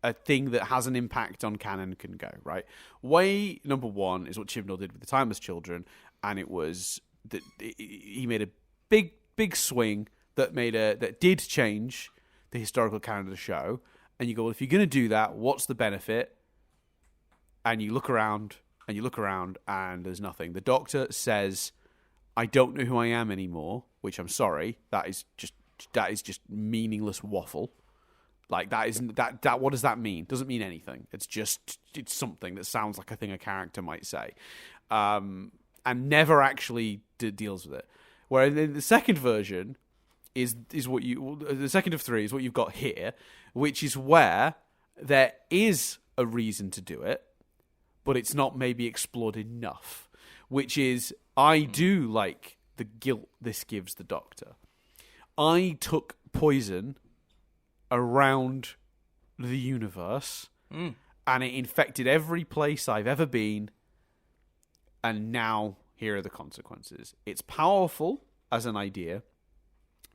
a thing that has an impact on canon can go, right? Way number one is what Chibnall did with the timeless children, and it was that he made a big swing that did change the historical canon of the show. And you go, well, if you're going to do that, what's the benefit? And you look around, and there's nothing. The Doctor says, I don't know who I am anymore, which I'm sorry, that is just meaningless waffle. Like, that what does that mean? Doesn't mean anything. It's something that sounds like a thing a character might say. And never actually deals with it. Whereas in the second version is the second of three is what you've got here, which is where there is a reason to do it, but it's not maybe explored enough. Which is, I do like the guilt this gives the Doctor. I took poison around the universe, and it infected every place I've ever been, and now here are the consequences. It's powerful as an idea,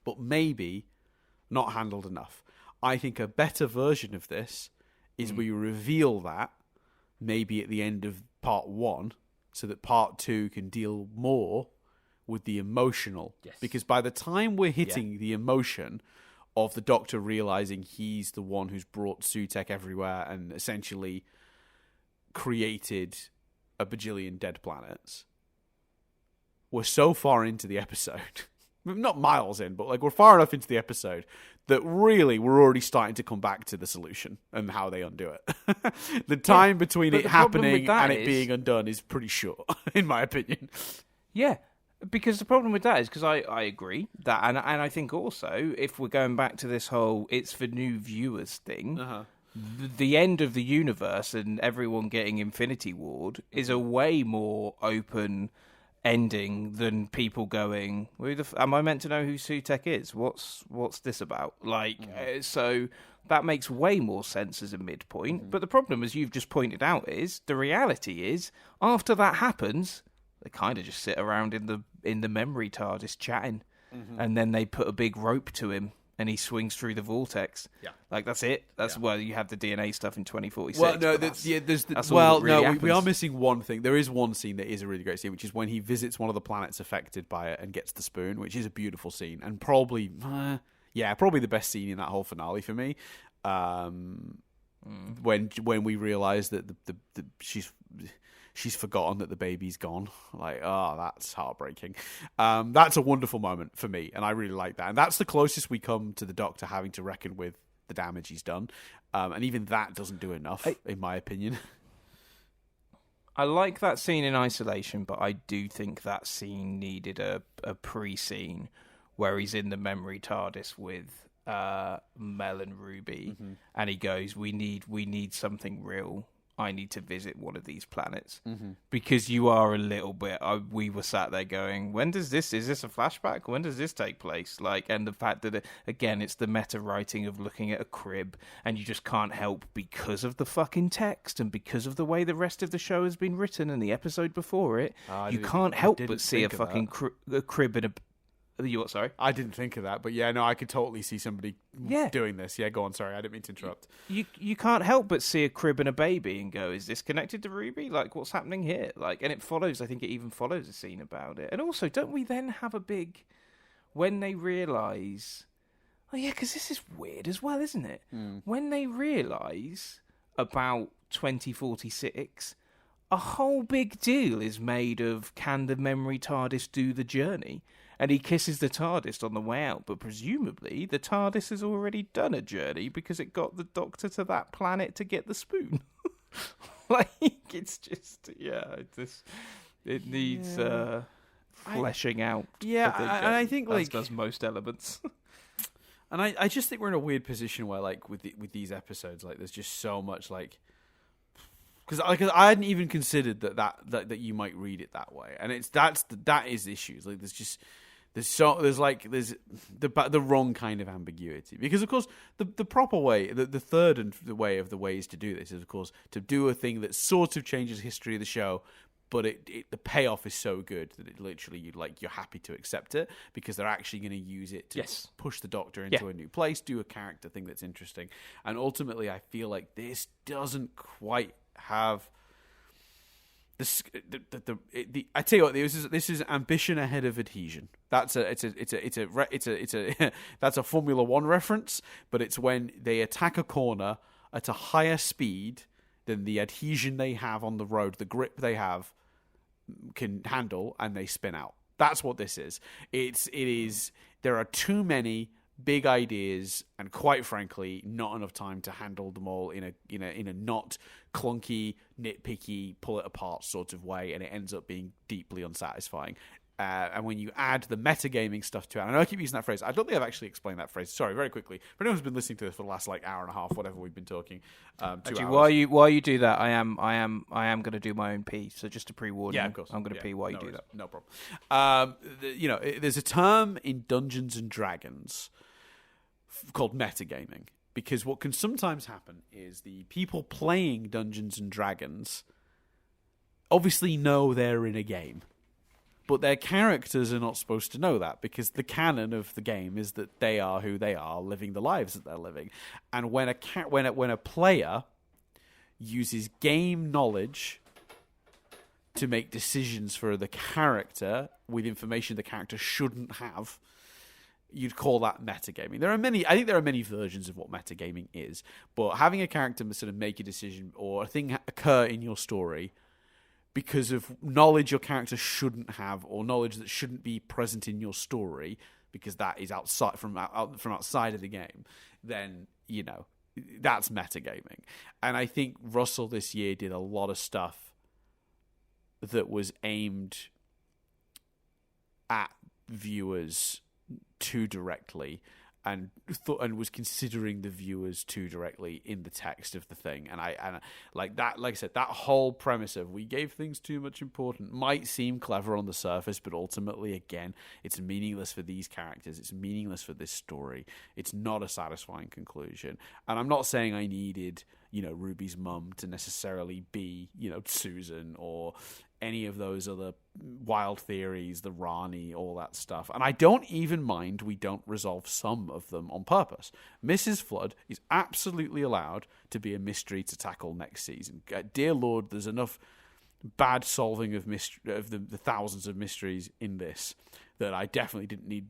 but maybe not handled enough. I think a better version of this is we reveal that maybe at the end of part one, so that part two can deal more with the emotional. Yes. Because by the time we're hitting the emotion of the Doctor realizing he's the one who's brought Sutek everywhere and essentially created a bajillion dead planets, we're so far into the episode. Not miles in, but like we're far enough into the episode that really we're already starting to come back to the solution and how they undo it. The time between it happening and it being undone is pretty short, in my opinion. Yeah, because the problem with that is, because I agree that, and I think also, if we're going back to this whole it's for new viewers thing, the end of the universe and everyone getting Infinity Ward is a way more open ending than people going, am I meant to know who Sutek is? What's this about? So that makes way more sense as a midpoint. But the problem, as you've just pointed out, is the reality is after that happens, they kind of just sit around in the memory TARDIS chatting, and then they put a big rope to him. And he swings through the vortex. Yeah, like that's it. That's where you have the DNA stuff in 2046. Well, no, we are missing one thing. There is one scene that is a really great scene, which is when he visits one of the planets affected by it and gets the spoon, which is a beautiful scene and probably the best scene in that whole finale for me. When we realise that the she's forgotten that the baby's gone. Like, oh, that's heartbreaking. That's a wonderful moment for me, and I really like that. And that's the closest we come to the Doctor having to reckon with the damage he's done. And even that doesn't do enough, in my opinion. I like that scene in isolation, but I do think that scene needed a pre-scene where he's in the memory TARDIS with Mel and Ruby, and he goes, "We need something real. I need to visit one of these planets," because you are a little bit. We were sat there going, "When does this? Is this a flashback? When does this take place?" And the fact that it's the meta writing of looking at a crib, and you just can't help because of the fucking text and because of the way the rest of the show has been written and the episode before it, you can't help but see a fucking crib in a. You what? Sorry, I didn't think of that, but yeah, no, I could totally see somebody doing this. Yeah, go on. Sorry, I didn't mean to interrupt. You can't help but see a crib and a baby and go, "Is this connected to Ruby? Like, what's happening here?" And it follows. I think it even follows a scene about it. And also, don't we then have a big when they realise? Oh yeah, because this is weird as well, isn't it? When they realise about 2046. A whole big deal is made of, can the memory TARDIS do the journey? And he kisses the TARDIS on the way out, but presumably the TARDIS has already done a journey because it got the Doctor to that planet to get the spoon. It's just, it needs fleshing out. Yeah, and I think as does most elements. And I just think we're in a weird position where, with these episodes, there's just so much, because I hadn't even considered that you might read it that way, and that is issues. There's just There's the wrong kind of ambiguity, because of course the proper way, the third and the way of the ways to do this is of course to do a thing that sort of changes the history of the show, but the payoff is so good that it literally you're happy to accept it because they're actually going to use it to push the Doctor into a new place, do a character thing that's interesting, and ultimately I feel like this doesn't quite have. I tell you what, this is ambition ahead of adhesion. That's a that's a Formula One reference, but it's when they attack a corner at a higher speed than the adhesion they have on the road, the grip they have can handle, and they spin out. That's what this is. It is. There are too many big ideas, and quite frankly, not enough time to handle them all in a not clunky, nitpicky, pull it apart sort of way, and it ends up being deeply unsatisfying. And when you add the metagaming stuff to it, and I know I keep using that phrase. I don't think I've actually explained that phrase. Sorry, very quickly. For anyone who's been listening to this for the last hour and a half, whatever we've been talking, 2 Actually, hours. while you do that, I am going to do my own pee. So just to pre-warn you, of course. I'm going to pee while you do that. No problem. There's a term in Dungeons and Dragons called metagaming, because what can sometimes happen is the people playing Dungeons and Dragons obviously know they're in a game, but their characters are not supposed to know that, because the canon of the game is that they are who they are, living the lives that they're living. And when a player uses game knowledge to make decisions for the character with information the character shouldn't have, you'd call that metagaming. I think there are many versions of what metagaming is, but having a character sort of make a decision or a thing occur in your story because of knowledge your character shouldn't have, or knowledge that shouldn't be present in your story because that is outside from outside of the game, then that's metagaming. And I think Russell this year did a lot of stuff that was aimed at viewers too directly, and was considering the viewers too directly in the text of the thing. And like I said, that whole premise of we gave things too much importance might seem clever on the surface, but ultimately, again, it's meaningless for these characters. It's meaningless for this story. It's not a satisfying conclusion. And I'm not saying I needed, Ruby's mum to necessarily be, Susan or any of those other wild theories, the Rani, all that stuff. And I don't even mind we don't resolve some of them on purpose. Mrs. Flood is absolutely allowed to be a mystery to tackle next season. Dear Lord, there's enough bad solving of the thousands of mysteries in this that I definitely didn't need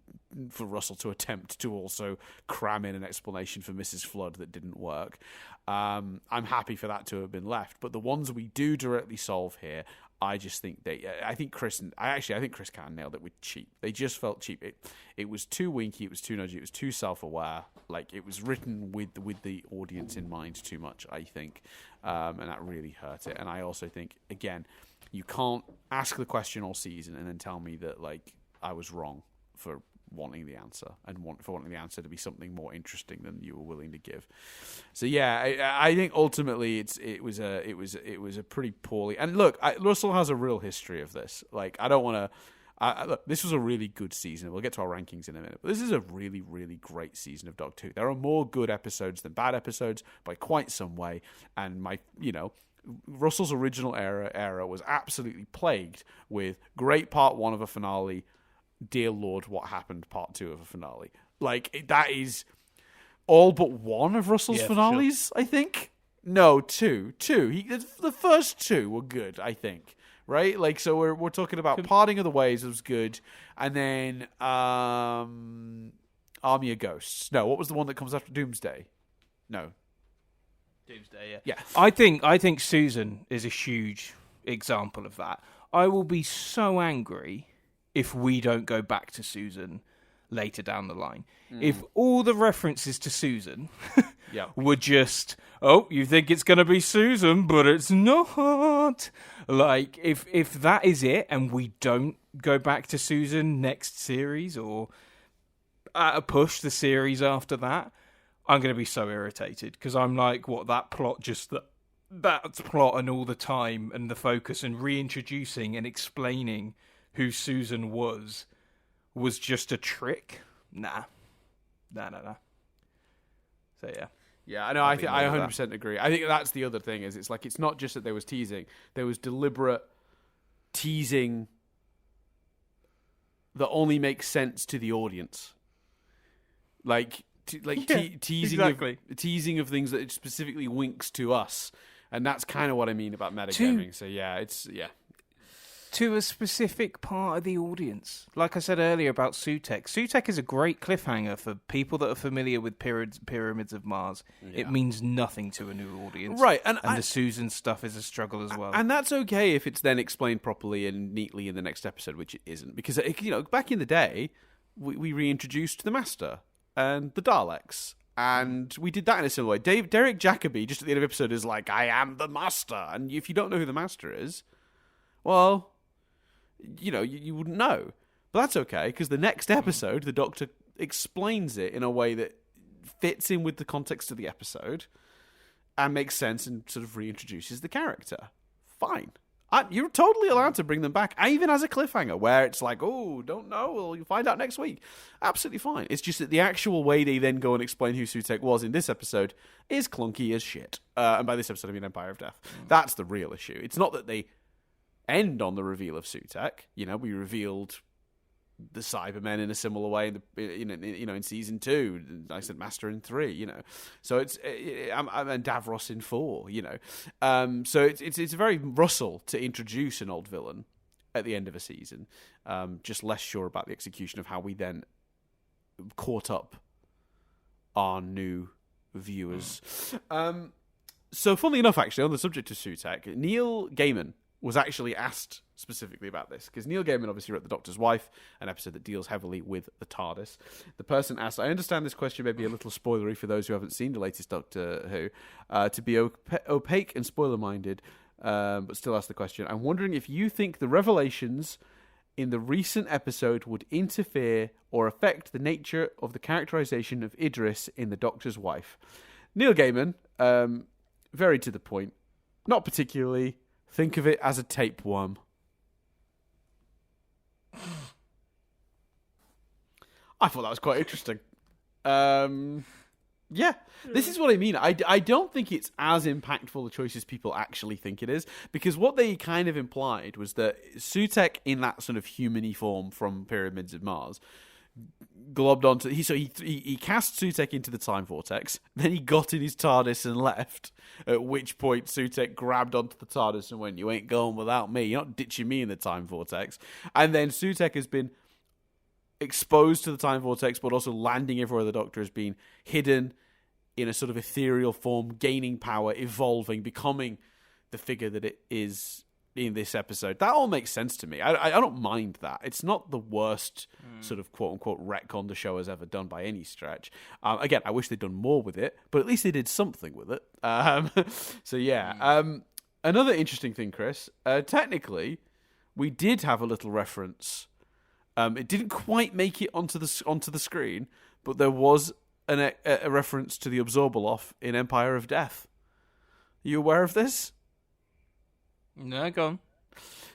for Russell to attempt to also cram in an explanation for Mrs. Flood that didn't work. I'm happy for that to have been left. But the ones we do directly solve here, I just think I think Chris Cann nailed it with cheap. They just felt cheap. It was too winky. It was too nudgy. It was too self-aware. Like, it was written with the audience in mind too much, I think, and that really hurt it. And I also think, again, you can't ask the question all season and then tell me that I was wrong for wanting the answer and for wanting the answer to be something more interesting than you were willing to give. So yeah, I think ultimately it was a pretty poorly. And look, Russell has a real history of this. I don't want to. Look, this was a really good season. We'll get to our rankings in a minute, but this is a really, really great season of Doctor Who. There are more good episodes than bad episodes by quite some way, and Russell's original era was absolutely plagued with great part one of a finale. Dear Lord, what happened? Part 2 of a finale. That is all but one of Russell's finales, sure. I think. No, 2. The first 2 were good, I think. Right? So we're talking about Parting of the Ways was good, and then Army of Ghosts. No, what was the one that comes after Doomsday? No. Doomsday, yeah. Yeah. I think Susan is a huge example of that. I will be so angry if we don't go back to Susan later down the line. If all the references to Susan were just, you think it's going to be Susan, but it's not. If that is it, and we don't go back to Susan next series, or at a push the series after that, I'm going to be so irritated, because I'm like, that plot just... That plot and all the time and the focus and reintroducing and explaining who Susan was was just a trick, nah. So yeah. Yeah, I know. I 100% agree. I think that's the other thing is it's not just that there was teasing. There was deliberate teasing that only makes sense to the audience. Teasing of things that it specifically winks to us, and that's kind of what I mean about metagaming. So yeah, to a specific part of the audience. Like I said earlier about Sutekh. Sutekh is a great cliffhanger for people that are familiar with Pyramids of Mars. Yeah. It means nothing to a new audience. Right. And the Susan stuff is a struggle as well. And that's okay if it's then explained properly and neatly in the next episode, which it isn't. Because, back in the day, we reintroduced the Master and the Daleks. And we did that in a similar way. Derek Jacobi, just at the end of the episode, is like, I am the Master. And if you don't know who the Master is, well, you wouldn't know. But that's okay, because the next episode, the Doctor explains it in a way that fits in with the context of the episode and makes sense and sort of reintroduces the character. Fine. You're totally allowed to bring them back, even as a cliffhanger, where it's like, oh, don't know, well, you'll find out next week. Absolutely fine. It's just that the actual way they then go and explain who Sutekh was in this episode is clunky as shit. And by this episode, I mean Empire of Death. That's the real issue. It's not that they end on the reveal of Sutekh. We revealed the Cybermen in a similar way in season 2. I said Master in 3. So it's and Davros in 4. So it's very Russell to introduce an old villain at the end of a season. Just less sure about the execution of how we then caught up our new viewers. So funnily enough, actually, on the subject of Sutekh, Neil Gaiman was actually asked specifically about this, because Neil Gaiman obviously wrote The Doctor's Wife, an episode that deals heavily with the TARDIS. The person asked, I understand this question may be a little spoilery for those who haven't seen the latest Doctor Who, to be opaque and spoiler-minded, but still ask the question. I'm wondering if you think the revelations in the recent episode would interfere or affect the nature of the characterization of Idris in The Doctor's Wife. Neil Gaiman, very to the point, not particularly. Think of it as a tapeworm. I thought that was quite interesting. Yeah, this is what I mean. I don't think it's as impactful a choice as people actually think it is, because what they kind of implied was that Sutekh, in that sort of human-y form from Pyramids of Mars, globbed onto he cast Sutekh into the time vortex, then he got in his TARDIS and left, at which point Sutekh grabbed onto the TARDIS and went, you ain't going without me, you're not ditching me in the time vortex. And then Sutekh has been exposed to the time vortex, but also landing everywhere the Doctor has been, hidden in a sort of ethereal form, gaining power, evolving, becoming the figure that it is in this episode. That all makes sense to me. I don't mind that. It's not the worst sort of quote-unquote retcon the show has ever done by any stretch. Again, I wish they'd done more with it, but at least they did something with it. So yeah. Another interesting thing, Chris, technically, we did have a little reference. It didn't quite make it onto the screen, but there was a reference to the Absorbaloff in Empire of Death. Are you aware of this? No, go on.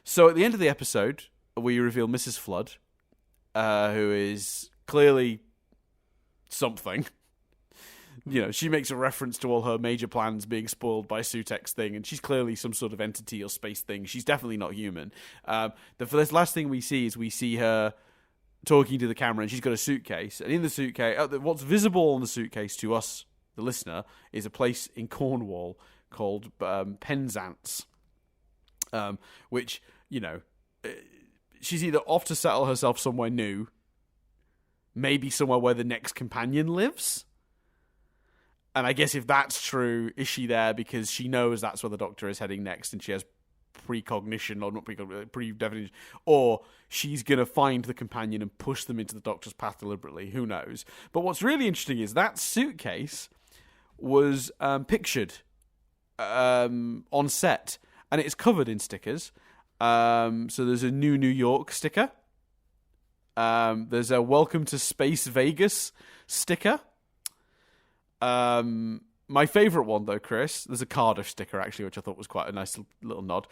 So at the end of the episode, we reveal Mrs. Flood, who is clearly something. She makes a reference to all her major plans being spoiled by Sutekh's thing, and she's clearly some sort of entity or space thing. She's definitely not human. The last thing we see her talking to the camera, and she's got a suitcase. And in the suitcase, what's visible on the suitcase to us, the listener, is a place in Cornwall called Penzance. Which, she's either off to settle herself somewhere new, maybe somewhere where the next companion lives. And I guess if that's true, is she there because she knows that's where the Doctor is heading next and she has precognition, or not precognition, pre-definition, or she's going to find the companion and push them into the Doctor's path deliberately, who knows. But what's really interesting is that suitcase was pictured on set, and it's covered in stickers. So there's a New York sticker. There's a Welcome to Space Vegas sticker. My favourite one, though, Chris, there's a Cardiff sticker, actually, which I thought was quite a nice little nod,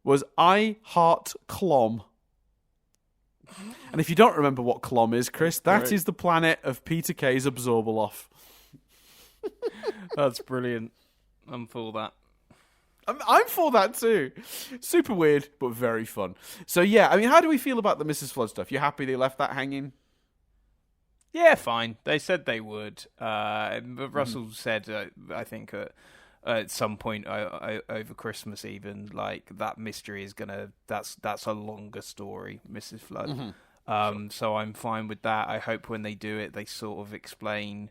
was I Heart Clom. And if you don't remember what Clom is, Chris, that is Right. the planet of Peter Kay's Absorbaloff. That's brilliant. I'm for that. I'm for that too. Super weird, but very fun. So yeah, I mean, how do we feel about the Mrs. Flood stuff? You happy they left that hanging? Yeah, fine. They said they would. But Russell said, I think, at some point over Christmas, even like that mystery is gonna. That's a longer story, Mrs. Flood. So I'm fine with that. I hope when they do it, they sort of explain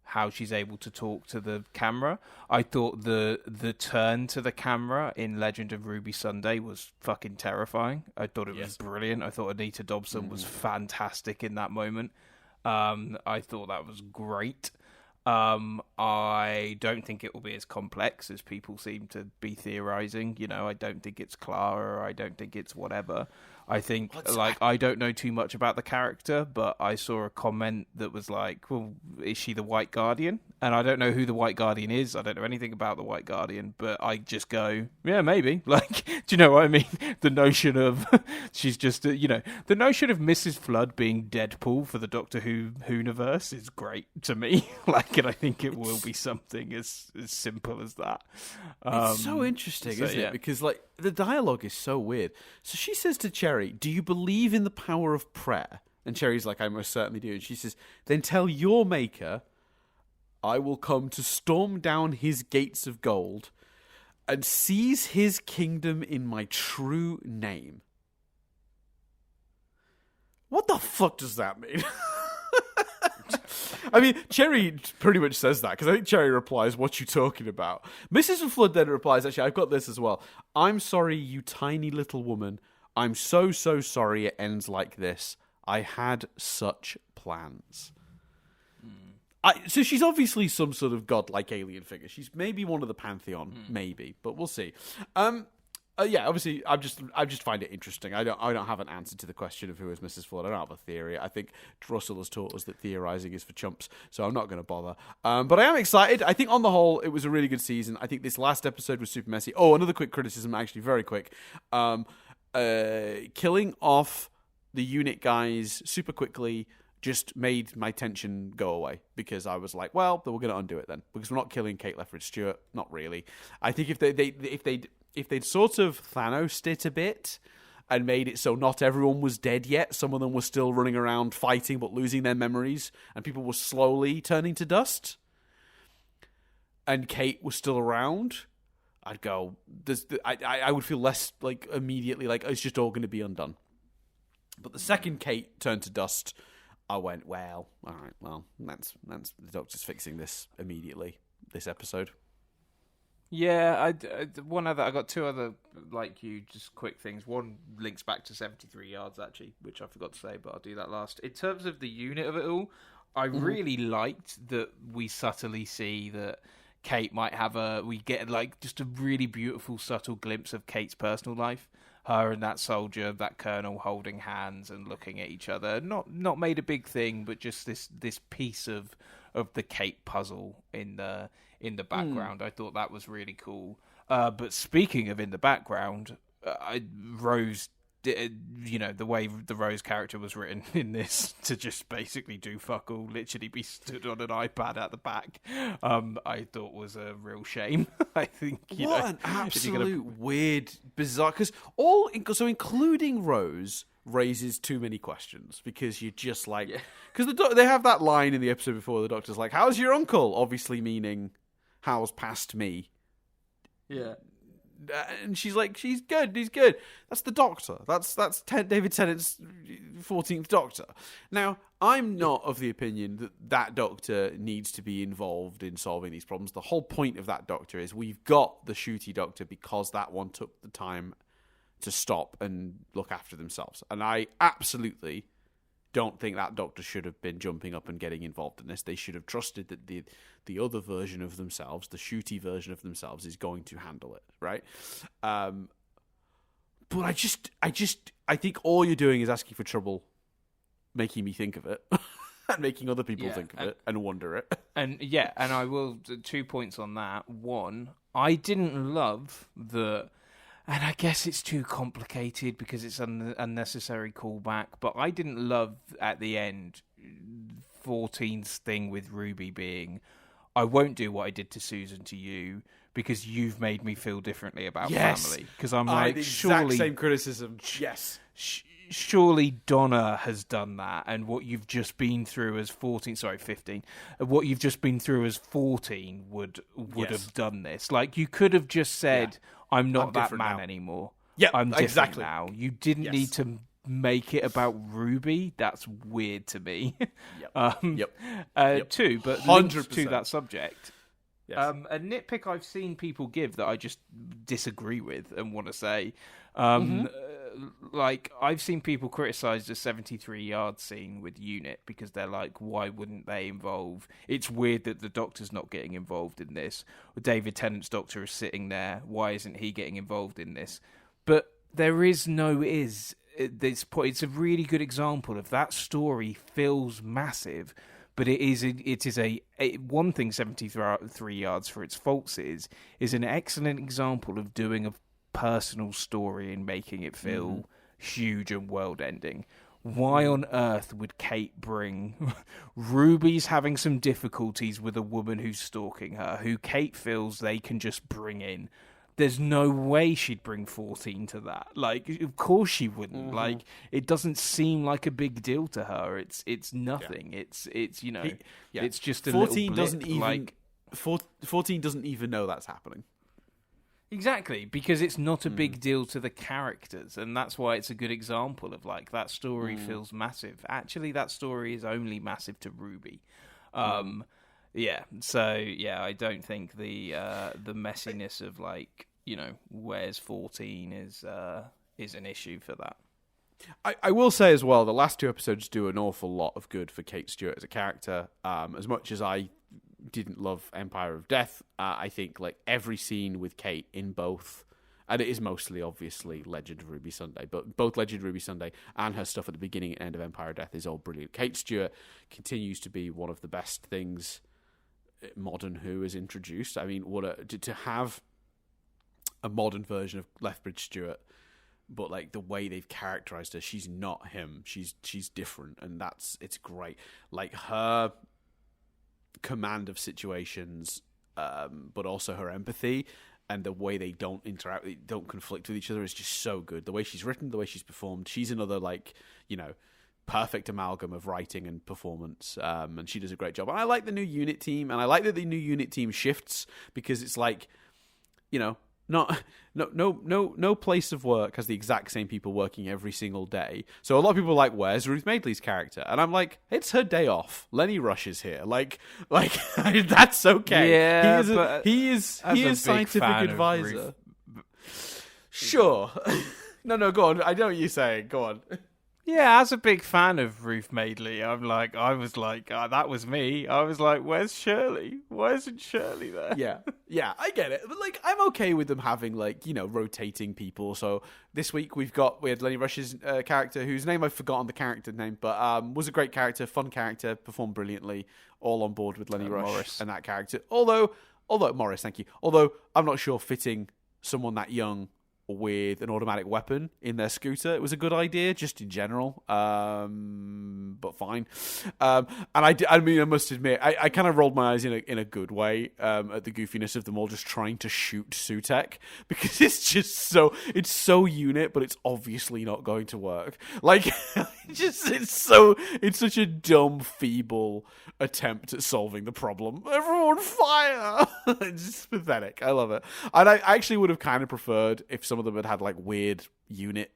how she's able to talk to the camera. I thought the turn to the camera in Legend of Ruby Sunday was fucking terrifying. I thought it was brilliant. I thought Anita Dobson was fantastic in that moment. I thought that was great. I don't think it will be as complex as people seem to be theorizing. You know, I don't think it's Clara. I don't think it's whatever. I think, I don't know too much about the character, but I saw a comment that was like, well, is she the White Guardian? And I don't know who the White Guardian is. I don't know anything about the White Guardian, but I just go, yeah, maybe. Like, do you know what I mean? The notion of, she's just, the notion of Mrs. Flood being Deadpool for the Doctor Who universe is great to me. And I think it will be something as simple as that. It's so interesting, isn't it? Because the dialogue is so weird. So she says to Cherry, "Do you believe in the power of prayer?" And Cherry's like, "I most certainly do." And she says, "Then tell your maker, I will come to storm down his gates of gold and seize his kingdom in my true name." What the fuck does that mean? I mean, Cherry pretty much says that, because I think Cherry replies, "What you talking about?" Mrs. Flood then replies, actually, I've got this as well. "I'm sorry, you tiny little woman. I'm so sorry it ends like this. I had such plans." So she's obviously some sort of godlike alien figure. She's maybe one of the Pantheon, maybe, but we'll see. Yeah, obviously, I just find it interesting. I don't have an answer to the question of who is Mrs. Flood. I don't have a theory. I think Russell has taught us that theorizing is for chumps, so I'm not going to bother. But I am excited. I think on the whole, it was a really good season. I think this last episode was super messy. Oh, another quick criticism, actually, very quick. Killing off the unit guys super quickly just made my tension go away, because I was like, well, then we're going to undo it then, because we're not killing Kate Lethbridge Stewart. Not really. I think if they'd sort of Thanos'd it a bit and made it so not everyone was dead yet, some of them were still running around fighting but losing their memories, and people were slowly turning to dust, and Kate was still around, I'd go, I would feel less immediately like it's just all going to be undone. But the second Kate turned to dust, I went, well, all right, well, that's the Doctor's fixing this immediately this episode. Yeah, I got two other, like you, just quick things. One links back to 73 yards, actually, which I forgot to say, but I'll do that last. In terms of the unit of it all, I really liked that we subtly see that Kate might have we get just a really beautiful, subtle glimpse of Kate's personal life. Her and that soldier, that colonel, holding hands and looking at each other. Not made a big thing, but just this piece of the Kate puzzle in the background. I thought that was really cool. But speaking of in the background, Rose, the way the Rose character was written in this to just basically do fuck all, literally be stood on an iPad at the back, I thought was a real shame. I think an absolute weird, bizarre, because including Rose raises too many questions, because you're just like, because they have that line in the episode before, the Doctor's like, "How's your uncle?" Obviously meaning, "How's past me?" Yeah. And she's like, he's good. That's the Doctor. That's David Tennant's 14th Doctor. Now, I'm not of the opinion that Doctor needs to be involved in solving these problems. The whole point of that Doctor is we've got the shooty Doctor because that one took the time to stop and look after themselves. And I absolutely don't think that Doctor should have been jumping up and getting involved in this. They should have trusted that the other version of themselves, the shooty version of themselves, is going to handle it, right? But I think all you're doing is asking for trouble, making me think of it, and making other people think of it and wonder it. And I will 2 points on that. One, I didn't love the. And I guess it's too complicated because it's an unnecessary callback. But I didn't love at the end 14's thing with Ruby being, I won't do what I did to Susan to you because you've made me feel differently about family. Because I'm like, the surely exact same criticism. Yes. Surely Donna has done that, and what you've just been through as 15, what you've just been through as 14 would have done this. Like, you could have just said, I'm not that man now. anymore. Yeah, I'm different exactly. now. You didn't need to make it about Ruby. That's weird to me. Too, but 100%. linked to that subject. Yes. A nitpick I've seen people give that I just disagree with and want to say, like, I've seen people criticise the 73-yard scene with Unit because they're like, why wouldn't they involve? It's weird that the Doctor's not getting involved in this. David Tennant's Doctor is sitting there. Why isn't he getting involved in this? But there is no is at this point. It's a really good example of that story feels massive. But it is one thing 73 yards for its faults is an excellent example of doing a personal story and making it feel huge and world-ending. Why on earth would Kate bring Ruby's having some difficulties with a woman who's stalking her, who Kate feels they can just bring in? There's no way she'd bring 14 to that. Like, of course she wouldn't. Like, it doesn't seem like a big deal to her. It's nothing. Yeah. It's you know, it's just a 14 little blip. Doesn't even 14 doesn't even know that's happening. Exactly, because it's not a big deal to the characters, and that's why it's a good example of, like, that story feels massive. Actually, that story is only massive to Ruby. Yeah, so I don't think the messiness of, like, you know, where's 14 is an issue for that. I will say as well, the last two episodes do an awful lot of good for Kate Stewart as a character. As much as I didn't love Empire of Death, I think, like, every scene with Kate in both, and it is mostly obviously Legend of Ruby Sunday, but both Legend of Ruby Sunday and her stuff at the beginning and end of Empire of Death is all brilliant. Kate Stewart continues to be one of the best things modern Who has introduced. I mean, to have a modern version of Lethbridge Stewart, but, like, the way they've characterized her, she's not him. She's different, and it's great. Like, her command of situations, but also her empathy and the way they don't interact, they don't conflict with each other is just so good. The way she's written, the way she's performed, she's another, like, you know, perfect amalgam of writing and performance, and she does a great job. And I like the new unit team, and I like that the new unit team shifts, because it's like, you know, no place of work has the exact same people working every single day. So a lot of people are like, where's Ruth Madeley's character? And I'm like, it's her day off. Lenny Rush is here. Like that's okay. Yeah, he is scientific advisor. Sure. No, go on. I know what you're saying. Go on. Yeah, as a big fan of Ruth Madeley, I was like, that was me. I was like, where's Shirley? Why isn't Shirley there? Yeah, I get it. But, like, I'm okay with them having, like, you know, rotating people. So this week we had Lenny Rush's character, whose name I've forgotten the character name, but was a great character, fun character, performed brilliantly. All on board with Lenny Rush Morris. and that character. Although Morris, thank you. Although I'm not sure fitting someone that young with an automatic weapon in their scooter, it was a good idea, just in general, but fine. And I mean, I must admit, I kind of rolled my eyes in a good way at the goofiness of them all just trying to shoot Sutek, because it's just it's so unit, but it's obviously not going to work. Like, it's such a dumb, feeble attempt at solving the problem. Everyone fire! It's just pathetic. I love it. And I actually would have kind of preferred if some of them had like weird unit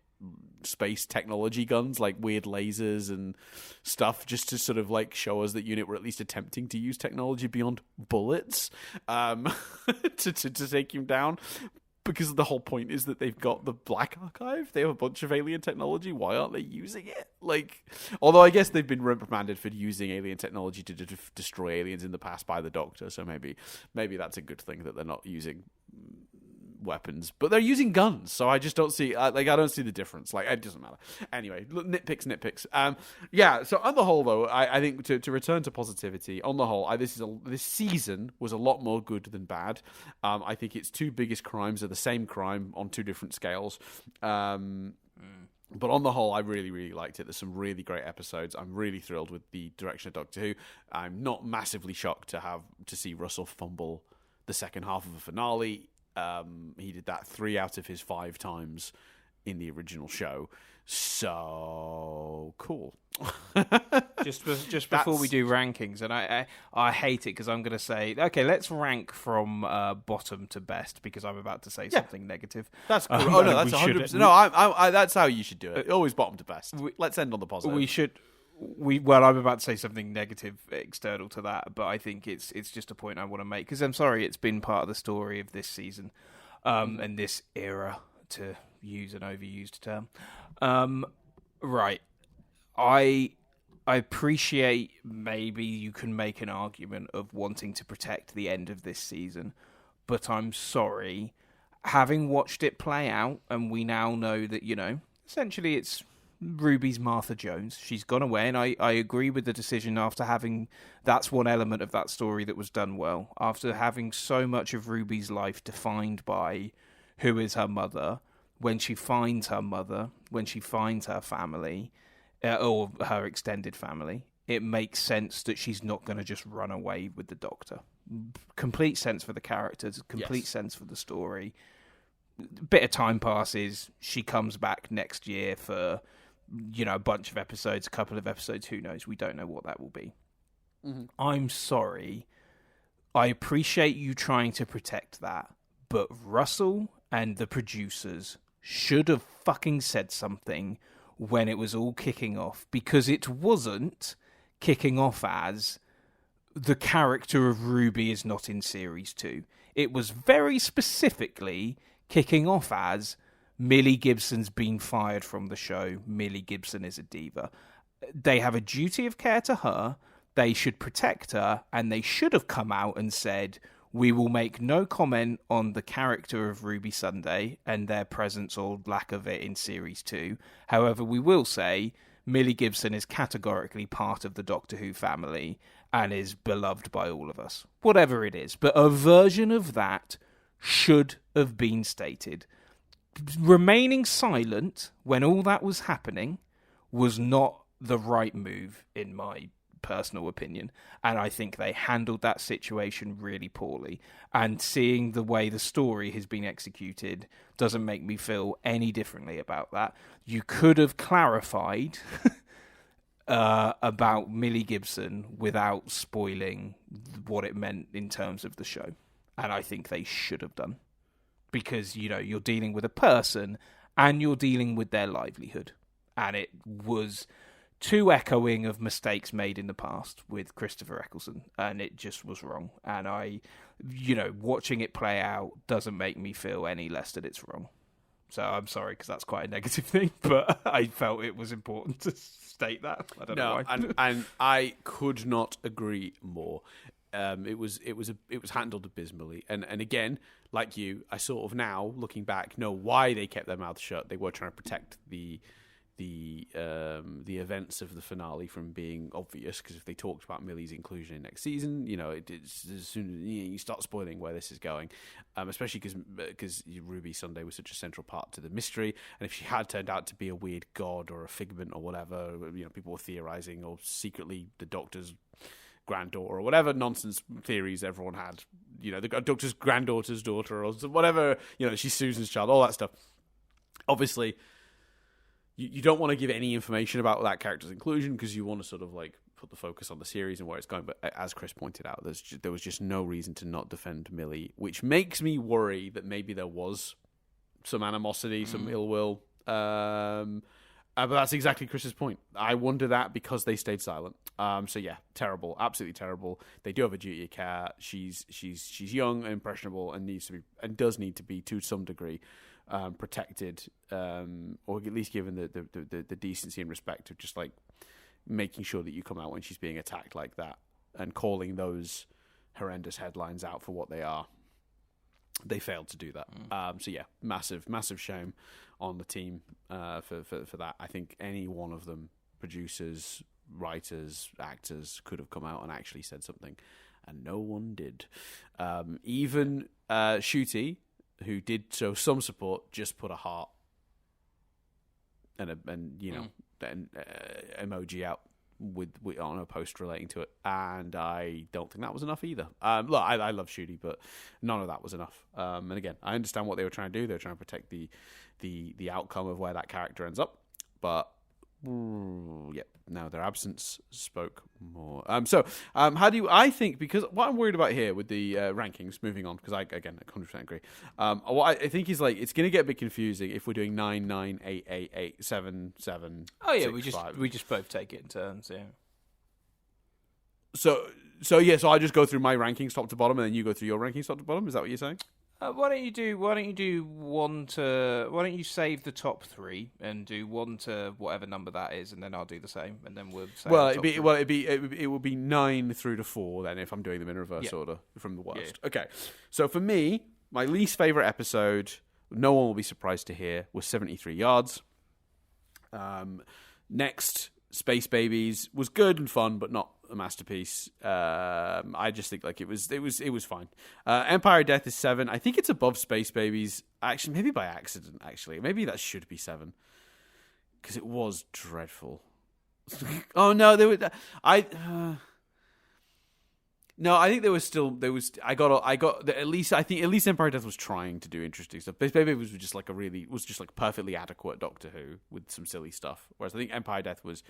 space technology guns, like weird lasers and stuff, just to sort of like show us that unit were at least attempting to use technology beyond bullets to take him down. Because the whole point is that they've got the Black Archive. They have a bunch of alien technology. Why aren't they using it? Like, although I guess they've been reprimanded for using alien technology to destroy aliens in the past by the Doctor. So maybe that's a good thing that they're not using weapons, but they're using guns, so I just don't see I don't see the difference. Like, it doesn't matter. Anyway, nitpicks. Yeah. So on the whole, though, I think to return to positivity, on the whole, this season was a lot more good than bad. I think its two biggest crimes are the same crime on two different scales. But on the whole, I really, really liked it. There's some really great episodes. I'm really thrilled with the direction of Doctor Who. I'm not massively shocked to see Russell fumble the second half of a finale. He did that 3 out of his 5 times in the original show. So cool. just before we do rankings, and I hate it because I'm going to say, okay, let's rank from bottom to best, because I'm about to say something negative. That's cool. Oh no, that's 100%. No, I that's how you should do it. Always bottom to best. Let's end on the positive. Well, I'm about to say something negative external to that, but I think it's just a point I want to make, because I'm sorry, it's been part of the story of this season and this era, to use an overused term. Right. I appreciate maybe you can make an argument of wanting to protect the end of this season, but I'm sorry, having watched it play out, and we now know that, essentially it's Ruby's Martha Jones. She's gone away, and I agree with the decision after having... That's one element of that story that was done well. After having so much of Ruby's life defined by who is her mother, when she finds her mother, when she finds her family, or her extended family, it makes sense that she's not going to just run away with the Doctor. Complete sense for the characters, complete sense for the story. Bit of time passes, she comes back next year for, a bunch of episodes, a couple of episodes, who knows, we don't know what that will be. Mm-hmm. I'm sorry, I appreciate you trying to protect that, but Russell and the producers should have fucking said something when it was all kicking off, because it wasn't kicking off as the character of Ruby is not in Series 2. It was very specifically kicking off as Millie Gibson's been fired from the show. Millie Gibson is a diva. They have a duty of care to her. They should protect her, and they should have come out and said, we will make no comment on the character of Ruby Sunday and their presence or lack of it in Series 2. However, we will say Millie Gibson is categorically part of the Doctor Who family and is beloved by all of us. Whatever it is. But a version of that should have been stated. Remaining silent when all that was happening was not the right move, in my personal opinion, and I think they handled that situation really poorly, and seeing the way the story has been executed doesn't make me feel any differently about that. You could have clarified about Millie Gibson without spoiling what it meant in terms of the show, and I think they should have done, because you're dealing with a person and you're dealing with their livelihood, and it was too echoing of mistakes made in the past with Christopher Eccleston, and it just was wrong. And watching it play out doesn't make me feel any less that it's wrong. So I'm sorry, because that's quite a negative thing, but I felt it was important to state that. I don't know why. and I could not agree more. It was handled abysmally, and again, like you, I sort of now looking back know why they kept their mouths shut. They were trying to protect the events of the finale from being obvious, because if they talked about Millie's inclusion in next season, it's as soon as you start spoiling where this is going, especially because Ruby Sunday was such a central part to the mystery, and if she had turned out to be a weird god or a figment or whatever, people were theorizing, or secretly the Doctor's granddaughter or whatever nonsense theories everyone had, the Doctor's granddaughter's daughter or whatever, she's Susan's child, all that stuff. Obviously, you don't want to give any information about that character's inclusion, because you want to sort of like put the focus on the series and where it's going. But as Chris pointed out, there was just no reason to not defend Millie, which makes me worry that maybe there was some animosity, some ill will. But that's exactly Chris's point. I wonder that because they stayed silent. So yeah, terrible, absolutely terrible. They do have a duty of care. She's young and impressionable, and does need to be to some degree protected, or at least given the decency and respect of just like making sure that you come out when she's being attacked like that and calling those horrendous headlines out for what they are. they failed to do that. So yeah, massive shame on the team for that. I think any one of them, producers, writers, actors, could have come out and actually said something, and no one did. Even Shooty, who did show some support, just put a heart and an emoji out with on a post relating to it, and I don't think that was enough either. Look, I love Shooty, but none of that was enough. And again, I understand what they were trying to do. They were trying to protect the outcome of where that character ends up, but no, their absence spoke more. How do you? I think, because what I'm worried about here with the rankings, moving on, because I 100% agree. What I think is, like, it's going to get a bit confusing if we're doing 9, 9, 8, 8, 8, 7, 7. Oh yeah, 6, 5. we just both take it in turns. Yeah. So I just go through my rankings top to bottom, and then you go through your rankings top to bottom. Is that what you're saying? Why don't you do one to? Why don't you save the top 3 and do 1 to whatever number that is, and then I'll do the same, and then we'll. It would be 9 through to 4 then, if I'm doing them in reverse order from the worst. Yeah. Okay, so for me, my least favorite episode, no one will be surprised to hear, was 73 Yards. Next, Space Babies was good and fun, but not a masterpiece. I just think, like, it was fine. Empire of Death is 7. I think it's above Space Babies. Actually, maybe by accident. Actually, maybe that should be 7 because it was dreadful. Oh no, No, I think there was. I got at least. I think at least Empire of Death was trying to do interesting stuff. Space Babies was just like perfectly adequate Doctor Who with some silly stuff. Whereas I think Empire of Death was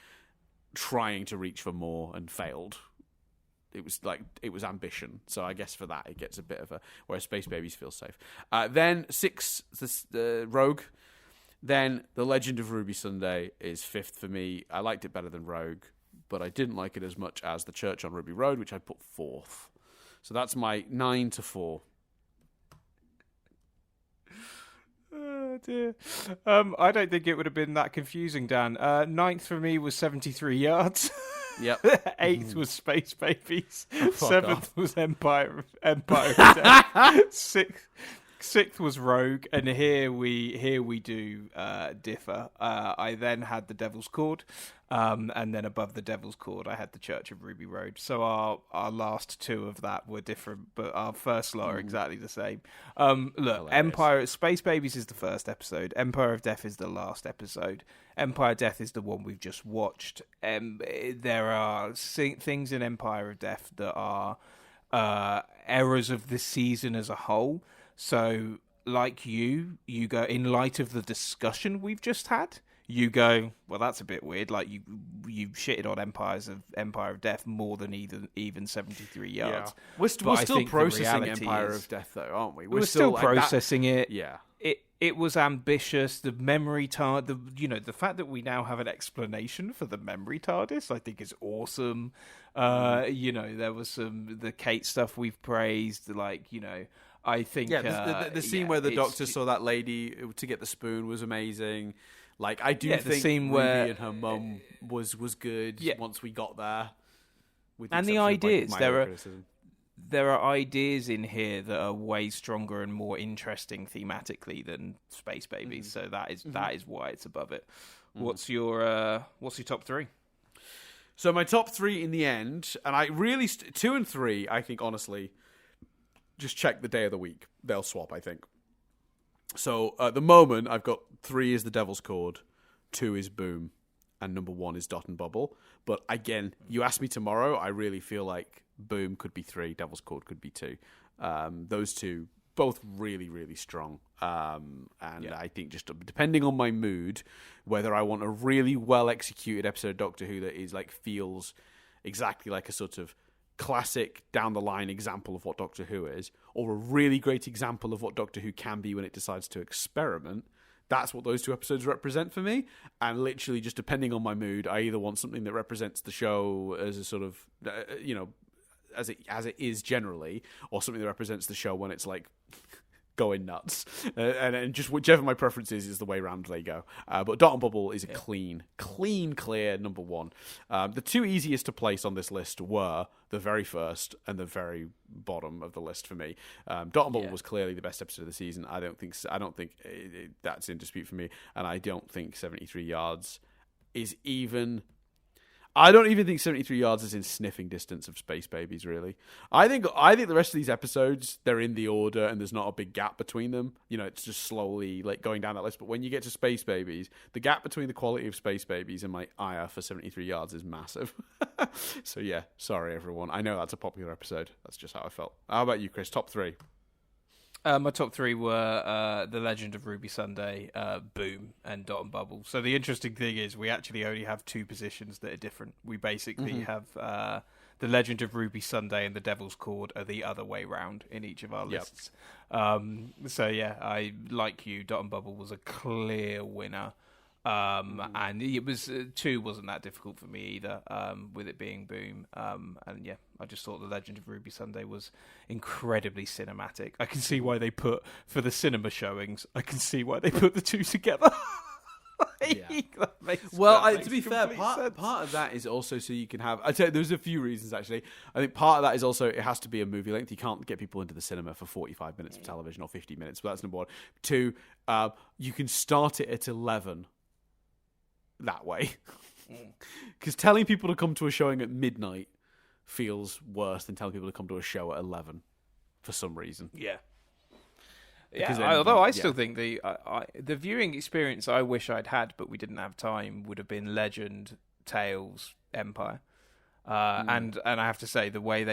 trying to reach for more and failed. It was ambition. So I guess for that it gets a bit of a. Whereas Space Babies feels safe. Then 6, the Rogue. Then The Legend of Ruby Sunday is 5th for me. I liked it better than Rogue, but I didn't like it as much as The Church on Ruby Road, which I put 4th. So that's my 9 to 4. Oh dear. I don't think it would have been that confusing, Dan. 9th for me was 73 Yards. Yep. 8th was Space Babies. Oh, 7th was Empire of Death. 6th was Rogue, and here we do differ. I then had The Devil's Cord, and then above The Devil's Cord I had The Church of Ruby Road. So our last 2 of that were different, but our first lot are exactly the same. Look, Space Babies is the first episode. Empire of Death is the last episode. Empire of Death is the one we've just watched. There are things in Empire of Death that are errors of the season as a whole. So, like you go, in light of the discussion we've just had, you go, well, that's a bit weird. Like, you shitted on Empire of Death more than even 73 Yards. Yeah. We're still processing Empire of Death, though, aren't we? We're still processing it. Yeah. It was ambitious. The memory the fact that we now have an explanation for the memory TARDIS, I think, is awesome. There was the Kate stuff we've praised, I think the scene where the Doctor saw that lady to get the spoon was amazing. Like, I do think the scene Ruby and her mum was good once we got there. And the ideas, there are ideas in here that are way stronger and more interesting thematically than Space Babies. So that is why it's above it. What's your top 3? So my top 3 in the end, and I really 2 and 3, I think, honestly, just check the day of the week. They'll swap, I think. So at the moment, I've got 3 is The Devil's Cord, 2 is Boom, and number 1 is Dot and Bubble. But again, you ask me tomorrow, I really feel like Boom could be 3, Devil's Cord could be 2. Those 2, both really, really strong. I think just depending on my mood, whether I want a really well-executed episode of Doctor Who that is feels exactly like a sort of classic down the line example of what Doctor Who is, or a really great example of what Doctor Who can be when it decides to experiment, that's what those 2 episodes represent for me. And literally, just depending on my mood, I either want something that represents the show as a sort of as it is generally, or something that represents the show when it's going nuts, and just whichever my preference is the way round they go. But Dot and Bubble is a clean, clear number one. The two easiest to place on this list were the very first and the very bottom of the list for me. Dot and Bubble was clearly the best episode of the season. I don't think that's in dispute for me, and I don't think 73 yards is even. I don't even think 73 yards is in sniffing distance of Space Babies, really. I think the rest of these episodes, they're in the order and there's not a big gap between them. You know, it's just slowly like going down that list. But when you get to Space Babies, the gap between the quality of Space Babies and my ire for 73 yards is massive. So yeah, sorry everyone. I know that's a popular episode. That's just how I felt. How about you, Chris? Top three? My top three were The Legend of Ruby Sunday, Boom, and Dot and Bubble. So the interesting thing is we actually only have two positions that are different. We basically have The Legend of Ruby Sunday and The Devil's Cord are the other way round in each of our lists. So yeah, I like you. Dot and Bubble was a clear winner. And it was 2 wasn't that difficult for me either, with it being Boom. And yeah, I just thought The Legend of Ruby Sunday was incredibly cinematic. I can see why they put, for the cinema showings, I can see why they put the two together. To be fair, part of that is also so you can have. I'd say there's a few reasons actually. I think part of that is also it has to be a movie length. You can't get people into the cinema for 45 minutes of television or 50 minutes. But that's number one. 2, you can start it at 11. That way, because telling people to come to a showing at midnight feels worse than telling people to come to a show at 11 for some reason. Although I still think the viewing experience I wish I'd had, but we didn't have time, would have been Legend, Tales, Empire, and I have to say the way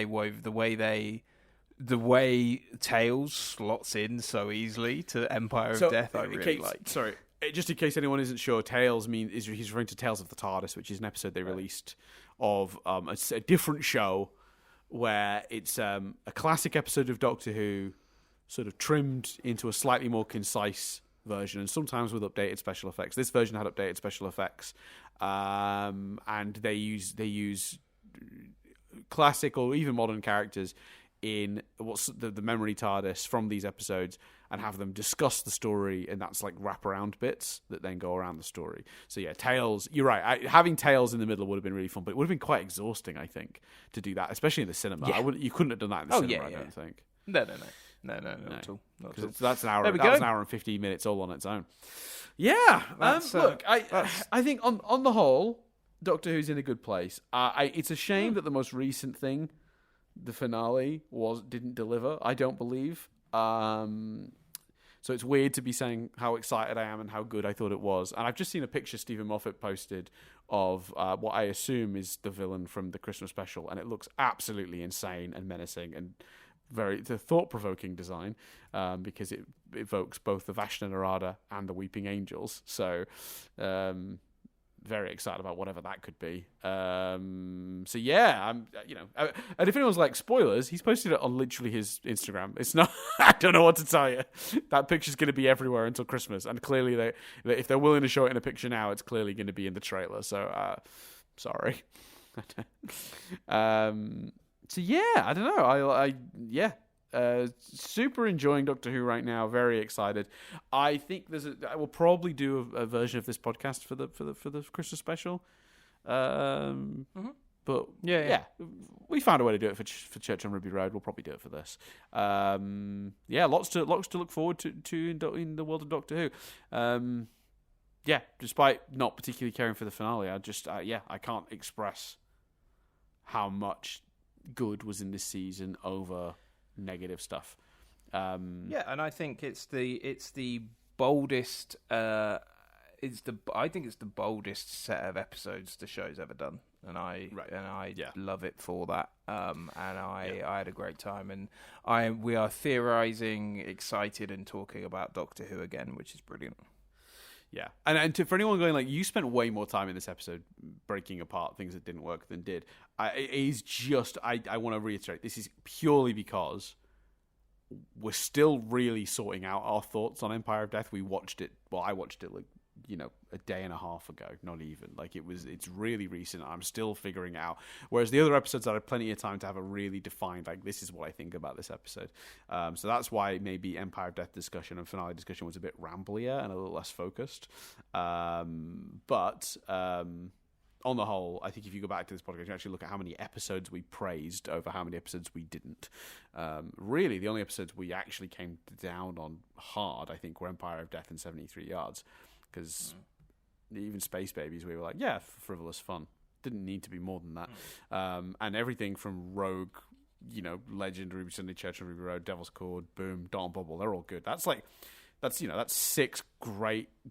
Tales slots in so easily to Empire of Death, I really liked. Sorry. Just in case anyone isn't sure, Tales he's referring to Tales of the TARDIS, which is an episode they released of a different show where it's a classic episode of Doctor Who sort of trimmed into a slightly more concise version, and sometimes with updated special effects. This version had updated special effects, and they use classic or even modern characters in what's the memory TARDIS from these episodes and have them discuss the story, and that's like wraparound bits that then go around the story. So yeah, Tales, you're right. Having Tales in the middle would have been really fun, but it would have been quite exhausting, I think, to do that, especially in the cinema. Yeah. You couldn't have done that in the cinema, I don't think. No, not at all. That's an hour. That was an hour and 15 minutes all on its own. Yeah. Look, I think on the whole, Doctor Who's in a good place. It's a shame that the most recent thing, the finale, didn't deliver. I don't believe. So it's weird to be saying how excited I am and how good I thought it was. And I've just seen a picture Stephen Moffat posted of what I assume is the villain from the Christmas special, and it looks absolutely insane and menacing and the thought-provoking design, because it evokes both the Vashta Narada and the Weeping Angels. So very excited about whatever that could be. So yeah, I'm, and if anyone's like spoilers, he's posted it on literally his Instagram. It's not, I don't know what to tell you. That picture's going to be everywhere until Christmas, and clearly if they're willing to show it in a picture now, it's clearly going to be in the trailer. So sorry. So yeah, I don't know. Super enjoying Doctor Who right now. Very excited. I think I will probably do a version of this podcast for the Christmas special. But yeah, we found a way to do it for Church on Ruby Road. We'll probably do it for this. Lots to look forward to in the world of Doctor Who. Despite not particularly caring for the finale, I can't express how much good was in this season over negative stuff. And I think it's the boldest. I think it's the boldest set of episodes the show's ever done, and I love it for that. I had a great time, and we are theorizing, excited, and talking about Doctor Who again, which is brilliant. Yeah, and for anyone going like, you spent way more time in this episode breaking apart things that didn't work than did. I want to reiterate, this is purely because we're still really sorting out our thoughts on Empire of Death. We watched it. Well, I watched it like a day and a half ago, not even. Like it's really recent. I'm still figuring it out. Whereas the other episodes, I had plenty of time to have a really defined, like, this is what I think about this episode. So that's why maybe Empire of Death discussion and finale discussion was a bit ramblier and a little less focused. But on the whole, I think if you go back to this podcast, you actually look at how many episodes we praised over how many episodes we didn't. Really, the only episodes we actually came down on hard, I think, were Empire of Death and 73 Yards. Because even Space Babies, we were like, yeah, frivolous fun. Didn't need to be more than that. And everything from Rogue, Legendary, Sunday Church on Ruby Road, Devil's Cord, Boom, Dawn Bubble, they're all good. That's 6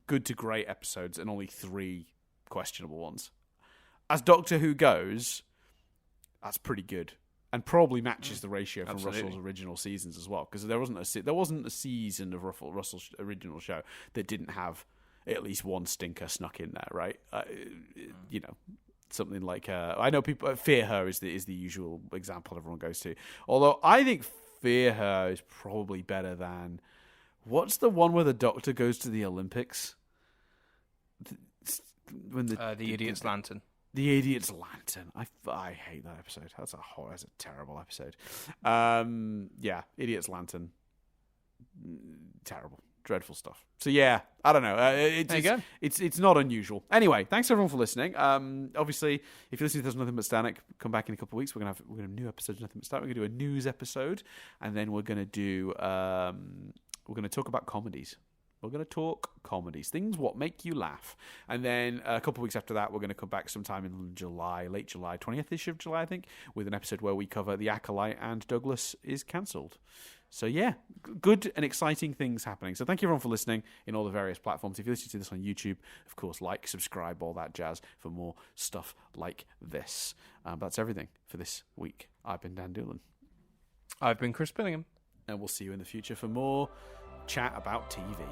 good to great episodes and only 3 questionable ones. As Doctor Who goes, that's pretty good, and probably matches the ratio from Russell's original seasons as well. Because there wasn't a season of Russell's original show that didn't have at least one stinker snuck in there, right? Something like I know people Fear Her is the usual example everyone goes to. Although I think Fear Her is probably better than what's the one where the Doctor goes to the Olympics? When the Idiot's Lantern. The Idiot's Lantern. I hate that episode. That's a terrible episode. Idiot's Lantern. Terrible. Dreadful stuff. So yeah, I don't know. It's not unusual. Anyway, thanks everyone for listening. Obviously, if you're listening to There's Nothing But Stanek, come back in a couple of weeks. We're gonna have a new episode of Nothing But Stanek. We're gonna do a news episode, and then we're gonna talk about comedies. We're going to talk comedies, things what make you laugh. And then a couple of weeks after that, we're going to come back sometime in July, late July, 20th-ish of July, I think, with an episode where we cover The Acolyte and Douglas is cancelled. So yeah, good and exciting things happening. So thank you everyone for listening in all the various platforms. If you're listening to this on YouTube, of course, like, subscribe, all that jazz for more stuff like this. That's everything for this week. I've been Dan Doolan. I've been Chris Billingham. And we'll see you in the future for more chat about TV.